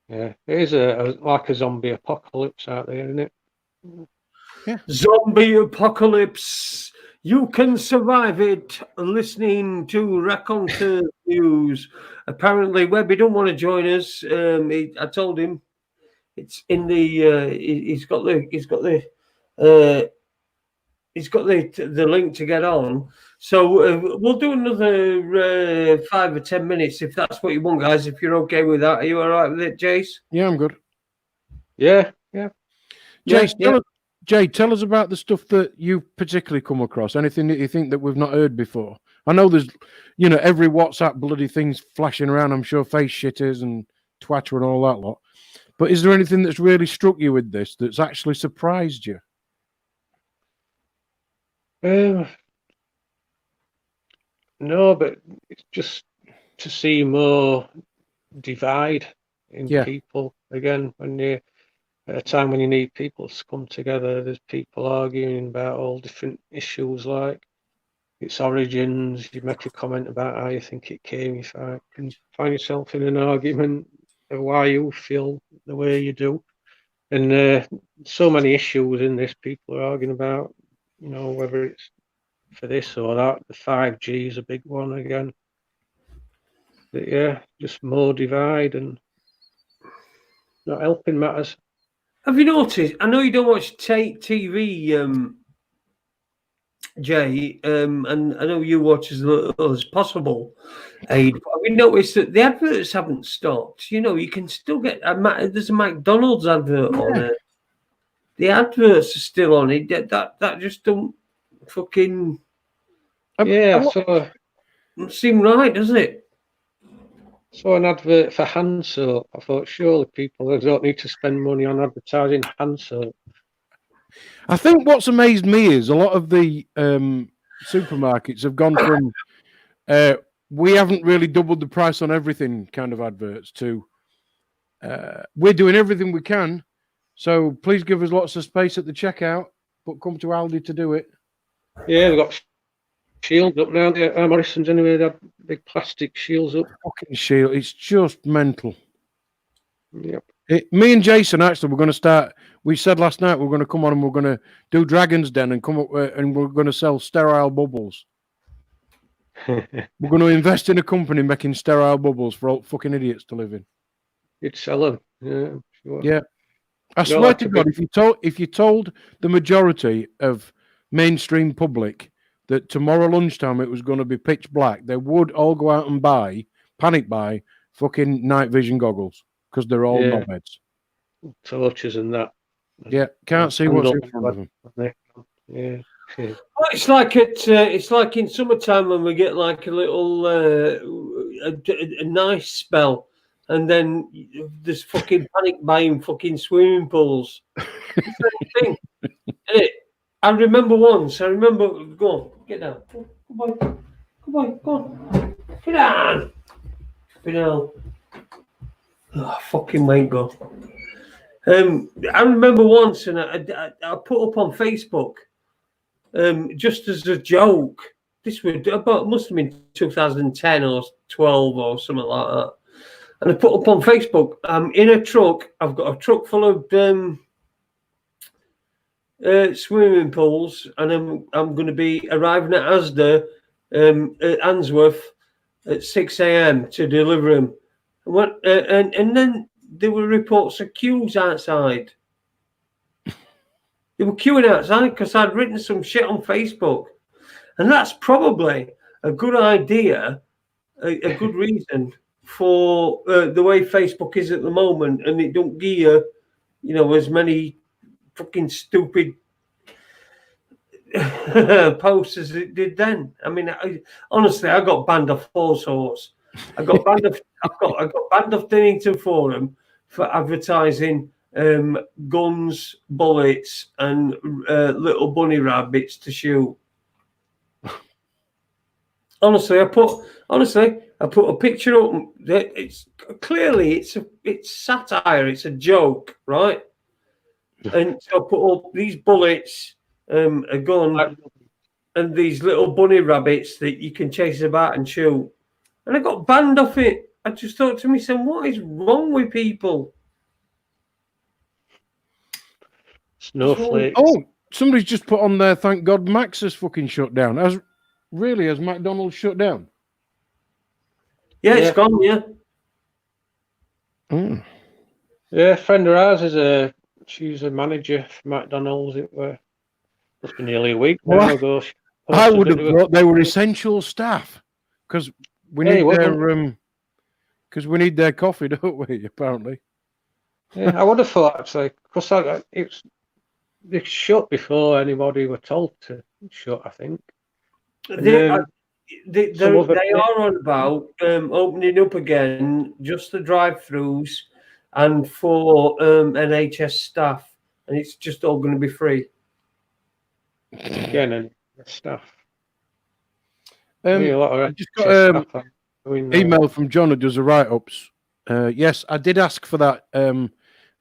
Yeah, it is like a zombie apocalypse out there, isn't it? Yeah. Zombie apocalypse. You can survive it listening to Raconteurs News. Apparently, Webby don't want to join us. I told him it's in the. He's got the link to get on. So we'll do another 5 or 10 minutes if that's what you want, guys. If you're okay with that, are you all right with it, Jace? Yeah, I'm good. Yeah. Jace, tell us about the stuff that you particularly come across. Anything that you think that we've not heard before? I know there's, every WhatsApp bloody thing's flashing around. I'm sure face shitters and Twitter and all that lot. But is there anything that's really struck you with this that's actually surprised you? No, but it's just to see more divide in people again. When you at a time when you need people to come together, there's people arguing about all different issues, like its origins. You make a comment about how you think it came. You can find yourself in an argument of why you feel the way you do, and so many issues in this. People are arguing about, whether it's for this or that. The 5G is a big one again. But yeah, just more divide and not helping matters. Have you noticed? I know you don't watch TV, Jay, and I know you watch as little as possible. Ade, but have you noticed that the adverts haven't stopped? You can still get there's a McDonald's advert on it. The adverts are still on it. That just don't fucking so seem right, doesn't it? So an advert for hand soap. I thought surely people don't need to spend money on advertising hand soap. I think what's amazed me is a lot of the supermarkets have gone from we haven't really doubled the price on everything kind of adverts to we're doing everything we can, so please give us lots of space at the checkout, but come to Aldi to do it. Yeah, they've got shields up now. Morrison's anyway, they have big plastic shields up. Fucking shield. It's just mental. Yep. Me and Jason, actually, we're going to start. We said last night we're going to come on and we're going to do Dragon's Den and come up and we're going to sell sterile bubbles. We're going to invest in a company making sterile bubbles for all fucking idiots to live in. You'd sell them. Yeah, sure. Yeah. I swear to God, if you told the majority of mainstream public that tomorrow lunchtime it was going to be pitch black, they would all go out and panic buy fucking night vision goggles because they're all knobheads. Torches and that. Yeah, can't see what's in front of them. Yeah. Well, it's like in summertime when we get like a little a nice spell, and then there's fucking panic buying fucking swimming pools. It's the same thing, isn't it? I remember, go on, get down. Come on, go on. Get down. Oh, fucking wait, go. I remember once, and I put up on Facebook, just as a joke. This must have been 2010 or 12 or something like that. And I put up on Facebook, in a truck. I've got a truck full of swimming pools, and I'm going to be arriving at Asda, at Answorth, at 6 a.m. to deliver them. And then there were reports of queues outside. They were queuing outside because I'd written some shit on Facebook, and that's probably a good idea, a good reason for the way Facebook is at the moment, and it don't give you, as many fucking stupid posters it did then. I mean, honestly, I got banned off all sorts. I got banned off. I got banned off Dinnington Forum for advertising guns, bullets, and little bunny rabbits to shoot. Honestly, I put a picture up. It's clearly it's satire. It's a joke, right? And so I put up these bullets, a gun, and these little bunny rabbits that you can chase about and shoot. And I got banned off it. I just thought to myself, what is wrong with people? Snowflake. Oh, somebody's just put on there, thank God Max is fucking shut down. Has McDonald's shut down? Yeah, it's gone, yeah. Mm. Yeah, a friend of ours she's a manager for McDonald's. It must be nearly a week now ago. I would have thought they were essential staff because we need their coffee, don't we? Apparently. Yeah, I would have thought actually, because they shut before anybody were told to shut. I think. They are on about opening up again, just the drive-throughs and for NHS staff, and it's just all going to be free. Again, and staff. I just got email from John who does the write-ups. Yes, I did ask for that, and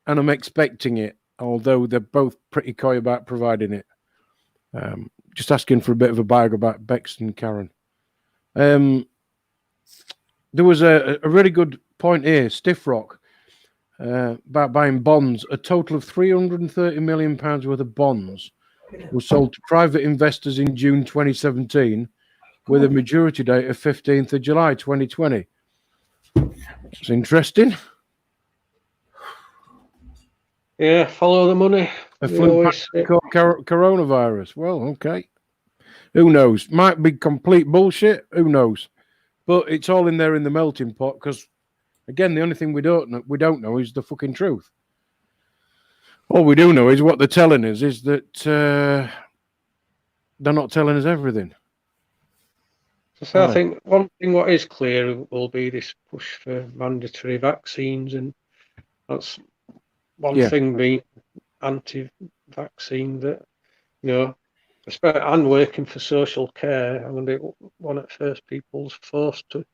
I'm expecting it, although they're both pretty coy about providing it. Just asking for a bit of a bag about Bex and Karen. There was a really good point here, Stiff Rock, about buying bonds. A total of £330 million worth of bonds was sold to private investors in June 2017 with a maturity date of 15th of July 2020. It's interesting. Yeah, follow the money. A flu coronavirus. Well, okay. Who knows? Might be complete bullshit. Who knows? But it's all in there in the melting pot because, again, the only thing we don't know is the fucking truth. All we do know is what they're telling us is that they're not telling us everything. So I think one thing what is clear will be this push for mandatory vaccines, and that's one thing being anti-vaccine that, and working for social care. I'm going to be one of the first people's forced to,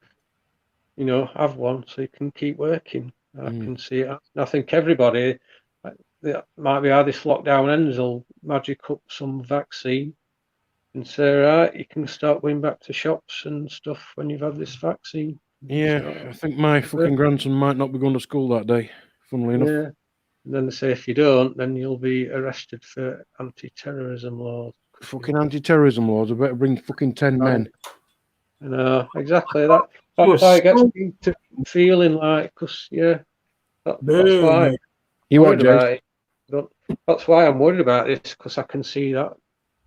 have one so you can keep working. I can see it. I think everybody, that might be how this lockdown ends, will magic up some vaccine and say, right, you can start going back to shops and stuff when you've had this vaccine. Yeah, so, I think my fucking grandson might not be going to school that day, funnily enough. Yeah. And then they say if you don't, then you'll be arrested for anti-terrorism laws. Fucking anti-terrorism laws. I better bring fucking 10 men. I know, exactly. That's why it gets me to feeling like, because, that's why that's why I'm worried about this, because I can see that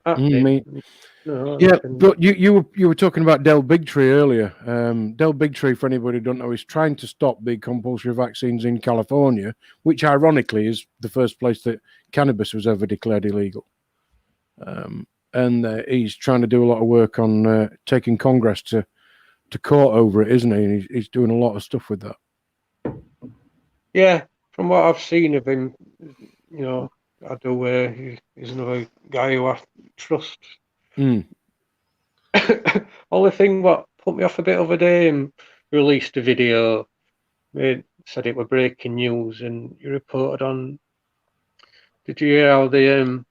happening. But you were talking about Del Bigtree earlier. Del Bigtree, for anybody who don't know, is trying to stop the compulsory vaccines in California, which ironically is the first place that cannabis was ever declared illegal. And he's trying to do a lot of work on taking Congress to court over it, isn't he? And he's doing a lot of stuff with that. Yeah, from what I've seen of him, I do. He's another guy who I trust. Only thing what put me off a bit of a day, and released a video, said it were breaking news, and you reported on. Did you hear how the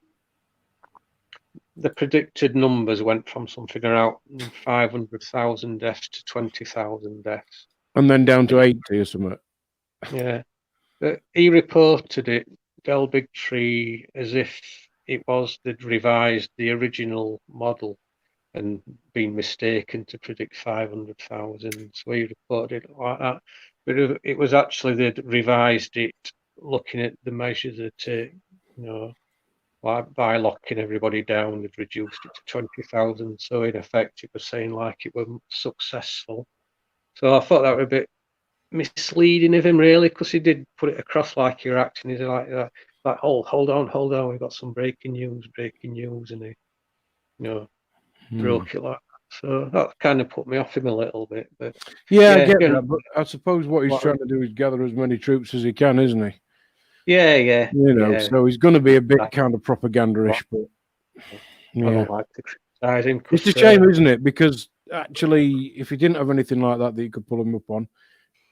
predicted numbers went from something around 500,000 deaths to 20,000 deaths, and then down to 80 or something? Yeah, but he reported it, Del Bigtree, as if it was they'd revised the original model and been mistaken to predict 500,000. So he reported it like that. But it was actually they'd revised it looking at the measures that, like by locking everybody down, they'd reduced it to 20,000. So in effect, it was saying like it was successful. So I thought that was a bit misleading of him, really, because he did put it across like you're acting. He's like that. like, oh, hold on, we've got some breaking news, and he, broke it like that. So that kind of put me off him a little bit. But yeah, I get that. But I suppose what he's trying to do is gather as many troops as he can, isn't he? Yeah. So he's going to be a bit kind of propaganda-ish, but I don't like to criticise him. It's a shame, isn't it? Because actually, if he didn't have anything like that you could pull him up on,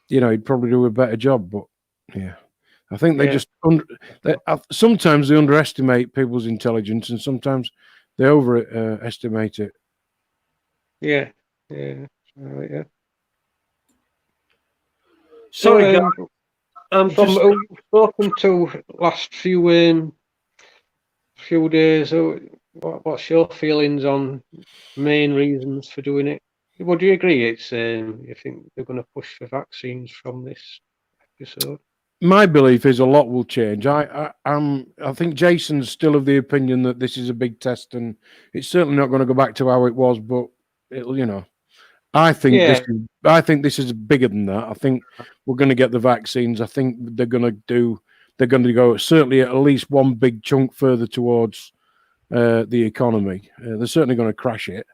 he'd probably do a better job. But yeah, I think they just sometimes they underestimate people's intelligence, and sometimes they overestimate it. Yeah. Sorry, guys. From spoken to last few days. What's your feelings on main reasons for doing it? Would you agree? It's you think they're going to push for vaccines from this episode? My belief is a lot will change. I think Jason's still of the opinion that this is a big test, and it's certainly not going to go back to how it was. But it'll, I think this is bigger than that. I think we're going to get the vaccines. I think they're going to go certainly at least one big chunk further towards the economy. They're certainly going to crash it.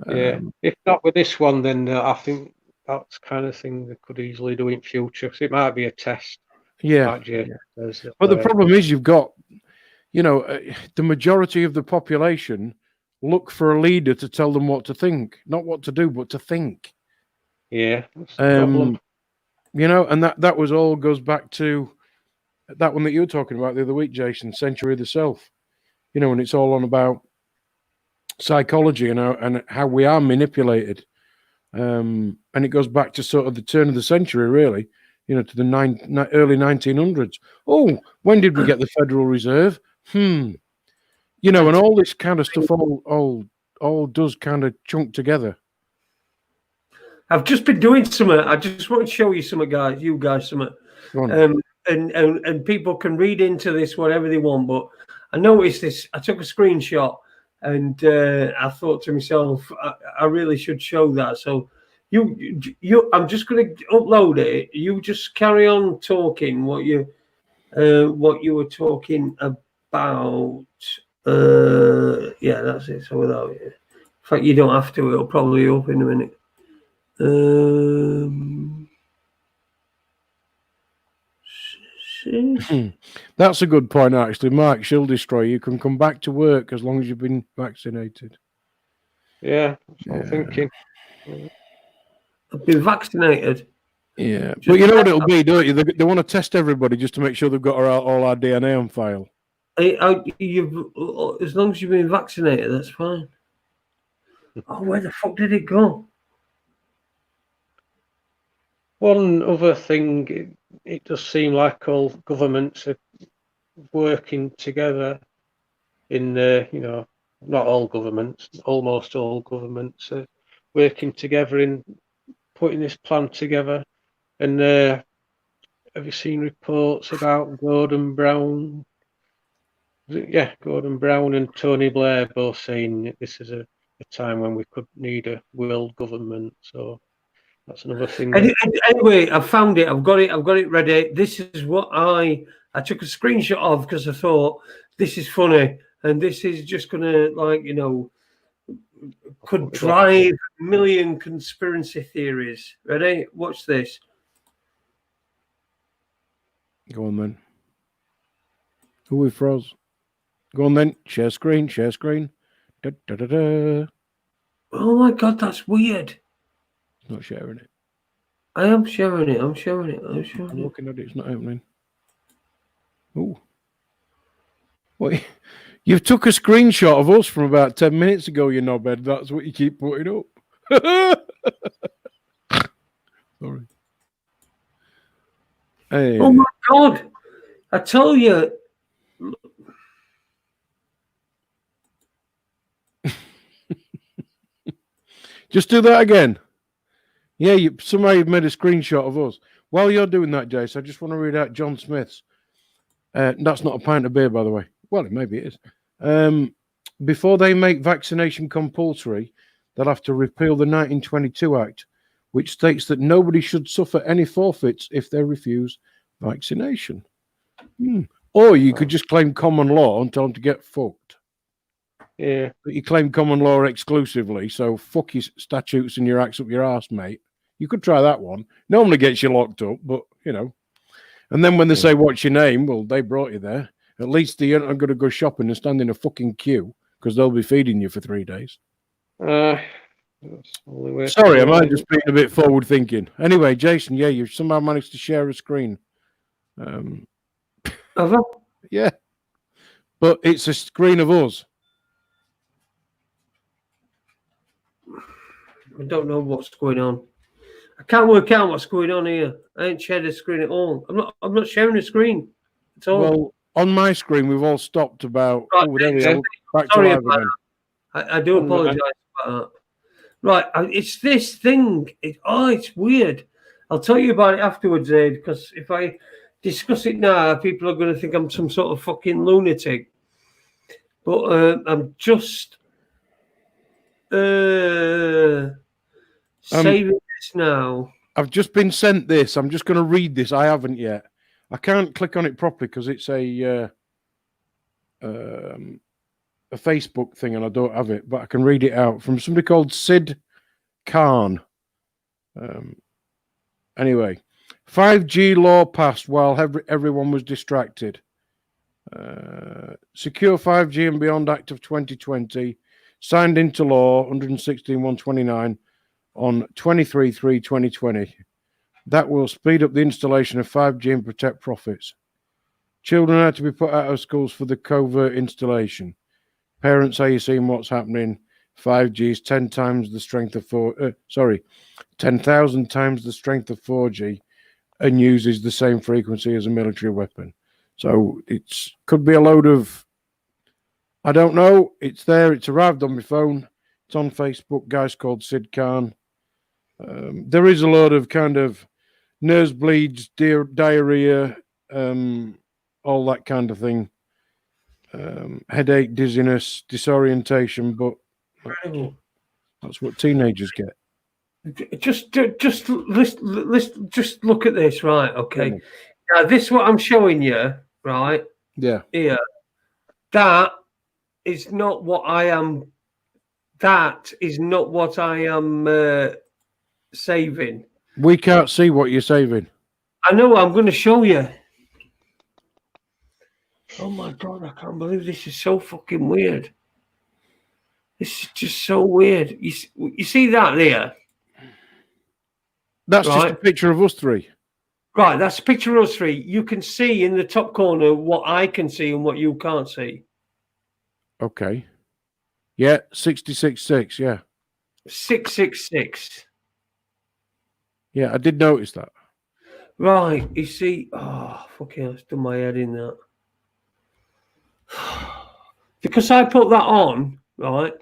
If not with this one, then I think that's kind of thing they could easily do in future, because it might be a test. But the problem is you've got, the majority of the population look for a leader to tell them what to think, not what to do, but to think. Yeah, that's the problem. And that was all goes back to that one that you were talking about the other week, Jason, Century of the Self. And it's all on about psychology and how we are manipulated. And it goes back to sort of the turn of the century, really, to the early 1900s. Oh, when did we get the Federal Reserve? And all this kind of stuff all does kind of chunk together. I've just been doing something. I just want to show you something, guys. You guys, something. And people can read into this whatever they want. But I noticed this. I took a screenshot, and I thought to myself, I really should show that. So I'm just going to upload it. You just carry on talking what you were talking about. That's it. So without it, in fact, you don't have to. It'll probably open in a minute. That's a good point, actually. Mark, she'll destroy you. Can come back to work as long as you've been vaccinated. Yeah, that's what I'm thinking. I've been vaccinated. Yeah, but you know what it'll be, don't you? They want to test everybody just to make sure they've got all our DNA on file. As long as you've been vaccinated, that's fine. Oh, where the fuck did it go? One other thing, it does seem like all governments are working together in, not all governments, almost all governments are working together in putting this plan together. And have you seen reports about Gordon Brown? Gordon Brown and Tony Blair both saying this is a time when we could need a world government. So that's another thing. Anyway, I found it. I've got it ready. This is what I took a screenshot of because I thought this is funny and this is just gonna could drive a million conspiracy theories. Ready? Watch this. Go on then. Who we froze? Go on then. Share screen. Da, da, da, da. Oh my God, that's weird. Not sharing it. I am sharing it. I'm looking at it. It's not opening. Oh. What? You've took a screenshot of us from about 10 minutes ago, you knobhead. That's what you keep putting up. Sorry. Hey. Oh my God. I tell you. Just do that again. Yeah, somebody made a screenshot of us. While you're doing that, Jace, I just want to read out John Smith's. That's not a pint of beer, by the way. Well, maybe it is. Before they make vaccination compulsory, they'll have to repeal the 1922 Act, which states that nobody should suffer any forfeits if they refuse vaccination. Or you could just claim common law and tell them to get fucked. Yeah. But you claim common law exclusively, so fuck your statutes and your acts up your arse, mate. You could try that one. Normally gets you locked up, but, you know. And then when they say, what's your name? Well, they brought you there. At least you're not going to go shopping and stand in a fucking queue because they'll be feeding you for 3 days. Sorry, I might just being a bit forward thinking. Anyway, Jason, yeah, you've somehow managed to share a screen. Yeah. But it's a screen of us. I don't know what's going on. I can't work out what's going on here. I ain't shared a screen at all. I'm not sharing a screen at all. Well, on my screen, we've all stopped about. Right, Oh, there we are. Back to sorry live about again. that. I do apologise about that. Right, it's this thing. It's weird. I'll tell you about it afterwards, Ed, because if I discuss it now, people are going to think I'm some sort of fucking lunatic. But I'm just saving this now. I've just been sent this. I'm just going to read this. I haven't yet. I can't click on it properly because it's a Facebook thing and I don't have it, but I can read it out from somebody called Sid Khan. Anyway, 5G law passed while everyone was distracted. Secure 5G and Beyond Act of 2020 signed into law 116.129 on 23/3/2020. That will speed up the installation of 5G and protect profits. Children are to be put out of schools for the covert installation. Parents, are you seeing what's happening? 5G is 10 times the strength of 10,000 times the strength of 4G and uses the same frequency as a military weapon. So it's could be a load of, I don't know. It's there. It's arrived on my phone. It's on Facebook. Guys called Sid Khan. There is a lot of kind of nosebleeds, diarrhea, all that kind of thing. Headache, dizziness, disorientation, but that's what teenagers get. Just look at this, right? Okay. Now, this is what I'm showing you, right? Yeah. Here. That is not what I am. That is not what I am saving. We can't see what you're saving. I know. I'm going to show you. Oh my God, I can't believe this is so fucking weird. This is just so weird. You see that there? That's just a picture of us three. Right, that's a picture of us three. You can see in the top corner what I can see and what you can't see. Okay. Yeah, 66.6, yeah. 666. Yeah, I did notice that. Right, you see, fucking hell, it's done my head in that. Because I put that on, right,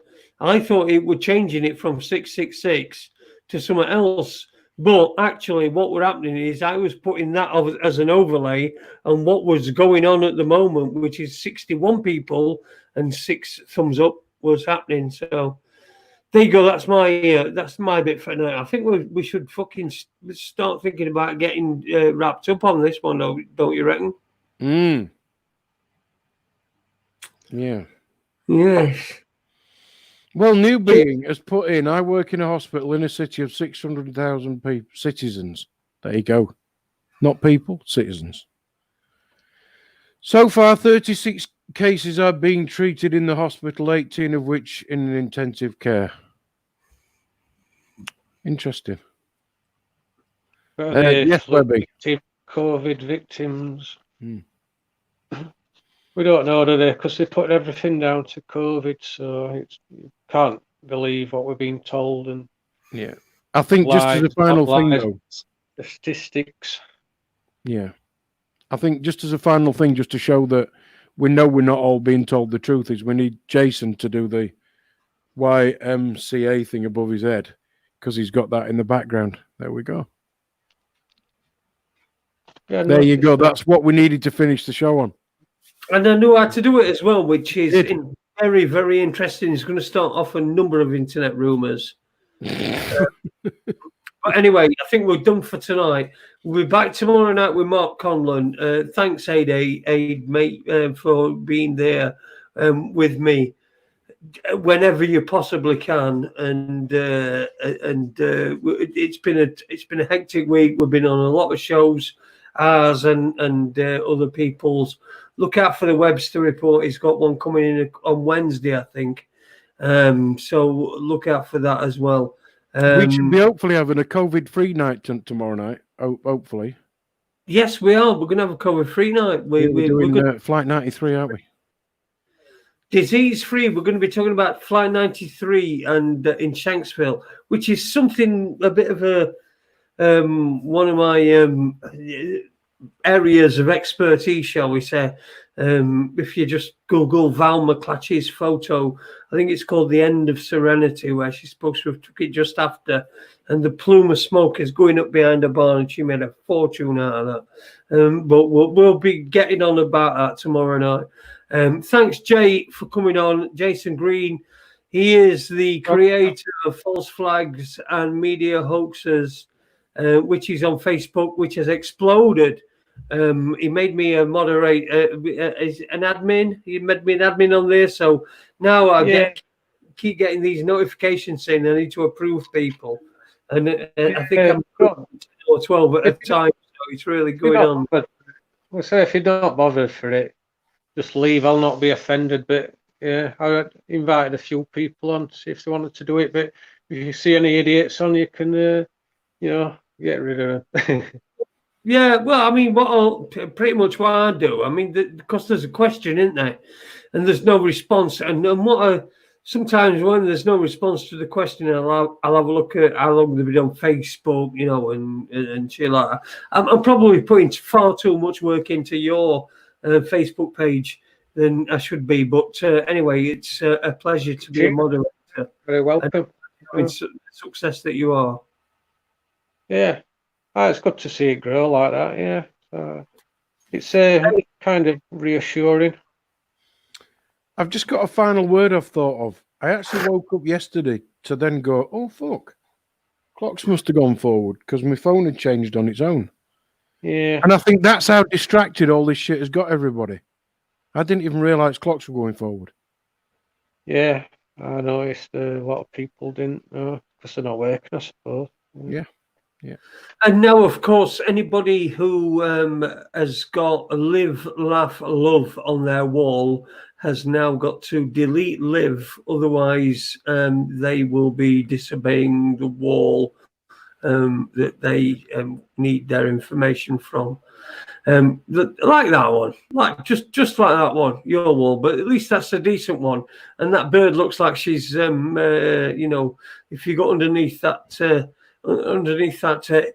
I thought it were changing it from 666 to something else. But actually, what were happening is I was putting that as an overlay and what was going on at the moment, which is 61 people and 6 thumbs up was happening. So there you go. That's my bit for now. I think we should fucking start thinking about getting wrapped up on this one, don't you reckon? Yeah. Yes. Well, New Being has put in, I work in a hospital in a city of 600,000 citizens. There you go. Not people, citizens. So far, 36 cases are being treated in the hospital, 18 of which in an intensive care. Interesting. Yes, Webby. COVID victims. We don't know, do they? Because they put everything down to COVID, so you can't believe what we're being told. And yeah, I think just as a final thing, though, the statistics. Yeah, I think just as a final thing, just to show that we know we're not all being told the truth, is we need Jason to do the YMCA thing above his head because he's got that in the background. There we go. Yeah, there you go. That's what we needed to finish the show on. And I knew how to do it as well, which is very, very interesting. It's going to start off a number of internet rumours. But anyway, I think we're done for tonight. We'll be back tomorrow night with Mark Conlon. Thanks, Ade, mate, for being there with me whenever you possibly can. And it's been a hectic week. We've been on a lot of shows, ours and other people's. Look out for the Webster report. He's got one coming in on Wednesday, I think. So look out for that as well. We should be hopefully having a COVID-free night tomorrow night. Hopefully. Yes, we are. We're going to have a COVID-free night. We're doing Flight 93, aren't we? Disease-free. We're going to be talking about Flight 93 and in Shanksville, which is something a bit of a one of my areas of expertise, shall we say. If you just Google Val McClatchy's photo, I think it's called The End of Serenity, where she's supposed to have took it just after, and the plume of smoke is going up behind her barn, and she made a fortune out of that. But we'll be getting on about that tomorrow night. Thanks, Jay, for coming on. Jason Green, he is the creator of False Flags and Media Hoaxes, which is on Facebook, which has exploded. He made me a moderator, an admin. He made me an admin on there. So now I keep getting these notifications saying I need to approve people. And I think I'm 10 or 12 at a time. So it's really going on. But we'll say if you're not bothered for it, just leave. I'll not be offended. But yeah, I invited a few people on to see if they wanted to do it. But if you see any idiots on, you can, get rid of them. Yeah, well, I mean, pretty much what I do. I mean, because there's a question, isn't there? And there's no response. And sometimes when there's no response to the question, I'll have a look at how long they've been on Facebook, and shit like that. I'm probably putting far too much work into your Facebook page than I should be. But anyway, it's a pleasure to be a moderator. Very welcome. Success that you are. Yeah. It's good to see it grow like that, yeah. It's kind of reassuring. I've just got a final word I've thought of. I actually woke up yesterday to then go, oh, fuck. Clocks must have gone forward because my phone had changed on its own. Yeah. And I think that's how distracted all this shit has got everybody. I didn't even realise clocks were going forward. Yeah, I noticed a lot of people didn't because they're not working, I suppose. Yeah. Yeah. And now, of course, anybody who has got live, laugh, love on their wall has now got to delete live. Otherwise, they will be disobeying the wall that they need their information from. Like that one, like just like that one, your wall. But at least that's a decent one. And that bird looks like she's, if you got underneath that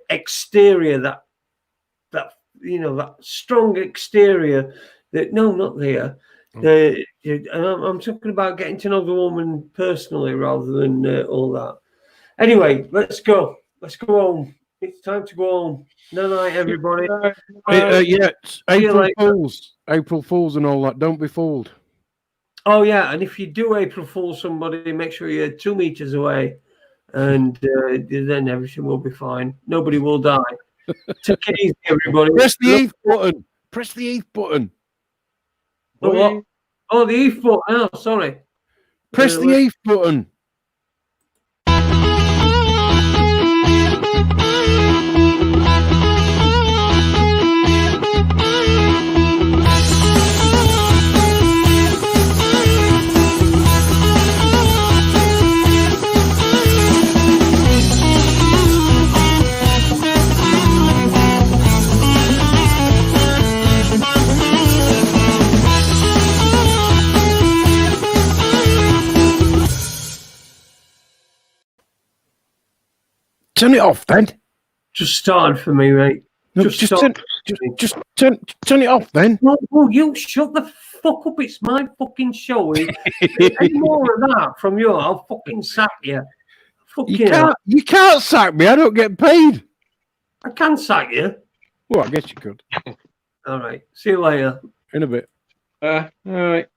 exterior, that strong exterior, not there. And I'm talking about getting to know the woman personally rather than all that. Anyway, let's go home. It's time to go home. Night night, everybody. April Fools and all that. Don't be fooled. Oh yeah, and if you do April Fool somebody, make sure you're 2 meters away. And then everything will be fine. Nobody will die. Take it easy, everybody. Press the ETH button. Press the ETH button. The what? Oh, the ETH button. Oh, sorry. Press the ETH button. Turn it off, then. Just started for me, mate. No, just turn it off, then. No, you shut the fuck up. It's my fucking show. Any more of that from you, I'll fucking sack you. You can't sack me. I don't get paid. I can sack you. Well, I guess you could. All right. See you later. In a bit. All right.